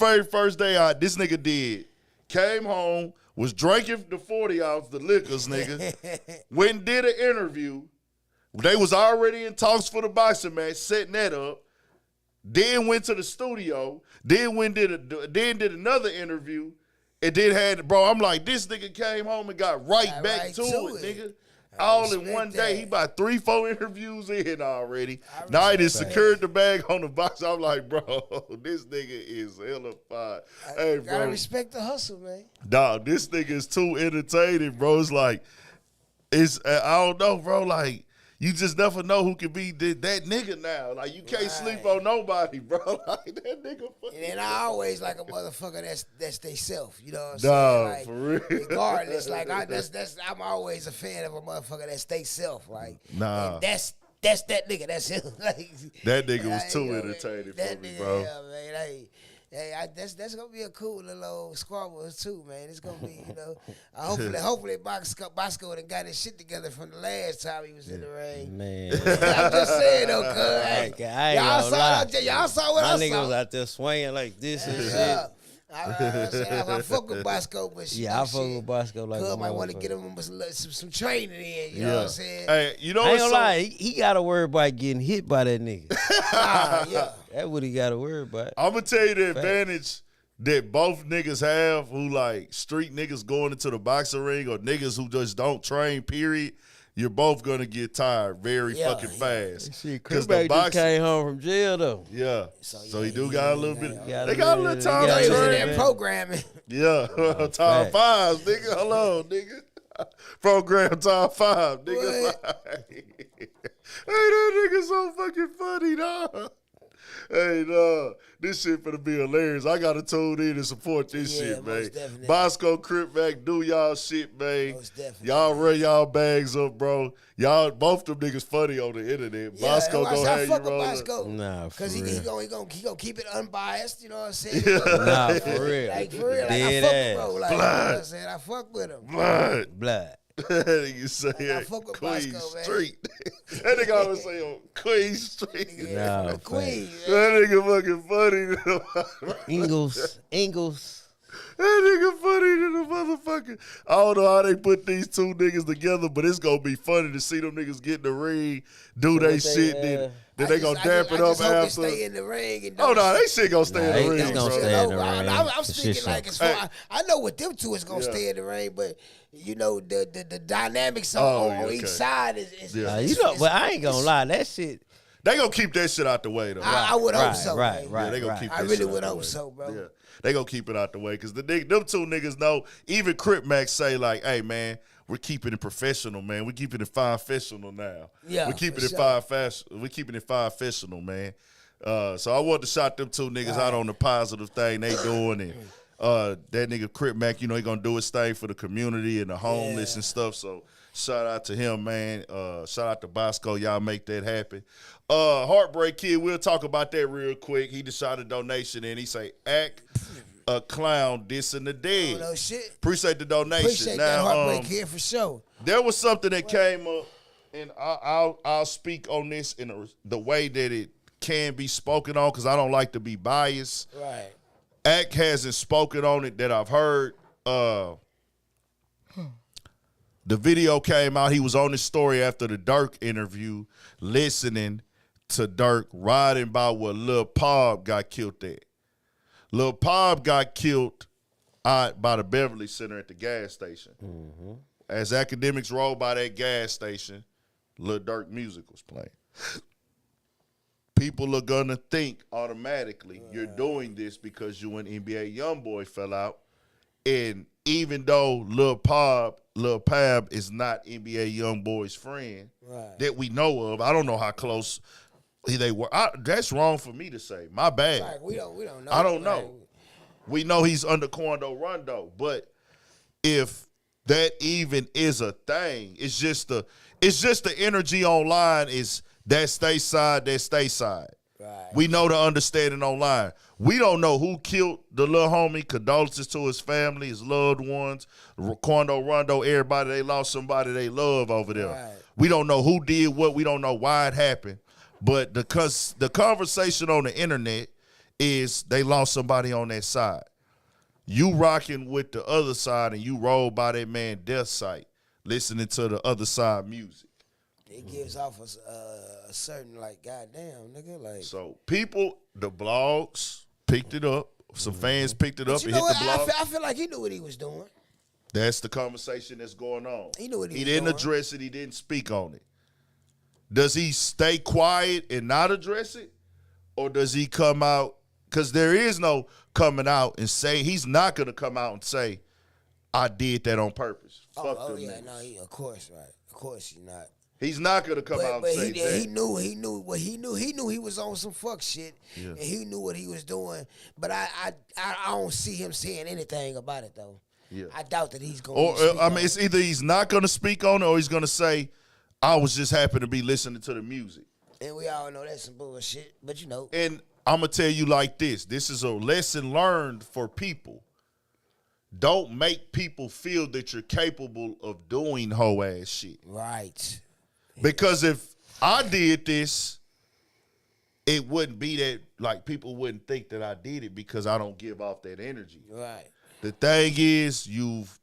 day out, this nigga did. Came home, was drinking the 40 ounce, the liquors, nigga. Went and did an interview. They was already in talks for the boxing match, setting that up. Then went to the studio. Then did another interview. And then bro, I'm like, this nigga came home and got right back to it, nigga. all in one respect day. that. He about 3-4 interviews in already. Now he just secured the bag on the box. I'm like, bro, this nigga is hella fire. Hey, Gotta bro. respect the hustle, man. Dog, this nigga is too entertaining, bro. It's like, I don't know, bro. Like, you just never know who can be that nigga now. Like, you can't sleep on nobody, bro. Like, that nigga. And then I always like a motherfucker that's they self. You know what I'm Dog, saying? Like, for real. regardless, like I'm always a fan of a motherfucker that stay self. Like, Nah. and that's that nigga. That's him. Like, That nigga was too you know, entertaining that for me, nigga, bro. Yeah, man. That's gonna be a cool little old squabble too, man. It's gonna be, you know. Hopefully Bosco done got his shit together from the last time he was in the ring. Man. I'm just saying though, cuz. I ain't gonna lie. Y'all saw what My I nigga saw. was out there swinging like this and shit. Yeah. I fuck with Bosco, but shit, Yeah, I fuck with Bosco like Cuz a might want to motherfucker. get him some training in. You know what I'm saying? Hey, you know I ain't what's gonna lie, he got to worry about getting hit by that nigga. Yeah. That's what he got to worry about. I'm gonna tell you the advantage that both niggas have who like street niggas going into the boxing ring or niggas who just don't train, period. You're both gonna get tired very fucking fast. Shit, Crip Mac just came home from jail though. Yeah. So he do got a little bit. got They a got a little- little time they got to He was in train. there programming. Yeah. Top fact. fives, nigga. Hello, nigga. Program top 5, nigga. Hey, that nigga so fucking funny, dog. Hey, dog. This shit finna be hilarious. I gotta tune in and support this Yeah, shit, man. most definitely. Bosco, Crip Mac, do y'all shit, man. Most definitely. Y'all run y'all bags up, bro. Y'all, both them niggas funny on the internet. Bosco that's why gonna I have you fuck with rolling. Bosco. Nah, for Cause he real. gonna keep it unbiased. You know what I'm saying? Nah, for real. Like for real, like I Dead fuck ass. with bro. Like you know what I'm saying? I fuck with him. Blood. Blood. You say I fuck with Queen Bosco, man. Street. That nigga always say on Queen Street. Yeah, Nah, from the Queen. That nigga fucking funny. Ingles. That nigga funny than a motherfucker. I don't know how they put these two niggas together, but it's gonna be funny to see them niggas get in the ring, do they shit, then they gonna dap it up I after. just hope they stay in the ring. And Oh don't no, they shit gonna stay in the Nah, ring, it's gonna bro. stay in the ring. I'm For speaking shit like show. as far I know what them two is gonna stay in the ring, but you know the dynamics on each side is Yeah. You know, but I ain't gonna lie, that shit. They gonna keep that shit out the way though. I would hope so. Right, man. Yeah, they gonna keep I that really shit would out the hope way. so, bro. Yeah. They gonna keep it out the way because them two niggas know. Even Crip Mac say like, "Hey man, we're keeping it professional, man. We're keeping it fine-fessional now. Yeah, we're keeping for it sure. We're keeping it fine-fessional, man." So I want to shout them two niggas out on the positive thing they doing and that nigga Crip Mac, you know, he gonna do his thing for the community and the homeless and stuff. So shout out to him, man. Shout out to Bosco. Y'all make that happen. Heartbreak Kid, we'll talk about that real quick. He just shot a donation and he say, act a clown dissing the dead. Oh, no shit. Appreciate the donation. Appreciate that Heartbreak Kid for sure. There was something that came up, and I'll speak on this in the way that it can be spoken on because I don't like to be biased. Right. Act hasn't spoken on it that I've heard. The video came out. He was on this story after the Durk interview, listening to Durk riding by where Lil Pop got killed at. Lil Pop got killed by the Beverly Center at the gas station. Mm-hmm. As academics rolled by that gas station, Lil Durk music was playing. People are gonna think automatically you're doing this because you and NBA YoungBoy fell out. And even though Lil Pab is not NBA YoungBoy's friend that we know of, I don't know how close they were. That's wrong for me to say. My bad. Like we don't know. I don't know. We know he's under Quando Rondo, but if that even is a thing, it's just the energy online is that stay side. Right. We know the understanding online. We don't know who killed the little homie. Condolences to his family, his loved ones. Quando Rondo, everybody, they lost somebody they love over there. Right. We don't know who did what. We don't know why it happened. But the conversation on the internet is they lost somebody on that side. You rocking with the other side and you roll by that man death site, listening to the other side music. It gives off a certain like, goddamn, nigga, like. So people, the blogs picked it up. Some fans picked it up You and know hit the what? blog. I feel like he knew what he was doing. That's the conversation that's going on. He knew what he He was didn't doing. address it. He didn't speak on it. Does he stay quiet and not address it? Or does he come out? Because there is no coming out and say, he's not going to come out and say, I did that on purpose. Fuck them niggas. No, of course, right. Of course he's not. He's not going to come out and say that. He knew he was on some fuck shit, and he knew what he was doing. But I don't see him saying anything about it though. Yeah. I doubt that he's going. Or I mean, it's either he's not going to speak on it, or he's going to say, I was just happy to be listening to the music. And we all know that's some bullshit. But you know. And I'm going to tell you like this. This is a lesson learned for people. Don't make people feel that you're capable of doing hoe ass shit. Right. Because if I did this, it wouldn't be that, like, people wouldn't think that I did it because I don't give off that energy. Right. The thing is, you've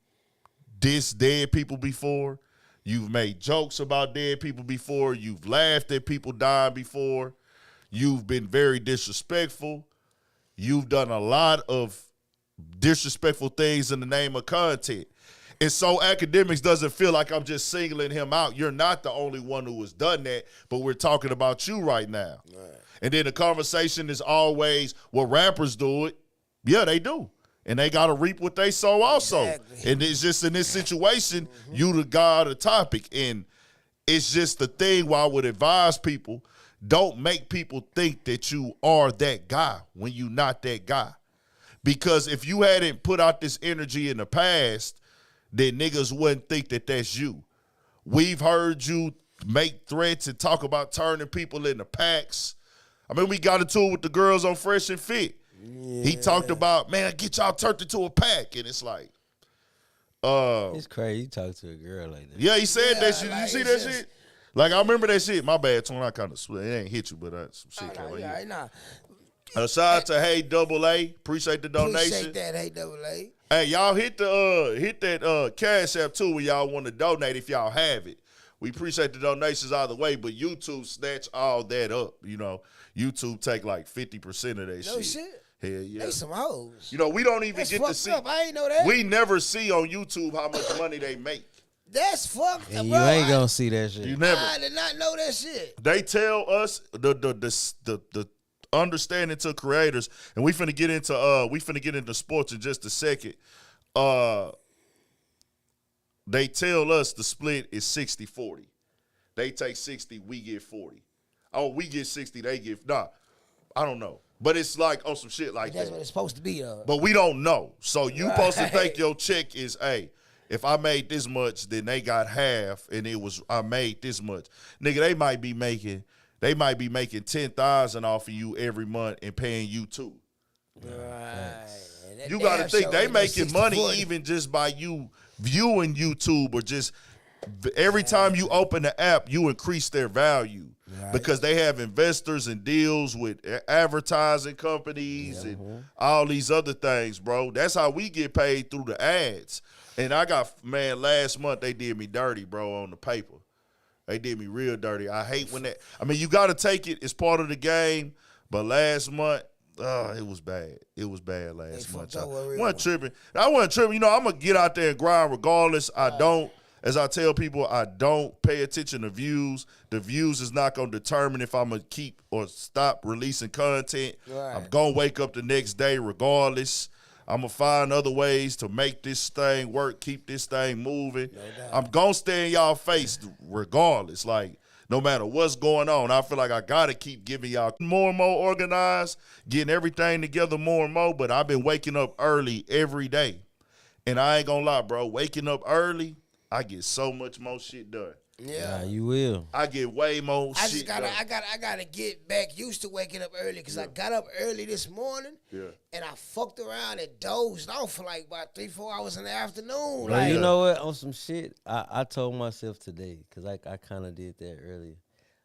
dissed dead people before. You've made jokes about dead people before. You've laughed at people dying before. You've been very disrespectful. You've done a lot of disrespectful things in the name of content. And so Academics doesn't feel like I'm just singling him out. You're not the only one who has done that, but we're talking about you right now. Right. And then the conversation is always, well, rappers do it. Yeah, they do. And they got to reap what they sow also. Exactly. And it's just in this situation, you the guy of the topic. And it's just the thing where I would advise people, don't make people think that you are that guy when you're not that guy. Because if you hadn't put out this energy in the past, then niggas wouldn't think that that's you. We've heard you make threats and talk about turning people into packs. I mean, we got into it with the girls on Fresh and Fit. Yeah. He talked about, man, get y'all turned into a pack. And it's like, it's crazy. You talk to a girl like that. Yeah, he said that shit. Did you see that shit? Like, I remember that shit. My bad, Tony. I kind of split. It ain't hit you, but some shit came out. Shout out to Hey Double A. Appreciate the donation. Appreciate that, Hey Double A. Hey, y'all hit that Cash App too when y'all want to donate if y'all have it. We appreciate the donations either way, but YouTube snatch all that up. You know, YouTube take like 50% of that shit. No shit. Hell yeah. They some hoes. You know, we don't even That's get to see. Up. I ain't know that. We never see on YouTube how much money they make. That's fucked up, you bro. ain't gonna see that shit. You never. I did not know that shit. They tell us the understanding to creators, and we finna get into sports in just a second. They tell us the split is 60-40. They take 60, we get 40. Oh, we get 60, they get I don't know. But it's like on some shit like that's that. what it's supposed to be. But we don't know. So you supposed to think your check is, hey, if I made this much, then they got half, and I made this much. Nigga, they might be making 10,000 off of you every month and paying you too. Right. You got to think they making money even just by you viewing YouTube, or just every time you open the app, you increase their value. Right. Because they have investors and deals with advertising companies and all these other things, bro. That's how we get paid, through the ads. And last month they did me dirty, bro, on the paper. They did me real dirty. I hate when you got to take it. It's part of the game. But last month, it was bad. It was bad last month. I wasn't tripping. You know, I'm going to get out there and grind regardless. As I tell people, I don't pay attention to views. The views is not going to determine if I'm going to keep or stop releasing content. Right. I'm going to wake up the next day regardless. I'm going to find other ways to make this thing work, keep this thing moving. No doubt. I'm going to stay in y'all face regardless. Like, no matter what's going on, I feel like I got to keep giving y'all more and more organized, getting everything together more and more. But I've been waking up early every day. And I ain't going to lie, bro, waking up early, I get so much more shit done. Yeah, you will. I get way more shit done. I gotta get back used to waking up early, because I got up early this morning. Yeah. And I fucked around and dozed off for like about 3-4 hours in the afternoon. Bro, you know what? On some shit, I told myself today, because I kind of did that earlier.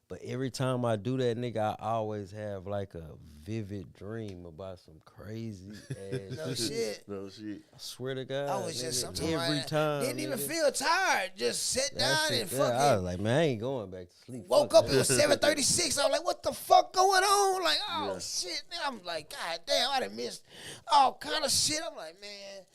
But every time I do that, nigga, I always have like a vivid dream about some crazy ass shit. No shit. I swear to God. I was just sometimes every time. Didn't even feel tired. Just sat down and fucking. I was like, man, I ain't going back to sleep. Woke up, it was 7:36. I was like, what the fuck going on? Like, shit. Then I'm like, God damn, I done missed all kind of shit. I'm like, man,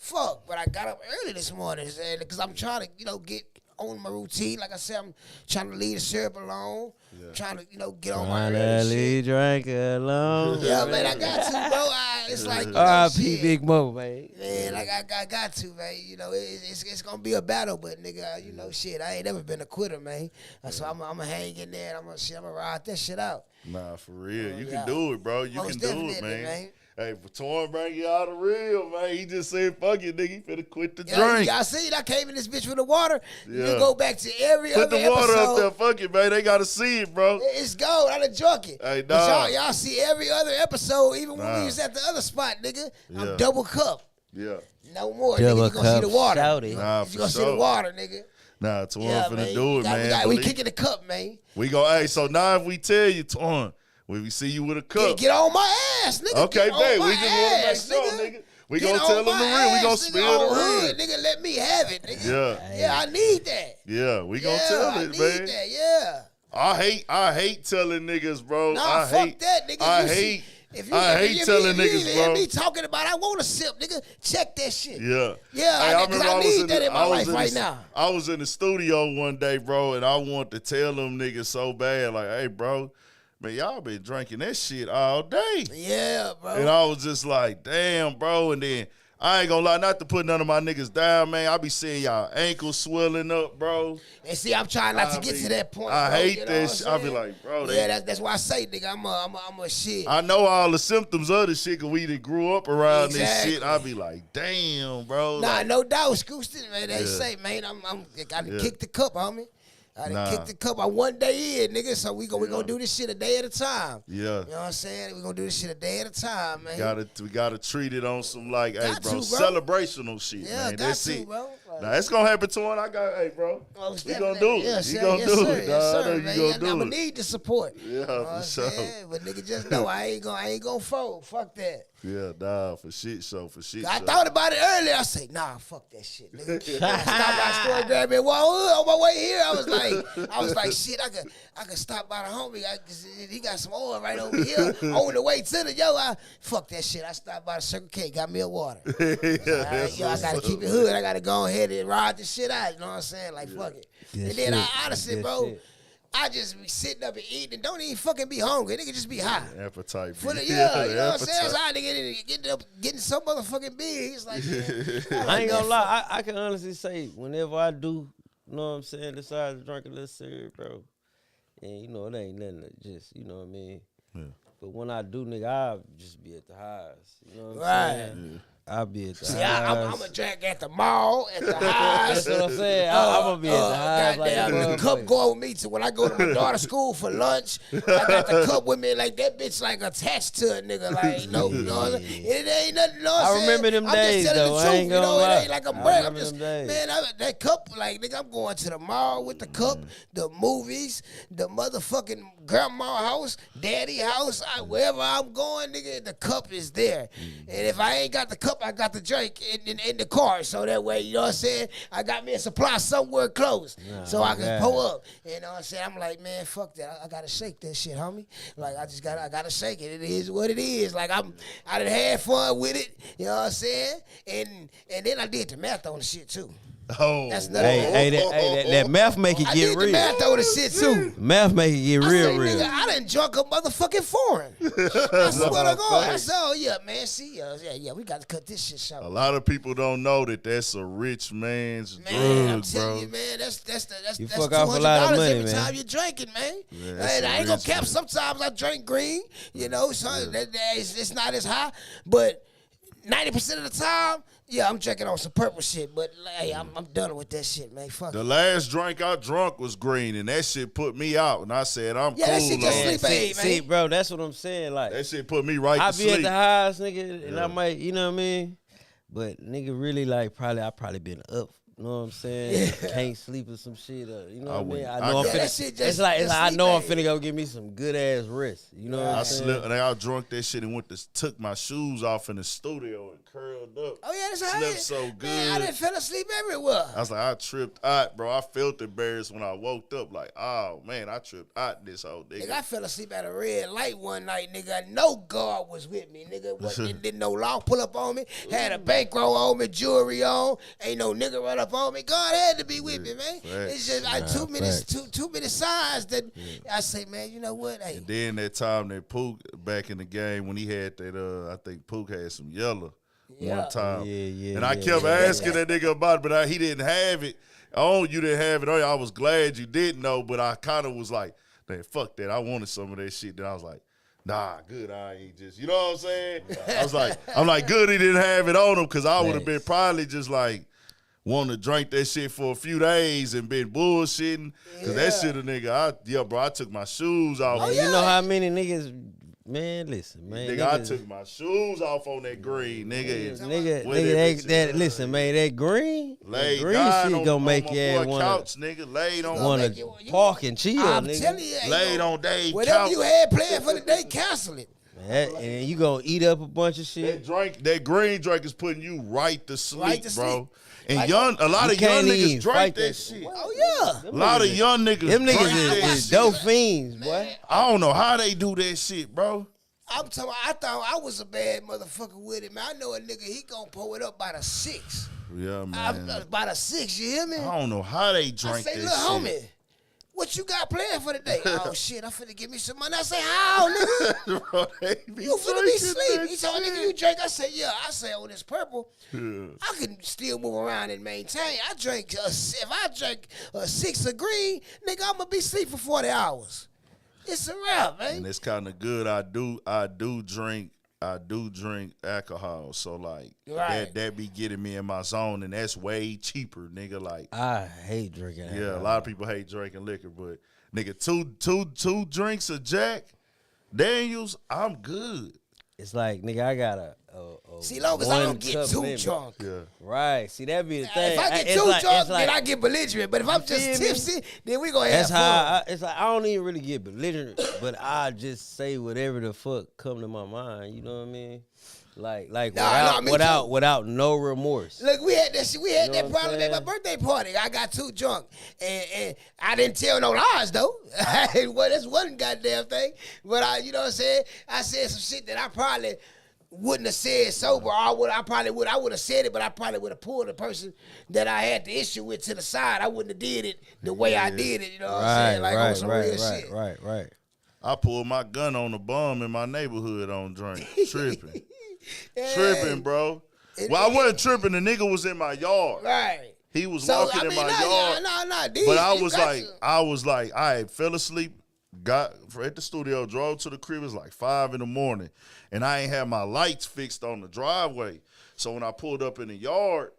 fuck. But I got up early this morning because I'm trying to, get on my routine. Like I said, I'm trying to leave the syrup alone. Trying to, get on my early shit. Drink alone. Yeah, man, I got to, bro. It's like, R.I.P. Big Mo, man. Man, like I got to, man. It's gonna be a battle, but nigga, shit, I ain't never been a quitter, man. So I'm gonna hang in there and I'm gonna ride that shit out. Nah, for real. You can do it, bro. You Most can do it, man. Hey, for Torn bring you out of real, man. He just said, fuck it, nigga. He finna quit the drink. Y'all see, I came in this bitch with the water. Yeah. You go back to every Put other the water episode. up there, fuck it, man. They gotta see it, bro. It's gold. I done drunk it. Hey, But dog. y'all see every other episode, even when we was at the other spot, nigga. Yeah. I'm double cup. Yeah. No more, Double nigga. You gonna see the water. shouty. Nah, You for gonna see sure. the water, nigga. Nah, Torn Yeah, finna man. do it, man. We kicking the cup, man. We go, hey, so now if we tell you, Torn, when we see you with a cup. Get on my ass, nigga. Okay, Get on babe. my We just want to make ass, sure, nigga. We gonna tell them the real. We gonna spill the real. Nigga, let me have it, nigga. Yeah. Yeah, I need that. Yeah, we gonna Yeah, tell I it, need man. that, yeah. I hate telling niggas, bro. Nah, fuck that, nigga. I You see- hate If you, I if hate you- telling if you niggas, even hear bro. me talking about I want a sip, nigga. Check that shit. Yeah. Yeah, Hey, I need that in my life in right the- now. I was in the studio one day, bro, and I wanted to tell them niggas so bad, like, hey, bro, man, y'all been drinking that shit all day. Yeah, bro. And I was just like, damn, bro. And then I ain't gonna lie, not to put none of my niggas down, man. I be seeing y'all ankles swelling up, bro. And see, I'm trying not to get to that point. I bro, hate you know that what shit. I'm I be saying? like, bro, Yeah, that's why I say, nigga, I'm a shit. I know all the symptoms of the shit because we done grew up around this Exactly. shit. I be like, damn, bro. Nah, like, no doubt, Scooston, man. They Yeah. say, man, I done Yeah. kicked the cup, homie. I done Nah. kicked the cup. I one day in, nigga. So we gonna do this shit a day at a time. Yeah. You know what I'm saying? We gonna do this shit a day at a time, man. we gotta treat it on some like, hey, Got bro, to, bro. celebrational shit, Yeah, man. got That's to, it. bro. Like- Nah, it's gonna happen to him. Hey, bro. Most We gonna definitely. do it. Yes, You sir, gonna yes, do sir, it, yes, dog. I sir, know you man. gonna I'm do gonna it. need the support. Yeah, You know for what I'm sure. saying? But nigga, just know I ain't gonna fold. Fuck that. Yeah, nah, for shit show. I thought about it earlier. I say, nah, fuck that shit, nigga. I stopped by the store, grab me a water. On my way here, I was like, shit, I could stop by the homie. He got some oil right over here. On the way to the fuck that shit. I stopped by the Circle K, got me a water. that's I what's gotta up. keep it hood. I gotta go ahead and ride this shit out. You know what I'm saying? Like, fuck it. Good And then shit. I honestly, Good bro, shit. I just be sitting up and eating and don't even fucking be hungry. Nigga just be high. Appetite. For the, B. you know what I'm saying? appetite. That's how nigga getting so motherfucking big. He's like, man, I ain't gonna lie. I can honestly say, whenever I do, you know what I'm saying, decide to drink a little syrup, bro, and you know, it ain't nothing to just, you know what I mean? Yeah. But when I do, nigga, I'll just be at the highs. You know what I'm Right. saying? I'll be at the See, highs. I'm a drink at the mall, at the highs. That's what I'm saying. I'm gonna be at the highs like a goddamn, the cup motherfucker. go with me to when I go to my daughter's school for lunch. I got the cup with me, like that bitch like attached to a nigga, like no, you know what I'm saying? It ain't nothing. You know what I'm I saying? remember them I'm days, just telling though. the I truth, ain't you know. gonna lie. It ain't like a I brag. I'm remember just them days. man. That cup, like nigga, I'm going to the mall with the cup, the movies, the motherfucking grandma house, daddy house, wherever I'm going, nigga, the cup is there. And if I ain't got the cup, I got the drink in the car. So that way, you know what I'm saying? I got me a supply somewhere close. So I can yeah. pull up. You know what I'm saying? I'm like, man, fuck that. I gotta shake that shit, homie. Like I gotta shake it. It is what it is. Like I done had fun with it. You know what I'm saying? And then I did the math on the shit too. Oh, That's another Hey, that math make it I get did the real. math on the shit too. Math make it get I real, say, real. nigga, I done drunk a motherfucking foreign. I swear to God. I said, oh yeah, man. See, yeah, we got to cut this shit short. a lot of people don't know that's a rich man's Man, I'm drug, telling bro. you, man, that's You that's fuck off a lot of $200 money, every man. time you're drinking, man. Yeah, that's And a I ain't gonna rich cap. man. Sometimes I drink green, you know, so it's not as high, but 90% of the time, yeah, I'm drinking on some purple shit. But hey, I'm done with that shit, man. Fuck The it. last drink I drunk was green, and that shit put me out. And I said, I'm Yeah, cool. that shit just on it. sleep aid, man. See, bro, that's what I'm saying. Like, That shit put me right I to be at sleep. the highs, nigga, and I might, you know what I mean? But nigga, really, like, I probably been up You know what I'm saying? Can't sleep or some shit. You know what I mean? I I know I'm get- finna. that shit just- It's like just I know I'm sleep, finna go give me some good ass rest. You know what I I'm saying? slept and I drunk that shit and took my shoes off in the studio and curled up. Oh yeah, that's how Slept it- so good. Man, I done fell asleep everywhere. I was like, I tripped out, bro. I felt embarrassed when I woke up. Like, oh man, I tripped out this whole nigga. Nigga, I fell asleep at a red light one night, nigga. No guard was with me, nigga. Didn't no law pull up on me. Had a bankroll on me, jewelry on. Ain't no nigga run up on me. God had to be with me, man. It's just like too many signs that I say, man, you know what? Hey, And then that time that Pook back in the game when he had that, I think Pook had some yellow one time. Yeah, and I kept asking that nigga about it, but he didn't have it. Oh, you didn't have it. Oh, I was glad you didn't know, but I kind of was like, man, fuck that. I wanted some of that shit. Then I was like, nah, good. I ain't just, you know what I'm saying? I'm like, good he didn't have it on him because I would have been probably just like, want to drink that shit for a few days and been bullshitting. Cause that shit a nigga, bro, I took my shoes off. You know how many niggas, man, listen, man. Nigga, I took my shoes off on that green, nigga. Nigga, listen, man, that green shit gonna make you ass wanna couch, nigga, laid on wanna park and chill, I'm nigga. telling you, laid on Dave whatever couch. you had planned for the day, cancel it. And you gonna eat up a bunch of shit. That green drink is putting you right to sleep, Right to bro. sleep. And Like, a lot you of young can't niggas even drink fight that that shit. Oh yeah. A lot of young niggas Them drink niggas that is shit. dope fiends, boy. I don't know how they do that shit, bro. I'm talking. I thought I was a bad motherfucker with it, man. I know a nigga. He gonna pull it up by the 6. Yeah, man. By the 6, you hear me? I don't know how they I drink say, that look, shit. homie, what you got planned for the day? Oh shit, I'm finna give me some money. I say, how, nigga? Bro, they be You finna be drinking asleep. that He told me, shit. nigga, you drink. I said, yeah. I say, on this purple, I can still move around and maintain. I drink, if I drink a 6 of green, nigga, I'm gonna be asleep for 40 hours. It's a wrap, man. And it's kind of good. I do drink alcohol, so like Right. that be getting me in my zone, and that's way cheaper, nigga. Like I hate drinking. yeah, a lot of people hate drinking liquor, but nigga, two drinks of Jack Daniels, I'm good. It's like, nigga, I got a See, long as I don't get one-cup too limit. drunk. Yeah. Right. See, that be the thing. If I get It's too like- drunk, it's like- then I get belligerent. But if I'm feel just me? tipsy, then we gonna That's have how fun. it's like I don't even really get belligerent, but I just say whatever the fuck come to my mind. You know what I mean? Like Nah, me too. without no remorse. Look, we had that shit. We had You know that what I'm problem at my saying? birthday party. I got too drunk, and I didn't tell no lies though. Well, that's one goddamn thing. But you know what I'm saying? I said some shit that I probably wouldn't have said sober. I would have said it, but I probably would have pulled the person that I had the issue with to the side. I wouldn't have did it the way I did it. You know what I'm saying? Like on some real shit. Right. I pulled my gun on a bum in my neighborhood on drink, tripping. Yeah. Tripping, bro. Well, I wasn't tripping. The nigga was in my yard. Right. He was So walking I in mean, my yard. no. But I was like, I fell asleep, got at the studio, drove to the crib. It was like 5 a.m, and I ain't had my lights fixed on the driveway. So when I pulled up in the yard,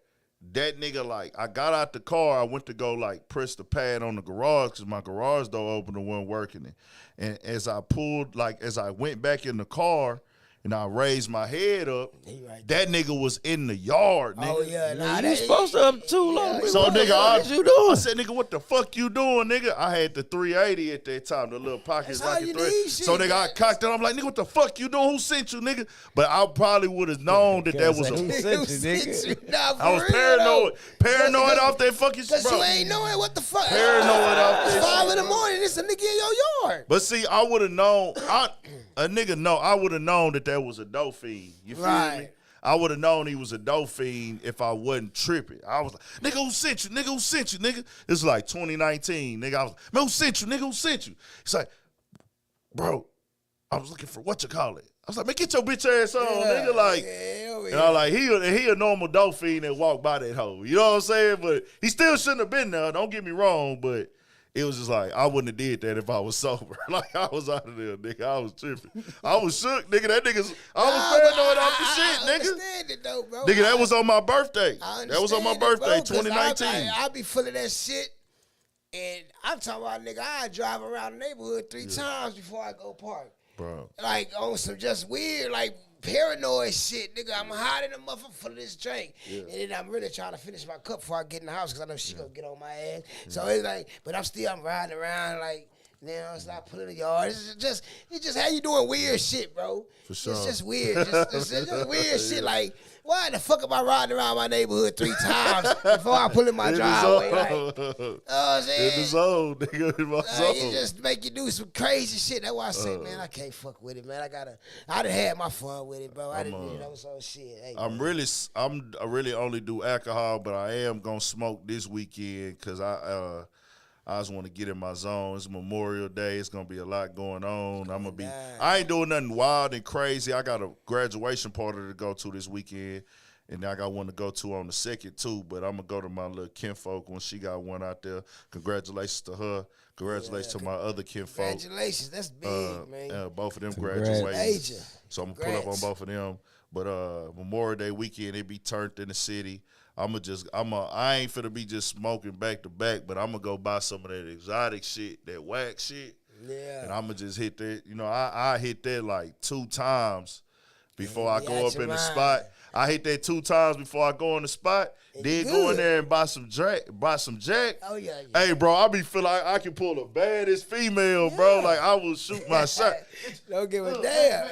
that nigga, like, I got out the car. I went to go, like, press the pad on the garage because my garage door opener wasn't working. And as I went back in the car, and I raised my head up, right that nigga was in the yard, nigga. Oh yeah, nah, You supposed to up too long. So What nigga, what you doing? I said, nigga, what the fuck you doing, nigga? I had the 380 at that time, the little pockets That's all like you a thread. need, So shit, nigga, I man. cocked it. I'm like, nigga, what the fuck you doing? Who sent you, nigga? But I probably would have known that was Who a. sent you, nigga? Nah, for I was real, paranoid off that fucking shit, Cause bro. you ain't knowing what the fuck. Paranoid off It's that 5 shit, in the morning. It's a nigga in your yard. But see, I would have known. I would have known that was a dope fiend. You feel me? Right. I would have known he was a dope fiend if I wasn't tripping. I was like, nigga, who sent you? Nigga, who sent you? Nigga, it's like 2019. Nigga, I was like, man, who sent you? Nigga, who sent you? It's like, bro, I was looking for what you call it. I was like, man, get your bitch ass on, nigga. Like, and I was like, he a normal dope fiend that walked by that hoe. You know what I'm saying? But he still shouldn't have been there. Don't get me wrong, but it was just like, I wouldn't have did that if I was sober. Like, I was out of there, nigga. I was tripping. I was shook, nigga. That nigga's, I was paranoid off the shit, I nigga. understand it though, bro. Nigga, that was on my birthday. I That was on my understand it, birthday, bro, 'cause 2019. I be full of that shit. And I'm talking about, nigga, I drive around the neighborhood 3 times before I go park. Bro. Like, on some just weird, like, paranoid shit, nigga. I'm hiding the motherfucker for this drink. And then I'm really trying to finish my cup before I get in the house because I know she gonna get on my ass. So it's like, but I'm riding around like, you know, it's not pulling the yard. It's just how you doing weird shit, bro. For sure. It's just weird. It's just weird shit. Like, why the fuck am I riding around my neighborhood 3 times before I pull in my driveway? Like, you know what I'm saying? In the zone, nigga. In my zone. It just make you do some crazy shit. That's why I say, man, I can't fuck with it, man. I done had my fun with it, bro. I didn't, you know, so shit. Hey, I really only do alcohol, but I am gonna smoke this weekend because I just want to get in my zone. It's Memorial Day. It's gonna be a lot going on. I ain't doing nothing wild and crazy. I got a graduation party to go to this weekend, and I got one to go to on the 2nd too. But I'm gonna go to my little kinfolk when she got one out there. Congratulations to her. Congratulations to my other kinfolk. Congratulations, that's big, man. Both of them Congrats. graduated. Major. So I'm gonna pull up on both of them. But Memorial Day weekend, it be turned in the city. I ain't finna be just smoking back to back, but I'm gonna go buy some of that exotic shit, that wax shit. Yeah. And I'm gonna just hit that. You know, I hit that like 2 times before I go up in the spot. I hit that 2 times before I go in the spot. Then go in there and buy some Jack. Oh, yeah. Hey, bro, I be feeling like I can pull the baddest female, bro. Like, I will shoot my shot. Don't give a damn.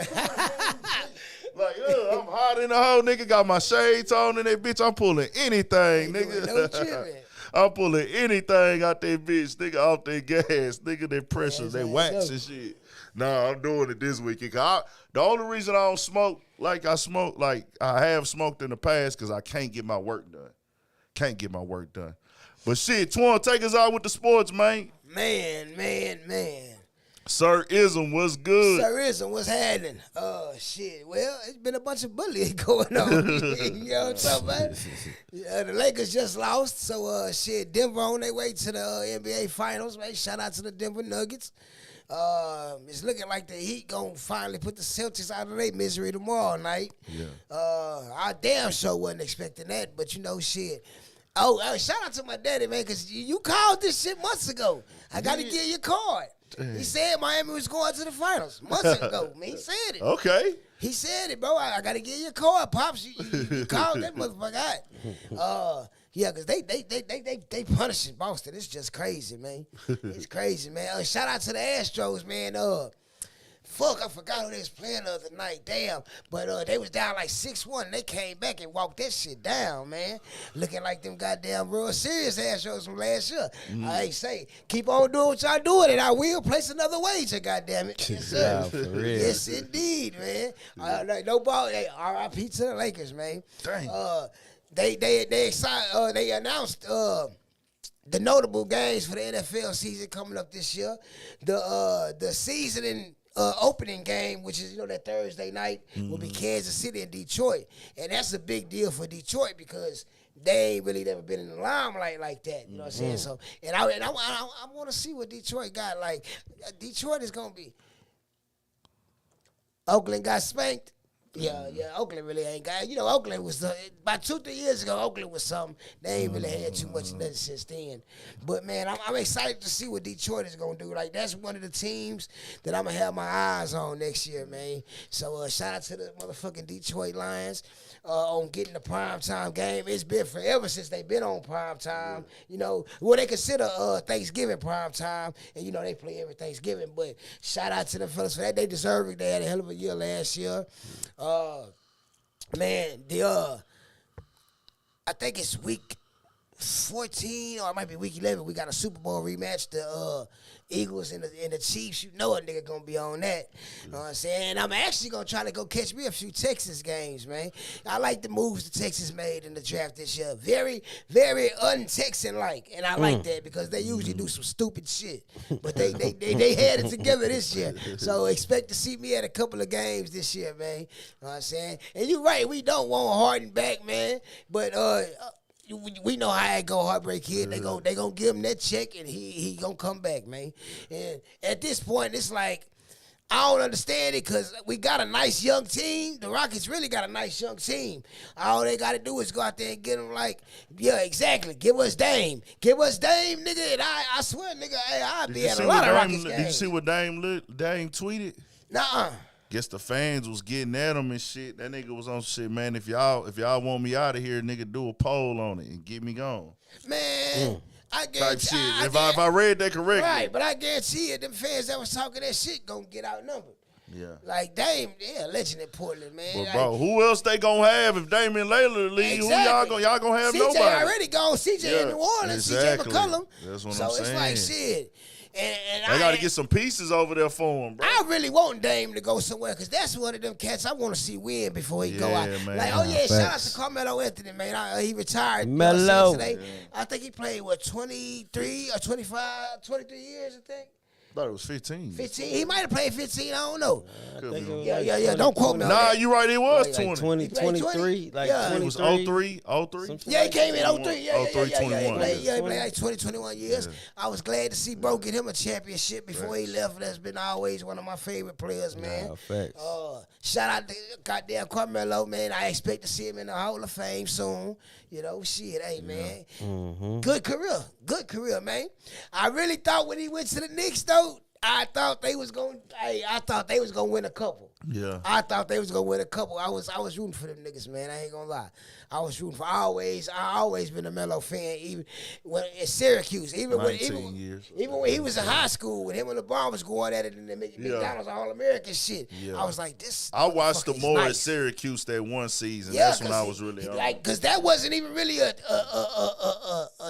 Like, I'm hot in the hole, nigga. Got my shades on in that bitch. I'm pulling anything, nigga. No tripping. I'm pulling anything out that bitch, nigga, off that gas, nigga, that pressure, that wax and shit. Nah, I'm doing it this weekend. The only reason I don't smoke like I have smoked in the past, because I can't get my work done. But shit, Twan, take us out with the sports, man. Man. Sir Ism, what's good? Sir Ism, what's happening? Shit. Well, it's been a bunch of bullying going on. You know what I'm talking about? The Lakers just lost, so shit. Denver on their way to the NBA Finals, man. Shout out to the Denver Nuggets. It's looking like the Heat gonna finally put the Celtics out of their misery tomorrow night. Yeah. I damn sure wasn't expecting that, but you know, shit. Oh, shout out to my daddy, man, because you called this shit months ago. I got to give you a card. He said Miami was going to the finals months ago, man. He said it. Okay. He said it, bro. I got to give you a card, Pops. You called that motherfucker out. Yeah, because they punishing Boston. It's just crazy, man. It's crazy, man. Shout out to the Astros, man. Fuck, I forgot who they was playing the other night. Damn. But they was down like 6-1. They came back and walked that shit down, man. Looking like them goddamn real serious Astros from last year. I say, keep on doing what y'all doing, and I will place another wager, goddammit. Yes, sir. Yeah, for real. Yes, indeed, man. No ball. Hey, R.I.P. to the Lakers, man. Dang. They announced the notable games for the NFL season coming up this year. The season opening game, which is, that Thursday night, will be Kansas City and Detroit. And that's a big deal for Detroit because they ain't really never been in the limelight like that. You know what I'm saying? So, and I want to see what Detroit got. Like, Detroit is going to be. Oakland got spanked. Yeah, Oakland really ain't got. Oakland was about 2-3 years ago. Oakland was something. They ain't really had too much nothing since then. But man, I'm excited to see what Detroit is gonna do. Like, that's one of the teams that I'm gonna have my eyes on next year, man. So shout out to the motherfucking Detroit Lions on getting the primetime game. It's been forever since they've been on primetime. They consider Thanksgiving primetime, and they play every Thanksgiving. But shout out to the fellas for that. They deserve it. They had a hell of a year last year. Man, I think it's week 14 or it might be week 11. We got a Super Bowl rematch. The Eagles and the Chiefs. You know a nigga gonna be on that. You know what I'm saying? And I'm actually gonna try to go catch me a few Texas games, man. I like the moves the Texas made in the draft this year. Very, very un-Texan-like. And I like that because they usually do some stupid shit. But they had it together this year. So expect to see me at a couple of games this year, man. You know what I'm saying? And you're right, we don't want Harden back, man. But we know how it go, Heartbreak Kid. They gonna give him that check, and he gonna come back, man. And at this point, it's like, I don't understand it because we got a nice young team. The Rockets really got a nice young team. All they got to do is go out there and get them exactly. Give us Dame. Give us Dame, nigga. And I swear, nigga, I'll be at a lot of Rockets games. Did you see what Dame tweeted? Nuh-uh. guess the fans was getting at him and shit. That nigga was on shit, man. If y'all want me out of here, nigga, do a poll on it and get me gone. Man, I Type guarantee. shit. If I read that correctly. Right, but I guarantee you, them fans that was talking that shit gonna get outnumbered. Yeah. Like Dame, yeah, legend in Portland, man. But Like, bro, who else they gonna have if Damian Lillard leave? Exactly. Who y'all gonna have? CJ Nobody. already gone. CJ Yeah, in New Orleans. exactly. CJ McCollum. That's what so I'm it's saying. like shit. And They got to get some pieces over there for him, bro. I really want Dame to go somewhere because that's one of them cats I want to see win before he go out. man. Like, oh yeah, shout out Facts. to Carmelo Anthony, man. He retired. Melo. Today. I think he played, 23 or 25, 23 years, I think. I thought it was 15. 15. He might have played 15. I don't know. Could be. Yeah. Don't quote me on Nah, that. you right. It was Like 20. 20, He played 23, like Yeah. It was 23. 03. Some shit Yeah, he like came in 03. 21. Yeah. 03, He 21. played, he 20. played like 20, 21 years. I was glad to see Bro get him a championship before he left. That's been always one of my favorite players, man. Nah, facts. Shout out to goddamn Carmelo, man. I expect to see him in the Hall of Fame soon. You know, shit, hey, man. Good career, man. I really thought when he went to the Knicks, though, I thought they was gonna win a couple. Yeah. I thought they was gonna win a couple. I was rooting for them niggas, man. I ain't gonna lie. I was rooting for. I always been a Melo fan, even when in Syracuse, even when 19 years. even when he was in high school, when him and LeBron was going at it in the McDonald's All American shit. Yeah. I was like, this. I watched the motherfucker's more at nice. Syracuse that one season. Yeah, That's when I was really on. like, cause that wasn't even really a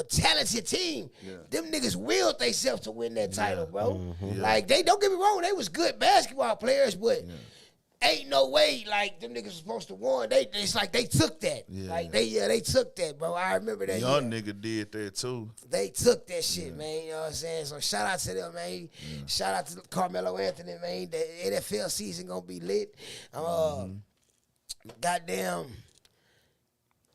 talented team. Them niggas willed themselves to win that title, bro. Like, they don't get me wrong, they was good basketball players, but ain't no way like them niggas was supposed to win. It's like they took that. Like they took that, bro. I remember that. Young nigga did that too. They took that shit, man. You know what I'm saying? So shout out to them, man. Shout out to Carmelo Anthony, man. The NFL season gonna be lit. Goddamn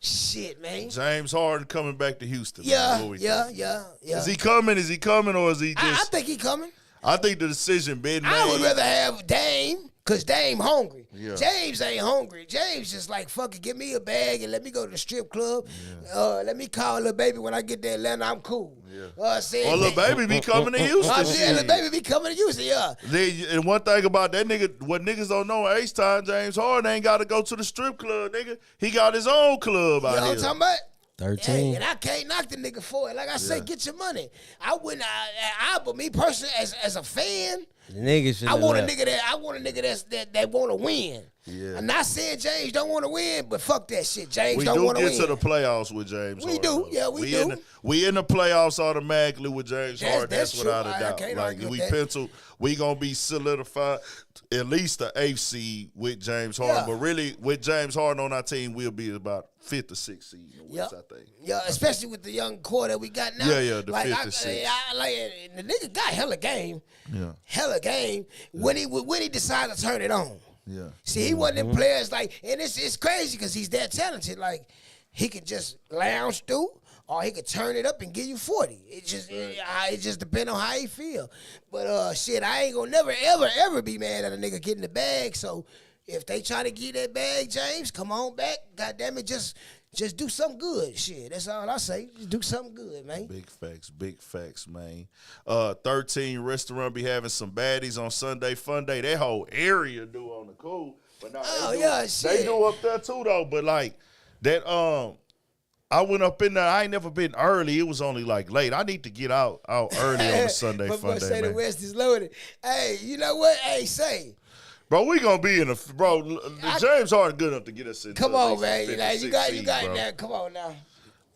shit, man. James Harden coming back to Houston. Yeah. man. What we think? Yeah. Is he coming? Is he coming, or is he just? I think he coming. I think the decision been made. I would rather have Dame, cause Dame hungry. Yeah. James ain't hungry. James just like, fuck it, give me a bag and let me go to the strip club. Let me call Lil Baby when I get to Atlanta. I'm cool. Or Lil Baby be coming to Houston. I'm saying Lil shit. Baby be coming to Houston, yeah. And one thing about that nigga, what niggas don't know, H-Time, James Harden ain't got to go to the strip club, nigga. He got his own club You out know what here. I'm talking about? 13. Hey, and I can't knock the nigga for it. Like I say, get your money. I wouldn't. But me personally, as a fan, The nigga should I want a nigga that want to win. Yeah. I'm not saying James don't want to win, but fuck that shit. James We don't do want to get win. to the playoffs with James We Harden. do. though. Yeah, we do. We in the playoffs automatically with James Harden. that's That's true. without I a doubt. can't Like, argue we with that. pencil, we going to be solidified at least the 8th seed with James Harden. Yeah. But really, with James Harden on our team, we'll be about 5th or 6th seed in the West, I think. Yeah, especially with the young core that we got now. Yeah, the like, 5th or 6th. the nigga got hella game. Yeah. Hella game when he decided to turn it on. Yeah. See, he wasn't them players like, and it's crazy because he's that talented. Like, he could just lounge through, or he could turn it up and give you 40. It just depends on how he feel. But shit, I ain't gonna never ever be mad at a nigga getting the bag. So if they try to get that bag, James, come on back. God damn it, just do something good. Shit, that's all I say. Just do something good, man. Big facts, man. 13 restaurant be having some baddies on Sunday Fun Day. That whole area do on the cool. But now shit. they do up there too though. But like that I went up in there. I ain't never been early. It was only like late. I need to get out early on the Sunday But Fun say Day, the man. West is loaded. Hey, you know what? Hey, say. Bro, we gonna be in James Harden good enough to get us in. Come on, man. You got that. Come on now.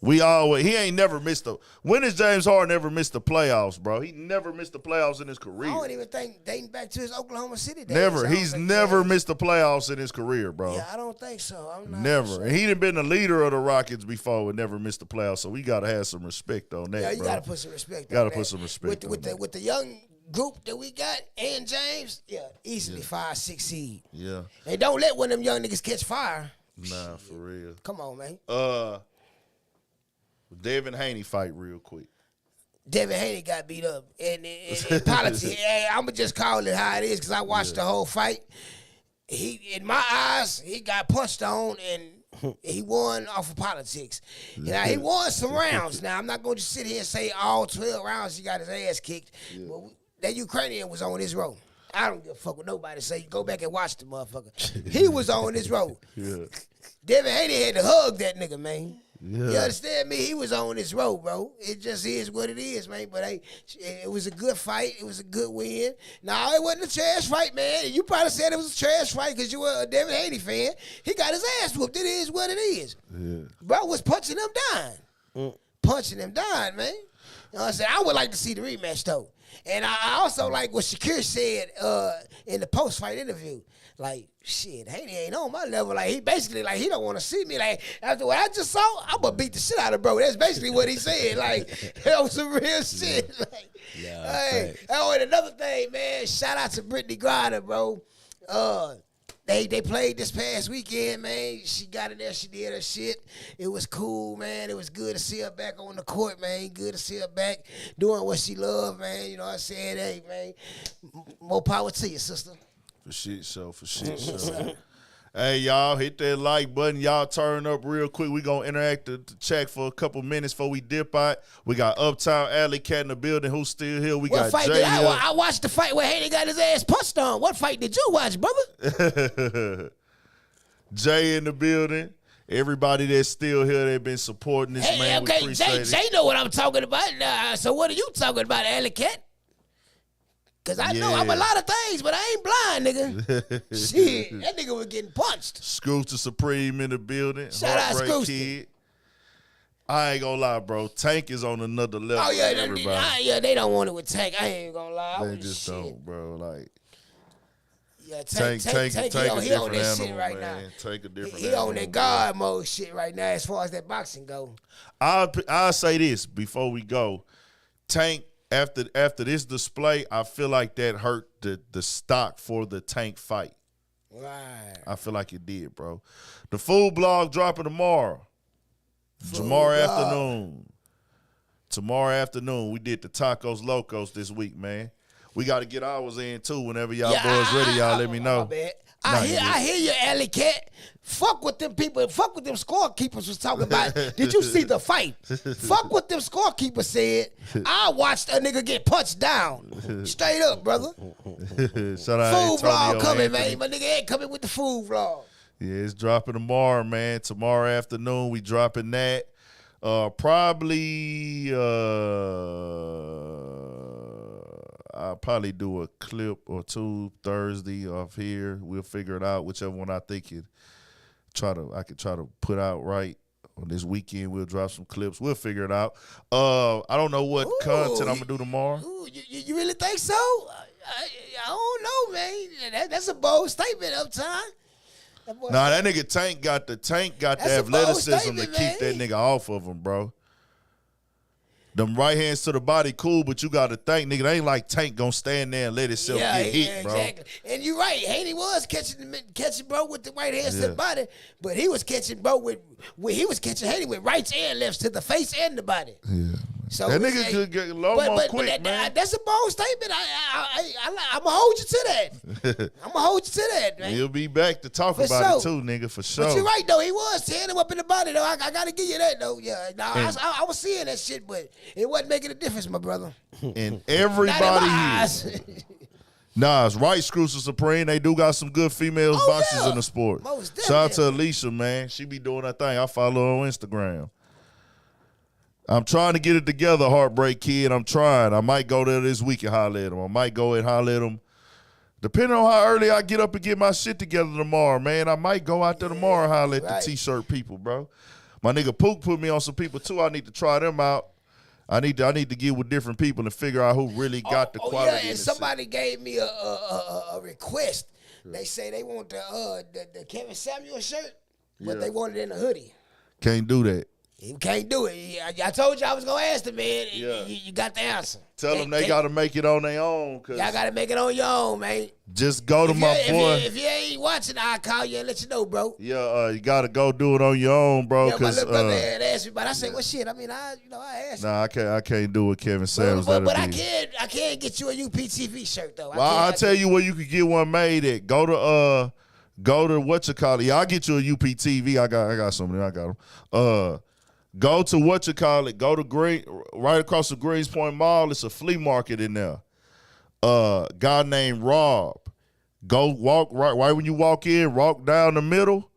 He ain't never missed when has James Harden ever missed the playoffs, bro? He never missed the playoffs in his career. I don't even think dating back to his Oklahoma City days. Never. I don't He's think never so. missed the playoffs in his career, bro. Yeah, I don't think so. I'm not Never. sure. And he done been the leader of the Rockets before and never missed the playoffs. So we gotta have some respect on that. Yeah, you bro. gotta put some respect. Gotta on that. put some respect on that. with the young group that we got and James. Yeah, easily 5-6 seed. Yeah. And don't let one of them young niggas catch fire. Nah, for real. Come on, man. Devin Haney fight real quick. Devin Haney got beat up in politics. Hey, I'ma just call it how it is because I watched the whole fight. In my eyes, he got punched on and he won off of politics. Now, he won some rounds. Now, I'm not going to sit here and say all 12 rounds he got his ass kicked. But that Ukrainian was on his row. I don't give a fuck what nobody say. Go back and watch the motherfucker. He was on this road. Yeah. Devin Haney had to hug that nigga, man. Yeah. You understand me? He was on this road, bro. It just is what it is, man. But hey, it was a good fight. It was a good win. Now, it wasn't a trash fight, man. You probably said it was a trash fight because you were a Devin Haney fan. He got his ass whooped. It is what it is. Yeah. Bro was punching him down. Punching him down, man. You know what I'm saying? I would like to see the rematch, though. And I also like what Shakir said in the post-fight interview. Like, shit, Haney ain't on my level. Like, he basically, like, he don't want to see me. Like, after what I just saw, I'm going to beat the shit out of bro. That's basically what he said. Like, that was some real shit. Like, hey. Oh, and another thing, man, shout out to Brittany Griner, bro. They played this past weekend, man. She got in there. She did her shit. It was cool, man. It was good to see her back on the court, man. Good to see her back doing what she loved, man. You know what I'm saying? Hey, man, more power to you, sister. For shit show. Hey, y'all, hit that like button. Y'all turn up real quick. We going to interact the chat for a couple minutes before we dip out. We got Uptown Alley Cat in the building. Who's still here? We What got fight Jay did here. I watched the fight where Haney got his ass punched on. What fight did you watch, brother? Jay in the building. Everybody that's still here, they've been supporting this man. Okay, We appreciate Jay it. know what I'm talking about. So what are you talking about, Alley Cat? Because I know I'm a lot of things, but I ain't blind, nigga. Shit, that nigga was getting punched. Scrooge the Supreme in the building. Shout out Heartbreak Scrooge. Kid. I ain't gonna lie, bro. Tank is on another level. Oh, yeah, than everybody. they don't want it with Tank. I ain't gonna lie. They just don't, bro. Like, Yeah, Tank he a on different that shit animal, right man. now. Take a different He animal, on that bro. guard mode shit right now as far as that boxing go. I'll say this before we go. Tank, after this display, I feel like that hurt the stock for the Tank fight. Right. I feel like it did, bro. The Food Blog dropping tomorrow. Tomorrow afternoon, we did the Tacos Locos this week, man. We got to get ours in, too. Whenever y'all boys ready, y'all let me know. My bad. I hear you, Alley Cat. Fuck what them people, fuck what them scorekeepers was talking about. Did you see the fight? Fuck what them scorekeepers said. I watched a nigga get punched down. Straight up, brother. Shout out Food vlog Antonio coming, Anthony. man. My nigga ain't coming with the food vlog. Yeah, it's dropping tomorrow, man. Tomorrow afternoon, we dropping that. Probably I'll probably do a clip or two Thursday off here. We'll figure it out. Whichever one I think I could try to put out right on this weekend. We'll drop some clips. We'll figure it out. I don't know what content I'm gonna do tomorrow. Ooh, you really think so? I don't know, man. That's a bold statement, Uptime. Nah, that nigga Tank got the That's a bold athleticism to statement, keep that man. nigga off of him, bro. Them right hands to the body, cool, but you got to think, nigga, they ain't like Tank gonna stand there and let himself get hit, bro. Exactly. And you're right. Haney was catching bro with the right hands to the body, but he was catching bro he was catching Haney with rights and lefts to the face and the body. Yeah. So That nigga could get low more quick, man. That's a bold statement. I'm gonna hold you to that. I'm gonna hold you to that, man. He'll be back to talk For about it sure. too, nigga, for sure. But you're right though. He was tearing him up in the body though. I gotta give you that though. Yeah. Nah, I was seeing that shit, but it wasn't making a difference, my brother. And Not everybody in my here. eyes. Nah, it's right, Scrooge the Supreme. They do got some good females boxers in the sport. Most Shout out to definitely. Alicia, man. She be doing her thing. I follow her on Instagram. I'm trying to get it together, Heartbreak Kid. I'm trying. I might go there this week and holler at him. I might go and holler at him. Depending on how early I get up and get my shit together tomorrow, man. I might go out there tomorrow and holler at the T-shirt people, bro. My nigga Pook put me on some people, too. I need to try them out. I need to get with different people and figure out who really got the quality. Yeah, and somebody gave me a request. They say they want the Kevin Samuel shirt, but they want it in a hoodie. Can't do that. You can't do it. I told you I was gonna ask the man. Yeah. You got the answer. Tell them they got to make it on their own. Cause Y'all gotta make it on your own, man. just go to my boy. If you ain't watching, I'll call you and let you know, bro. Yeah, you got to go do it on your own, bro. Yeah, my Cause little brother had asked me, but I said, well, shit. I mean, I asked. nah, I can't do it, Kevin Samuels. But I can get you a UPTV shirt though. Well, I'll tell you where you could get one made at. Go to what you call it. Yeah, I'll get you a UPTV. I got some there. I got them. Go to what you call it. Go to right across the Greens Point Mall. It's a flea market in there. guy named Rob. Go walk right when you walk in, walk down the middle,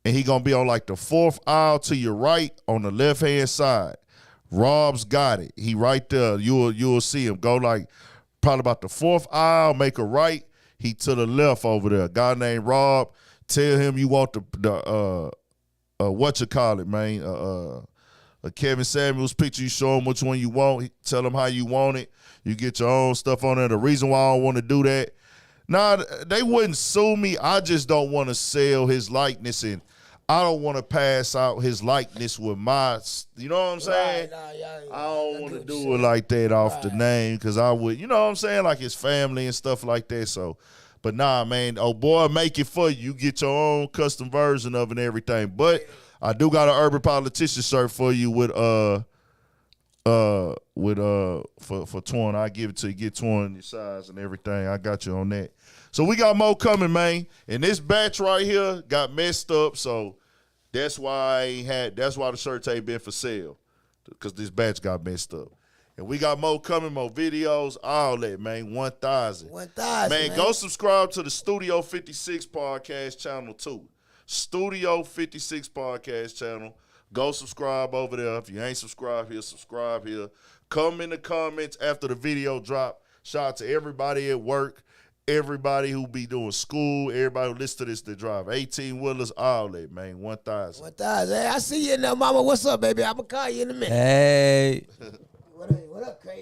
and he gonna be on like the 4th aisle to your right on the left hand side. Rob's got it. He right there. You'll see him. Go like probably about the 4th aisle, make a right. He to the left over there. A guy named Rob. Tell him you want the what you call it, man. A Kevin Samuels picture. You show him which one you want. Tell him how you want it. You get your own stuff on there. The reason why I don't want to do that, they wouldn't sue me. I just don't want to sell his likeness, and I don't want to pass out his likeness with my, you know what I'm saying? Right, I don't want to do it like that off the name, because I would, you know what I'm saying, like his family and stuff like that. So, but nah, man, oh boy, make it for you. You get your own custom version of it and everything. But I do got an Urban Politician shirt for you with for Twan. I give it to you, get Twan your size and everything. I got you on that. So we got more coming, man. And this batch right here got messed up, so that's why the shirts ain't been for sale, because this batch got messed up. And we got more coming, more videos, all that, man. 1,000. 1,000. Man, go subscribe to the Studio 56 podcast channel too. Studio 56 podcast channel. Go subscribe over there. If you ain't subscribed here, subscribe here. Come in the comments after the video drop. Shout out to everybody at work, everybody who be doing school, everybody who listen to this that drive 18-wheelers, all that, man. 1,000. 1,000. Hey, I see you in there, mama. What's up, baby? I'm going to call you in a minute. Hey. What up, Craig?